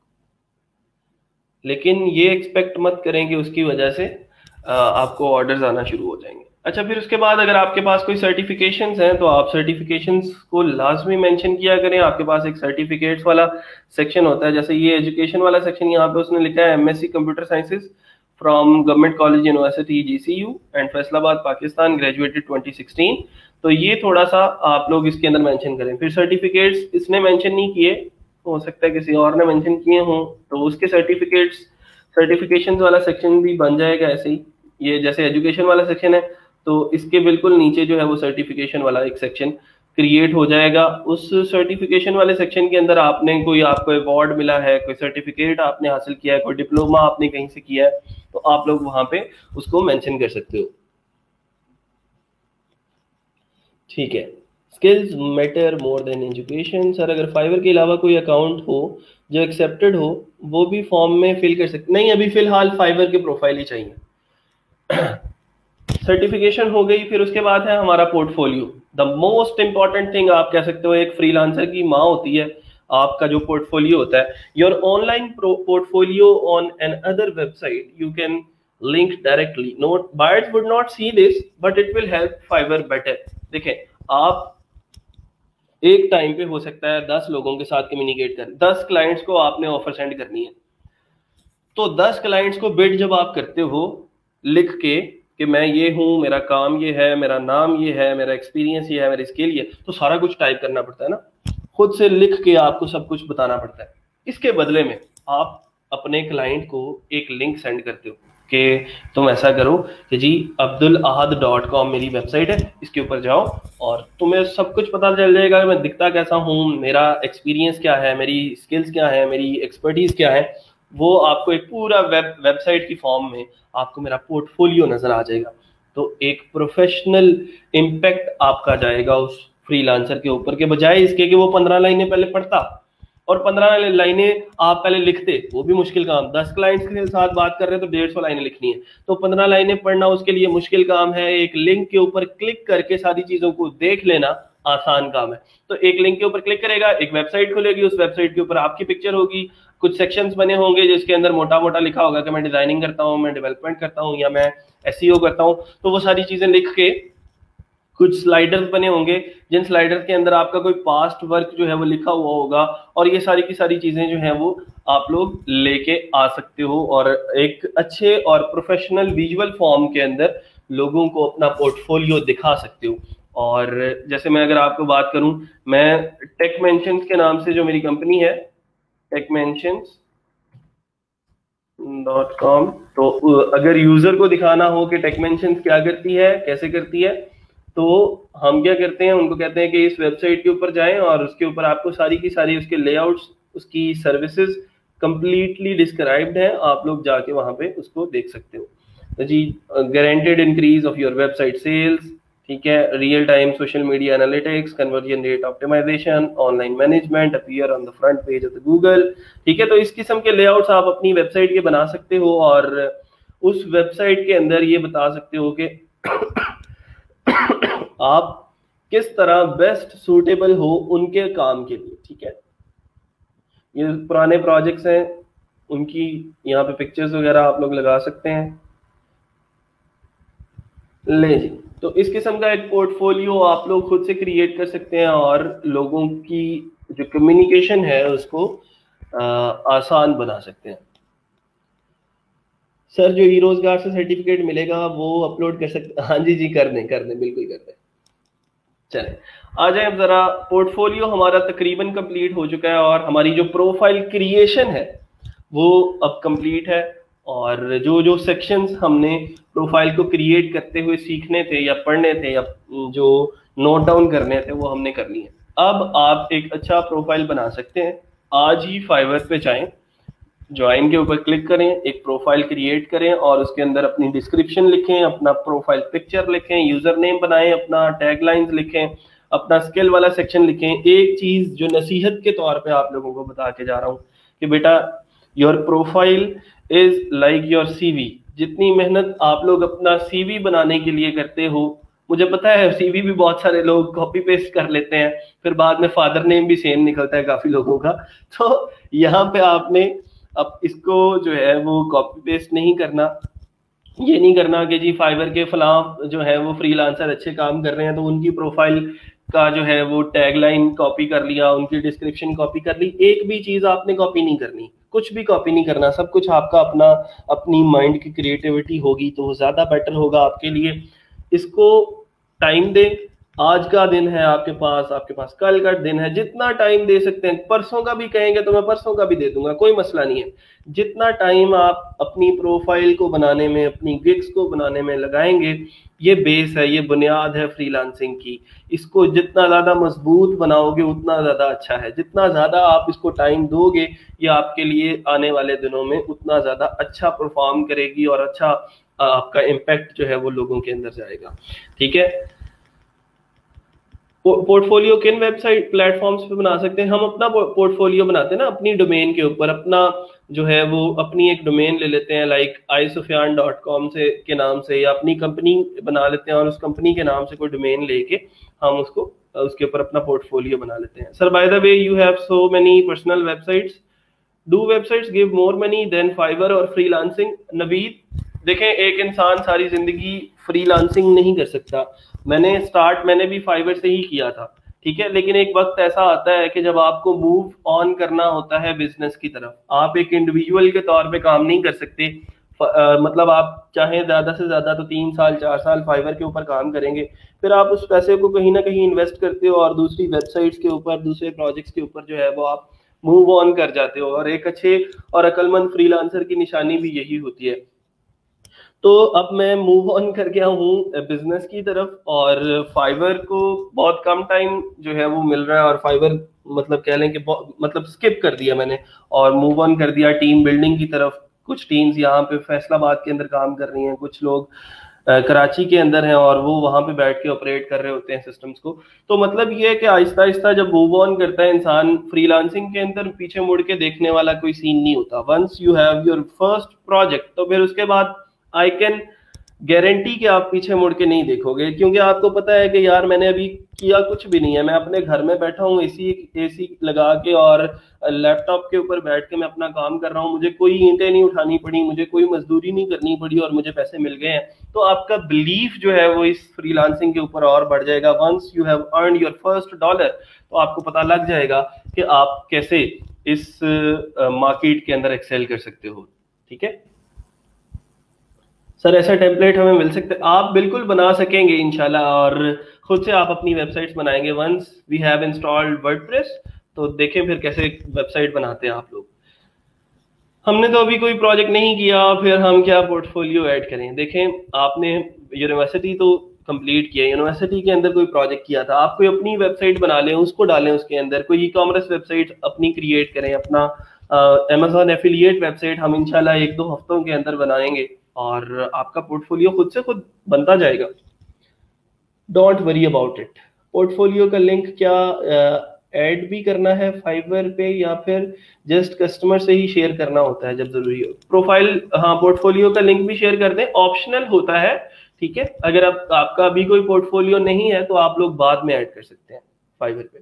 लेकिन ये एक्सपेक्ट मत करें कि उसकी वजह से आपको ऑर्डर्स आना शुरू हो जाएंगे। अच्छा, फिर उसके बाद अगर आपके पास कोई सर्टिफिकेशंस हैं तो आप सर्टिफिकेशंस को लाजमी मेंशन किया करें। आपके पास एक सर्टिफिकेट्स वाला सेक्शन होता है, जैसे ये एजुकेशन वाला सेक्शन, यहाँ पे उसने लिखा है MSc computer sciences from government college university GCU and Faisalabad Pakistan, graduated 2016। तो ये थोड़ा सा आप लोग इसके अंदर मेंशन करें। फिर सर्टिफिकेट्स इसने मेंशन नहीं किए, हो सकता है किसी और ने मेंशन किए हों, तो उसके सर्टिफिकेशंस वाला सेक्शन भी बन जाएगा ऐसे ही। ये जैसे एजुकेशन वाला सेक्शन है तो इसके बिल्कुल नीचे जो है वो सर्टिफिकेशन वाला एक सेक्शन क्रिएट हो जाएगा। उस सर्टिफिकेशन वाले सेक्शन के अंदर आपने कोई, आपको अवार्ड मिला है, कोई सर्टिफिकेट आपने हासिल किया है, कोई डिप्लोमा आपने कहीं से किया है, तो आप लोग वहां पे उसको मेंशन कर सकते हो। ठीक है, skills matter more than education. Sir अगर फाइवर के अलावा कोई अकाउंट हो जो एक्सेप्टेड हो वो भी फॉर्म में फिल कर सकते? नहीं, अभी फिलहाल फाइवर की प्रोफाइल ही चाहिए। सर्टिफिकेशन हो गई, फिर उसके बाद है हमारा portfolio. The most important thing आप कह सकते हो, एक फ्रीलांसर की माँ होती है आपका जो पोर्टफोलियो होता है। Your online portfolio on another website you can link directly. Note buyers would not see this but it will help Fiverr better. देखें, आप एक टाइम पे हो सकता है 10 लोगों के साथ कम्युनिकेट कर, 10 क्लाइंट्स को आपने ऑफर सेंड करनी है, तो 10 क्लाइंट्स को बिड जब आप करते हो लिख के कि मैं ये हूँ, मेरा काम ये है, मेरा नाम ये है, मेरा एक्सपीरियंस ये है, मेरी स्किल ये, तो सारा कुछ टाइप करना पड़ता है ना, खुद से लिख के आपको सब कुछ बताना पड़ता है। इसके बदले में आप अपने क्लाइंट को एक लिंक सेंड करते हो कि तुम ऐसा करो कि जी abdulahad.com मेरी वेबसाइट है, इसके ऊपर जाओ और तुम्हें सब कुछ पता चल जाएगा, मैं दिखता कैसा हूँ, मेरा एक्सपीरियंस क्या है, मेरी स्किल्स क्या है, मेरी एक्सपर्टीज क्या है। वो आपको एक पूरा वेबसाइट की फॉर्म में आपको मेरा पोर्टफोलियो नजर आ जाएगा। तो एक प्रोफेशनल इम्पैक्ट आपका जाएगा उस फ्रीलांसर के ऊपर, के बजाय इसके कि वो 15 लाइनें पहले पढ़ता और 15 लाइनें आप पहले लिखते, वो भी मुश्किल काम। 10 क्लाइंट्स के साथ बात कर रहे हैं तो 150 लाइनें लिखनी है, तो 15 लाइनें पढ़ना उसके लिए मुश्किल काम है। एक लिंक के ऊपर क्लिक करके सारी चीजों को देख लेना आसान काम है। तो एक लिंक के ऊपर क्लिक करेगा, एक वेबसाइट खुलेगी, उस वेबसाइट के ऊपर आपकी पिक्चर होगी, कुछ सेक्शंस बने होंगे जिसके अंदर मोटा मोटा लिखा होगा कि मैं डिजाइनिंग करता हूँ, मैं डेवलपमेंट करता हूँ, या मैं एसईओ करता हूँ। तो वो सारी चीजें लिख के कुछ स्लाइडर्स बने होंगे जिन स्लाइडर्स के अंदर आपका कोई पास्ट वर्क जो है वो लिखा हुआ होगा, और ये सारी की सारी चीजें जो हैं वो आप लोग लेके आ सकते हो और एक अच्छे और प्रोफेशनल विजुअल फॉर्म के अंदर लोगों को अपना पोर्टफोलियो दिखा सकते हो। और जैसे मैं अगर आपको बात करूं, मैं टेक मेंशंस के नाम से जो मेरी कंपनी है techmentions.com, तो अगर यूजर को दिखाना हो कि टेकमेंशंस क्या करती है, कैसे करती है, तो हम क्या करते हैं, उनको कहते हैं कि इस वेबसाइट के ऊपर जाएं और उसके ऊपर आपको सारी की सारी उसके लेआउट्स, उसकी सर्विसेज कंप्लीटली डिस्क्राइब्ड है, आप लोग जाके वहां पे उसको देख सकते हो। तो जी, guaranteed increase of your website sales, ठीक है, real time social media analytics, conversion rate optimisation, online management, appear on the front page of the Google. ठीक है, तो इस किस्म के लेआउट्स आप अपनी वेबसाइट के बना सकते हो और उस वेबसाइट के अंदर ये बता सकते हो कि आप किस तरह बेस्ट सूटेबल हो उनके काम के लिए। ठीक है, ये पुराने प्रोजेक्ट्स हैं, उनकी यहाँ पे पिक्चर्स वगैरह आप लोग लगा सकते हैं। ले जी, तो इस किस्म का एक पोर्टफोलियो आप लोग खुद से क्रिएट कर सकते हैं और लोगों की जो कम्युनिकेशन है उसको आसान बना सकते हैं। सर जो ई रोजगार से सर्टिफिकेट मिलेगा वो अपलोड कर सकते? हाँ जी जी, कर दें बिल्कुल कर दें। चलें आ जाए अब जरा, पोर्टफोलियो हमारा तकरीबन कंप्लीट हो चुका है और हमारी जो प्रोफाइल क्रिएशन है वो अब कंप्लीट है, और जो जो सेक्शंस हमने प्रोफाइल को क्रिएट करते हुए सीखने थे या पढ़ने थे या जो नोट डाउन करने थे वो हमने कर लिए। अब आप एक अच्छा प्रोफाइल बना सकते हैं। आज ही फाइवर पे जाएं, ज्वाइन के ऊपर क्लिक करें, एक प्रोफाइल क्रिएट करें और उसके अंदर अपनी डिस्क्रिप्शन लिखें, अपना प्रोफाइल पिक्चर लिखें, यूजर नेम बनाएं, अपना टैगलाइंस लिखें, अपना स्किल वाला सेक्शन लिखें। एक चीज जो नसीहत के तौर पे आप लोगों को बता के जा रहा हूं कि बेटा your profile is like your CV. जितनी मेहनत आप लोग अपना सीवी बनाने के लिए करते हो, मुझे पता है सीवी भी बहुत सारे लोग कॉपी पेस्ट कर लेते हैं, फिर बाद में फादर नेम भी सेम निकलता है काफी लोगों का। तो यहाँ पे आपने अब इसको जो है वो कॉपी पेस्ट नहीं करना। ये नहीं करना कि जी फाइवर के फलां जो है वो फ्रीलांसर अच्छे काम कर रहे हैं तो उनकी प्रोफाइल का जो है वो टैगलाइन कॉपी कर लिया, उनकी डिस्क्रिप्शन कॉपी कर ली। एक भी चीज आपने कॉपी नहीं करनी, कुछ भी कॉपी नहीं करना, सब कुछ आपका अपना, अपनी माइंड की क्रिएटिविटी होगी तो ज्यादा बेटर होगा आपके लिए। इसको टाइम दें, आज का दिन है आपके पास कल का दिन है, जितना टाइम दे सकते हैं। परसों का भी कहेंगे तो मैं परसों का भी दे दूंगा, कोई मसला नहीं है। जितना टाइम आप अपनी प्रोफाइल को बनाने में, अपनी गिग्स को बनाने में लगाएंगे, ये बेस है, ये बुनियाद है फ्रीलांसिंग की। इसको जितना ज्यादा मजबूत बनाओगे उतना ज्यादा अच्छा है। जितना ज्यादा आप इसको टाइम दोगे ये आपके लिए आने वाले दिनों में उतना ज्यादा अच्छा परफॉर्म करेगी और अच्छा आपका इम्पैक्ट जो है वो लोगों के अंदर जाएगा। ठीक है, पोर्टफोलियो किन वेबसाइट प्लेटफॉर्म्स पे बना सकते हैं? हम अपना पोर्टफोलियो बनाते हैं ना अपनी डोमेन के ऊपर, अपना जो है वो अपनी एक डोमेन ले लेते हैं लाइक isufyan.com से के नाम से, या अपनी कंपनी बना लेते हैं और उस कंपनी के नाम से कोई डोमेन लेके हम उसको उसके ऊपर अपना पोर्टफोलियो बना लेते हैं। Sir by the way you have so many personal websites, do websites give more money than Fiverr और फ्रीलांसिंग? नवीद देखें, एक इंसान सारी जिंदगी फ्रीलांसिंग नहीं कर सकता। मैंने भी फाइवर से ही किया था, ठीक है, लेकिन एक वक्त ऐसा आता है कि जब आपको मूव ऑन करना होता है बिजनेस की तरफ। आप एक इंडिविजुअल के तौर पे काम नहीं कर सकते। मतलब आप चाहे ज्यादा से ज्यादा तो 3 साल 4 साल फाइवर के ऊपर काम करेंगे, फिर आप उस पैसे को कहीं ना कहीं इन्वेस्ट करते हो और दूसरी वेबसाइट्स के ऊपर, दूसरे प्रोजेक्ट्स के ऊपर जो है वो आप मूव ऑन कर जाते हो। और एक अच्छे और अक्लमंद फ्रीलांसर की निशानी भी यही होती है। तो अब मैं मूव ऑन कर गया हूँ बिजनेस की तरफ, और फाइवर को बहुत कम टाइम जो है वो मिल रहा है, और फाइवर मतलब कह लें कि मतलब स्किप कर दिया मैंने और मूव ऑन कर दिया टीम बिल्डिंग की तरफ। कुछ टीम्स यहाँ पे फैसलाबाद के अंदर काम कर रही हैं, कुछ लोग कराची के अंदर हैं और वो वहां पे बैठ के ऑपरेट कर रहे होते हैं सिस्टम्स को। तो मतलब ये है कि आहिस्ता आहिस्ता जब मूव ऑन करता है इंसान, फ्रीलांसिंग के अंदर पीछे मुड़ के देखने वाला कोई सीन नहीं होता। Once you have your first project तो फिर उसके बाद आई कैन गारंटी कि आप पीछे मुड़ के नहीं देखोगे, क्योंकि आपको पता है कि यार मैंने अभी किया कुछ भी नहीं है। मैं अपने घर में बैठा हूँ एसी लगा के और लैपटॉप के ऊपर बैठ के मैं अपना काम कर रहा हूँ। मुझे कोई ईंटें नहीं उठानी पड़ी, मुझे कोई मजदूरी नहीं करनी पड़ी और मुझे पैसे मिल गए हैं। तो आपका बिलीफ जो है वो इस फ्रीलांसिंग के ऊपर और बढ़ जाएगा। Once you have earn your first dollar तो आपको पता लग जाएगा कि आप कैसे इस मार्केट के अंदर एक्सेल कर सकते हो। ठीक है सर, ऐसा टेम्पलेट हमें मिल सकता है? आप बिल्कुल बना सकेंगे इंशाल्लाह, और खुद से आप अपनी वेबसाइट्स बनाएंगे। Once we have installed WordPress तो देखें फिर कैसे वेबसाइट बनाते हैं आप लोग। हमने तो अभी कोई प्रोजेक्ट नहीं किया, फिर हम क्या पोर्टफोलियो ऐड करें? देखें, आपने यूनिवर्सिटी तो कंप्लीट किया, यूनिवर्सिटी के अंदर कोई प्रोजेक्ट किया था, आप कोई अपनी वेबसाइट बना लें, उसको डालें उसके अंदर। कोई ई कॉमर्स वेबसाइट अपनी क्रिएट करें, अपना अमेजॉन एफिलिएट वेबसाइट हम इंशाल्लाह 1-2 हफ्तों के अंदर बनाएंगे और आपका पोर्टफोलियो खुद से खुद बनता जाएगा। Don't worry about it. Portfolio का लिंक क्या ऐड भी करना है फाइवर पे या फिर जस्ट कस्टमर से ही शेयर करना होता है जब जरूरी हो? प्रोफाइल, हाँ, पोर्टफोलियो का लिंक भी शेयर कर दें, ऑप्शनल होता है। ठीक है, अगर आपका अभी कोई पोर्टफोलियो नहीं है तो आप लोग बाद में ऐड कर सकते हैं फाइवर पे।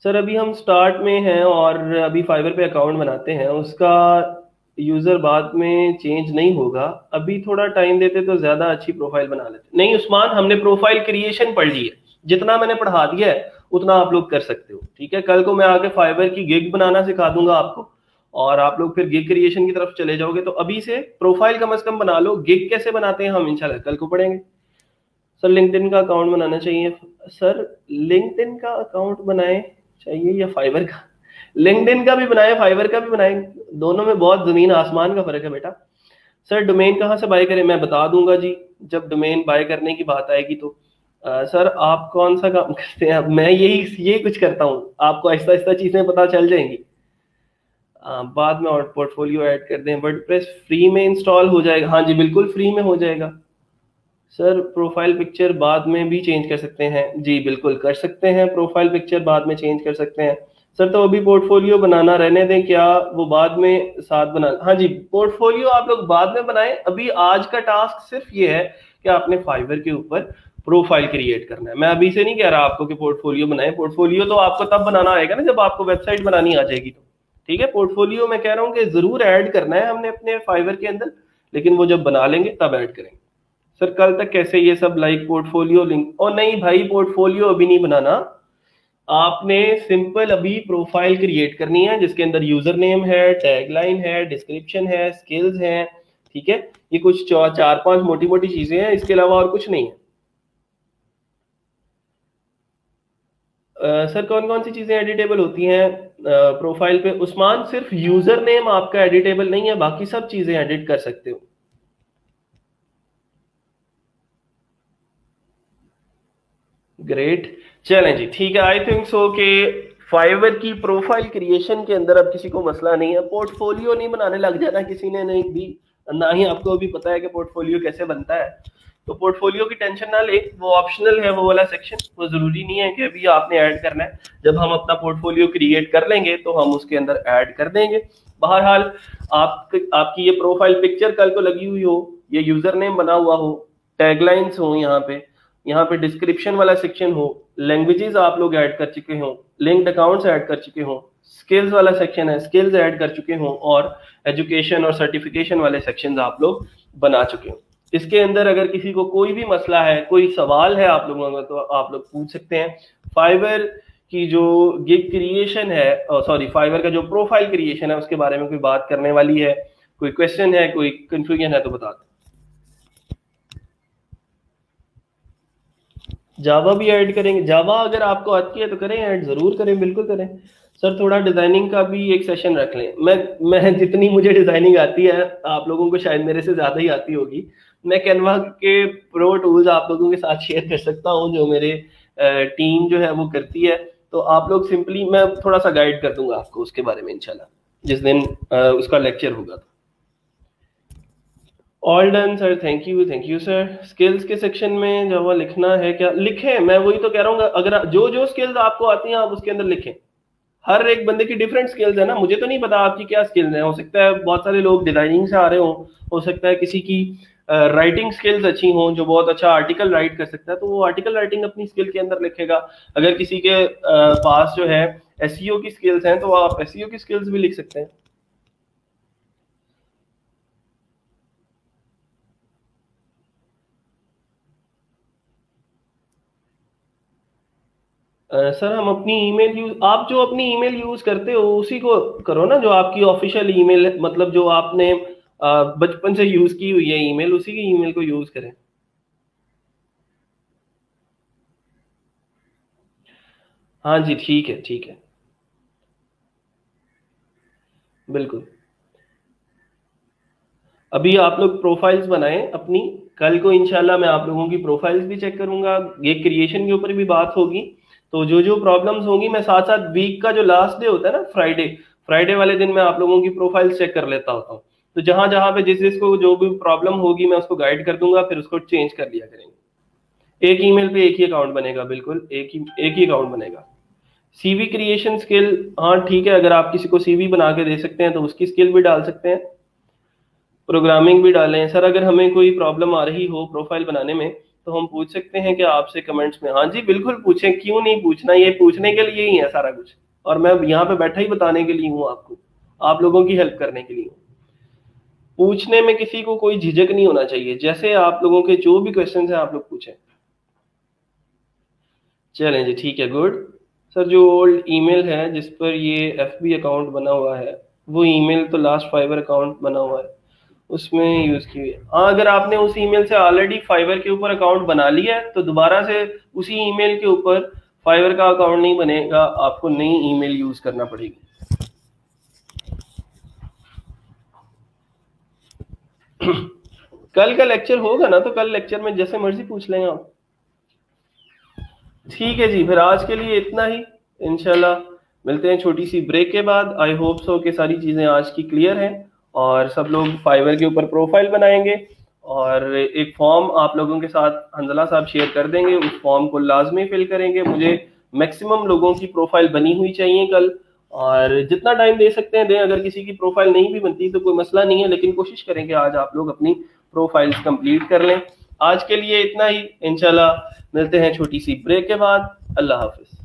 सर अभी हम स्टार्ट में हैं और अभी फाइवर पे अकाउंट बनाते हैं, उसका यूजर बाद में चेंज नहीं होगा। अभी थोड़ा टाइम देते तो ज्यादा अच्छी प्रोफाइल बना लेते। नहीं उस्मान, हमने प्रोफाइल क्रिएशन पढ़ ली है, जितना मैंने पढ़ा दिया है उतना आप लोग कर सकते हो। ठीक है, कल को मैं आके फाइवर की गिग बनाना सिखा दूंगा आपको, और आप लोग फिर गिग क्रिएशन की तरफ चले जाओगे। तो अभी से प्रोफाइल कम से कम बना लो। गिग कैसे बनाते हैं हम इंशाल्लाह कल को पढ़ेंगे। सर लिंक्डइन का अकाउंट बनाना चाहिए। सर लिंक्डइन का अकाउंट बनाए चाहिए या फाइवर का? लिंक्डइन का भी बनाए, फाइवर का भी बनाए, दोनों में बहुत जमीन आसमान का फर्क है बेटा। सर डोमेन कहाँ से बाय करें? मैं बता दूंगा जी जब डोमेन बाय करने की बात आएगी तो। सर आप कौन सा काम करते हैं? मैं यही कुछ करता हूँ, आपको आहिस्ता आहिस्ता चीजें पता चल जाएंगी। बाद में और पोर्टफोलियो ऐड कर दें। वर्डप्रेस फ्री में इंस्टॉल हो जाएगा? हाँ जी बिल्कुल फ्री में हो जाएगा। सर प्रोफाइल पिक्चर बाद में भी चेंज कर सकते हैं? जी बिल्कुल कर सकते हैं, प्रोफाइल पिक्चर बाद में चेंज कर सकते हैं। सर तो अभी पोर्टफोलियो बनाना रहने दें, क्या वो बाद में साथ बना? हाँ जी पोर्टफोलियो आप लोग बाद में बनाएं। अभी आज का टास्क सिर्फ ये है कि आपने फाइवर के ऊपर प्रोफाइल क्रिएट करना है। मैं अभी से नहीं कह रहा आपको कि पोर्टफोलियो बनाए। पोर्टफोलियो तो आपको तब बनाना आएगा ना जब आपको वेबसाइट बनानी आ जाएगी तो। ठीक है, पोर्टफोलियो मैं कह रहा हूँ कि जरूर ऐड करना है हमने अपने फाइवर के अंदर, लेकिन वो जब बना लेंगे तब ऐड करेंगे। सर कल तक कैसे ये सब लाइक पोर्टफोलियो लिंक? और नहीं भाई पोर्टफोलियो अभी नहीं बनाना, आपने सिंपल अभी प्रोफाइल क्रिएट करनी है जिसके अंदर यूजर नेम है, टैगलाइन है, डिस्क्रिप्शन है, स्किल्स हैं। ठीक है, ये कुछ 4-5 मोटी मोटी चीजें हैं, इसके अलावा और कुछ नहीं है। सर कौन कौन सी चीजें एडिटेबल होती हैं प्रोफाइल पे? उस्मान सिर्फ यूजर नेम आपका एडिटेबल नहीं है, बाकी सब चीजें एडिट कर सकते हो। ग्रेट, चलें जी ठीक है। आई थिंक सो कि फाइवर की प्रोफाइल क्रिएशन के अंदर अब किसी को मसला नहीं है। पोर्टफोलियो नहीं बनाने लग जाना किसी ने, नहीं भी ना ही आपको अभी पता है कि पोर्टफोलियो कैसे बनता है, तो पोर्टफोलियो की टेंशन ना ले, वो ऑप्शनल है वो वाला सेक्शन, वो जरूरी नहीं है कि अभी आपने ऐड करना है। जब हम अपना पोर्टफोलियो क्रिएट कर लेंगे तो हम उसके अंदर ऐड कर देंगे। बहरहाल आपकी ये प्रोफाइल पिक्चर कल को लगी हुई हो, ये यूजर नेम बना हुआ हो, टैगलाइंस हो, यहाँ पे डिस्क्रिप्शन वाला सेक्शन हो, लैंग्वेजेस आप लोग ऐड कर चुके हो, लिंक्ड अकाउंट्स ऐड कर चुके हो, स्किल्स वाला सेक्शन है स्किल्स ऐड कर चुके हो, और एजुकेशन और सर्टिफिकेशन वाले सेक्शंस आप लोग बना चुके हो। इसके अंदर अगर किसी को कोई भी मसला है, कोई सवाल है आप लोगों का, तो आप लोग पूछ सकते हैं। फाइवर की जो गिग क्रिएशन है, सॉरी फाइवर का जो प्रोफाइल क्रिएशन है उसके बारे में कोई बात करने वाली है, कोई क्वेश्चन है, कोई कंफ्यूजन है तो बता दो। जावा भी ऐड करेंगे? जावा अगर आपको आती है तो करें ऐड, जरूर करें, बिल्कुल करें। सर थोड़ा डिजाइनिंग का भी एक सेशन रख लें। मैं जितनी मुझे डिजाइनिंग आती है आप लोगों को शायद मेरे से ज्यादा ही आती होगी। मैं कैनवा के प्रो टूल्स आप लोगों के साथ शेयर कर सकता हूँ जो मेरे टीम जो है वो करती है, तो आप लोग सिंपली मैं थोड़ा सा गाइड कर दूंगा आपको उसके बारे में इंशाल्लाह जिस दिन उसका लेक्चर होगा। All done sir, thank you sir. Skills के सेक्शन में जावा लिखना है क्या? लिखें, मैं वही तो कह रहा हूँ, अगर जो जो स्किल्स आपको आती हैं आप उसके अंदर लिखें। हर एक बंदे की डिफरेंट स्किल्स है ना, मुझे तो नहीं पता आपकी क्या स्किल्स हैं। हो सकता है बहुत सारे लोग डिजाइनिंग से आ रहे हो सकता है किसी की राइटिंग स्किल्स अच्छी हों, जो बहुत अच्छा आर्टिकल राइट कर सकता है तो वो आर्टिकल राइटिंग अपनी स्किल के अंदर लिखेगा। अगर किसी के पास जो है एसईओ की स्किल्स हैं तो आप एसईओ की स्किल्स भी लिख सकते हैं। सर हम अपनी ईमेल यूज, आप जो अपनी ईमेल यूज करते हो उसी को करो ना, जो आपकी ऑफिशियल ईमेल है, मतलब जो आपने बचपन से यूज की हुई है ईमेल, उसी की ईमेल को यूज करें। हाँ जी ठीक है ठीक है, बिल्कुल। अभी आप लोग प्रोफाइल्स बनाएं अपनी, कल को इंशाल्लाह मैं आप लोगों की प्रोफाइल्स भी चेक करूंगा, ये क्रिएशन के ऊपर भी बात होगी। तो जो जो प्रॉब्लम्स होंगी मैं साथ साथ वीक का जो लास्ट डे होता है ना फ्राइडे, फ्राइडे वाले दिन मैं आप लोगों की प्रोफाइल्स चेक कर लेता होता हूँ। तो जहां जहां पे जिस जिसको जो भी प्रॉब्लम होगी मैं उसको गाइड कर दूंगा, फिर उसको चेंज कर लिया करेंगे। एक ईमेल पे एक ही अकाउंट बनेगा, बिल्कुल एक ही अकाउंट बनेगा। सीवी क्रिएशन स्किल, हाँ ठीक है, अगर आप किसी को सीवी बना के दे सकते हैं तो उसकी स्किल भी डाल सकते हैं, प्रोग्रामिंग भी डालें। सर अगर हमें कोई प्रॉब्लम आ रही हो प्रोफाइल बनाने में तो हम पूछ सकते हैं कि आपसे कमेंट्स में। हाँ जी बिल्कुल पूछें, क्यों नहीं पूछना, ये पूछने के लिए ही है सारा कुछ, और मैं यहाँ पे बैठा ही बताने के लिए हूँ आपको, आप लोगों की हेल्प करने के लिए हूँ। पूछने में किसी को कोई झिझक नहीं होना चाहिए, जैसे आप लोगों के जो भी क्वेश्चन है आप लोग पूछें। चलें जी, ठीक है, गुड। सर जो ओल्ड ईमेल है जिस पर ये एफबी अकाउंट बना हुआ है, वो ईमेल तो लास्ट फाइवर अकाउंट बना हुआ है, उसमें यूज की हुई है। हाँ, अगर आपने उस ईमेल से ऑलरेडी फाइवर के ऊपर अकाउंट बना लिया है तो दोबारा से उसी ईमेल के ऊपर फाइवर का अकाउंट नहीं बनेगा, आपको नई ईमेल यूज करना पड़ेगी। कल का लेक्चर होगा ना, तो कल लेक्चर में जैसे मर्जी पूछ लें आप। ठीक है जी, फिर आज के लिए इतना ही। इंशाल्लाह मिलते हैं छोटी सी ब्रेक के बाद। आई होप सो कि सारी चीज़ें आज की क्लियर हैं और सब लोग फाइवर के ऊपर प्रोफाइल बनाएंगे, और एक फॉर्म आप लोगों के साथ हंजला साहब शेयर कर देंगे, उस फॉर्म को लाजमी फिल करेंगे। मुझे मैक्सिमम लोगों की प्रोफाइल बनी हुई चाहिए कल, और जितना टाइम दे सकते हैं दें। अगर किसी की प्रोफाइल नहीं भी बनती तो कोई मसला नहीं है, लेकिन कोशिश करेंगे आज आप लोग अपनी प्रोफाइल्स कंप्लीट कर लें। आज के लिए इतना ही, इंशाल्लाह मिलते हैं छोटी सी ब्रेक के बाद। अल्लाह हाफिज।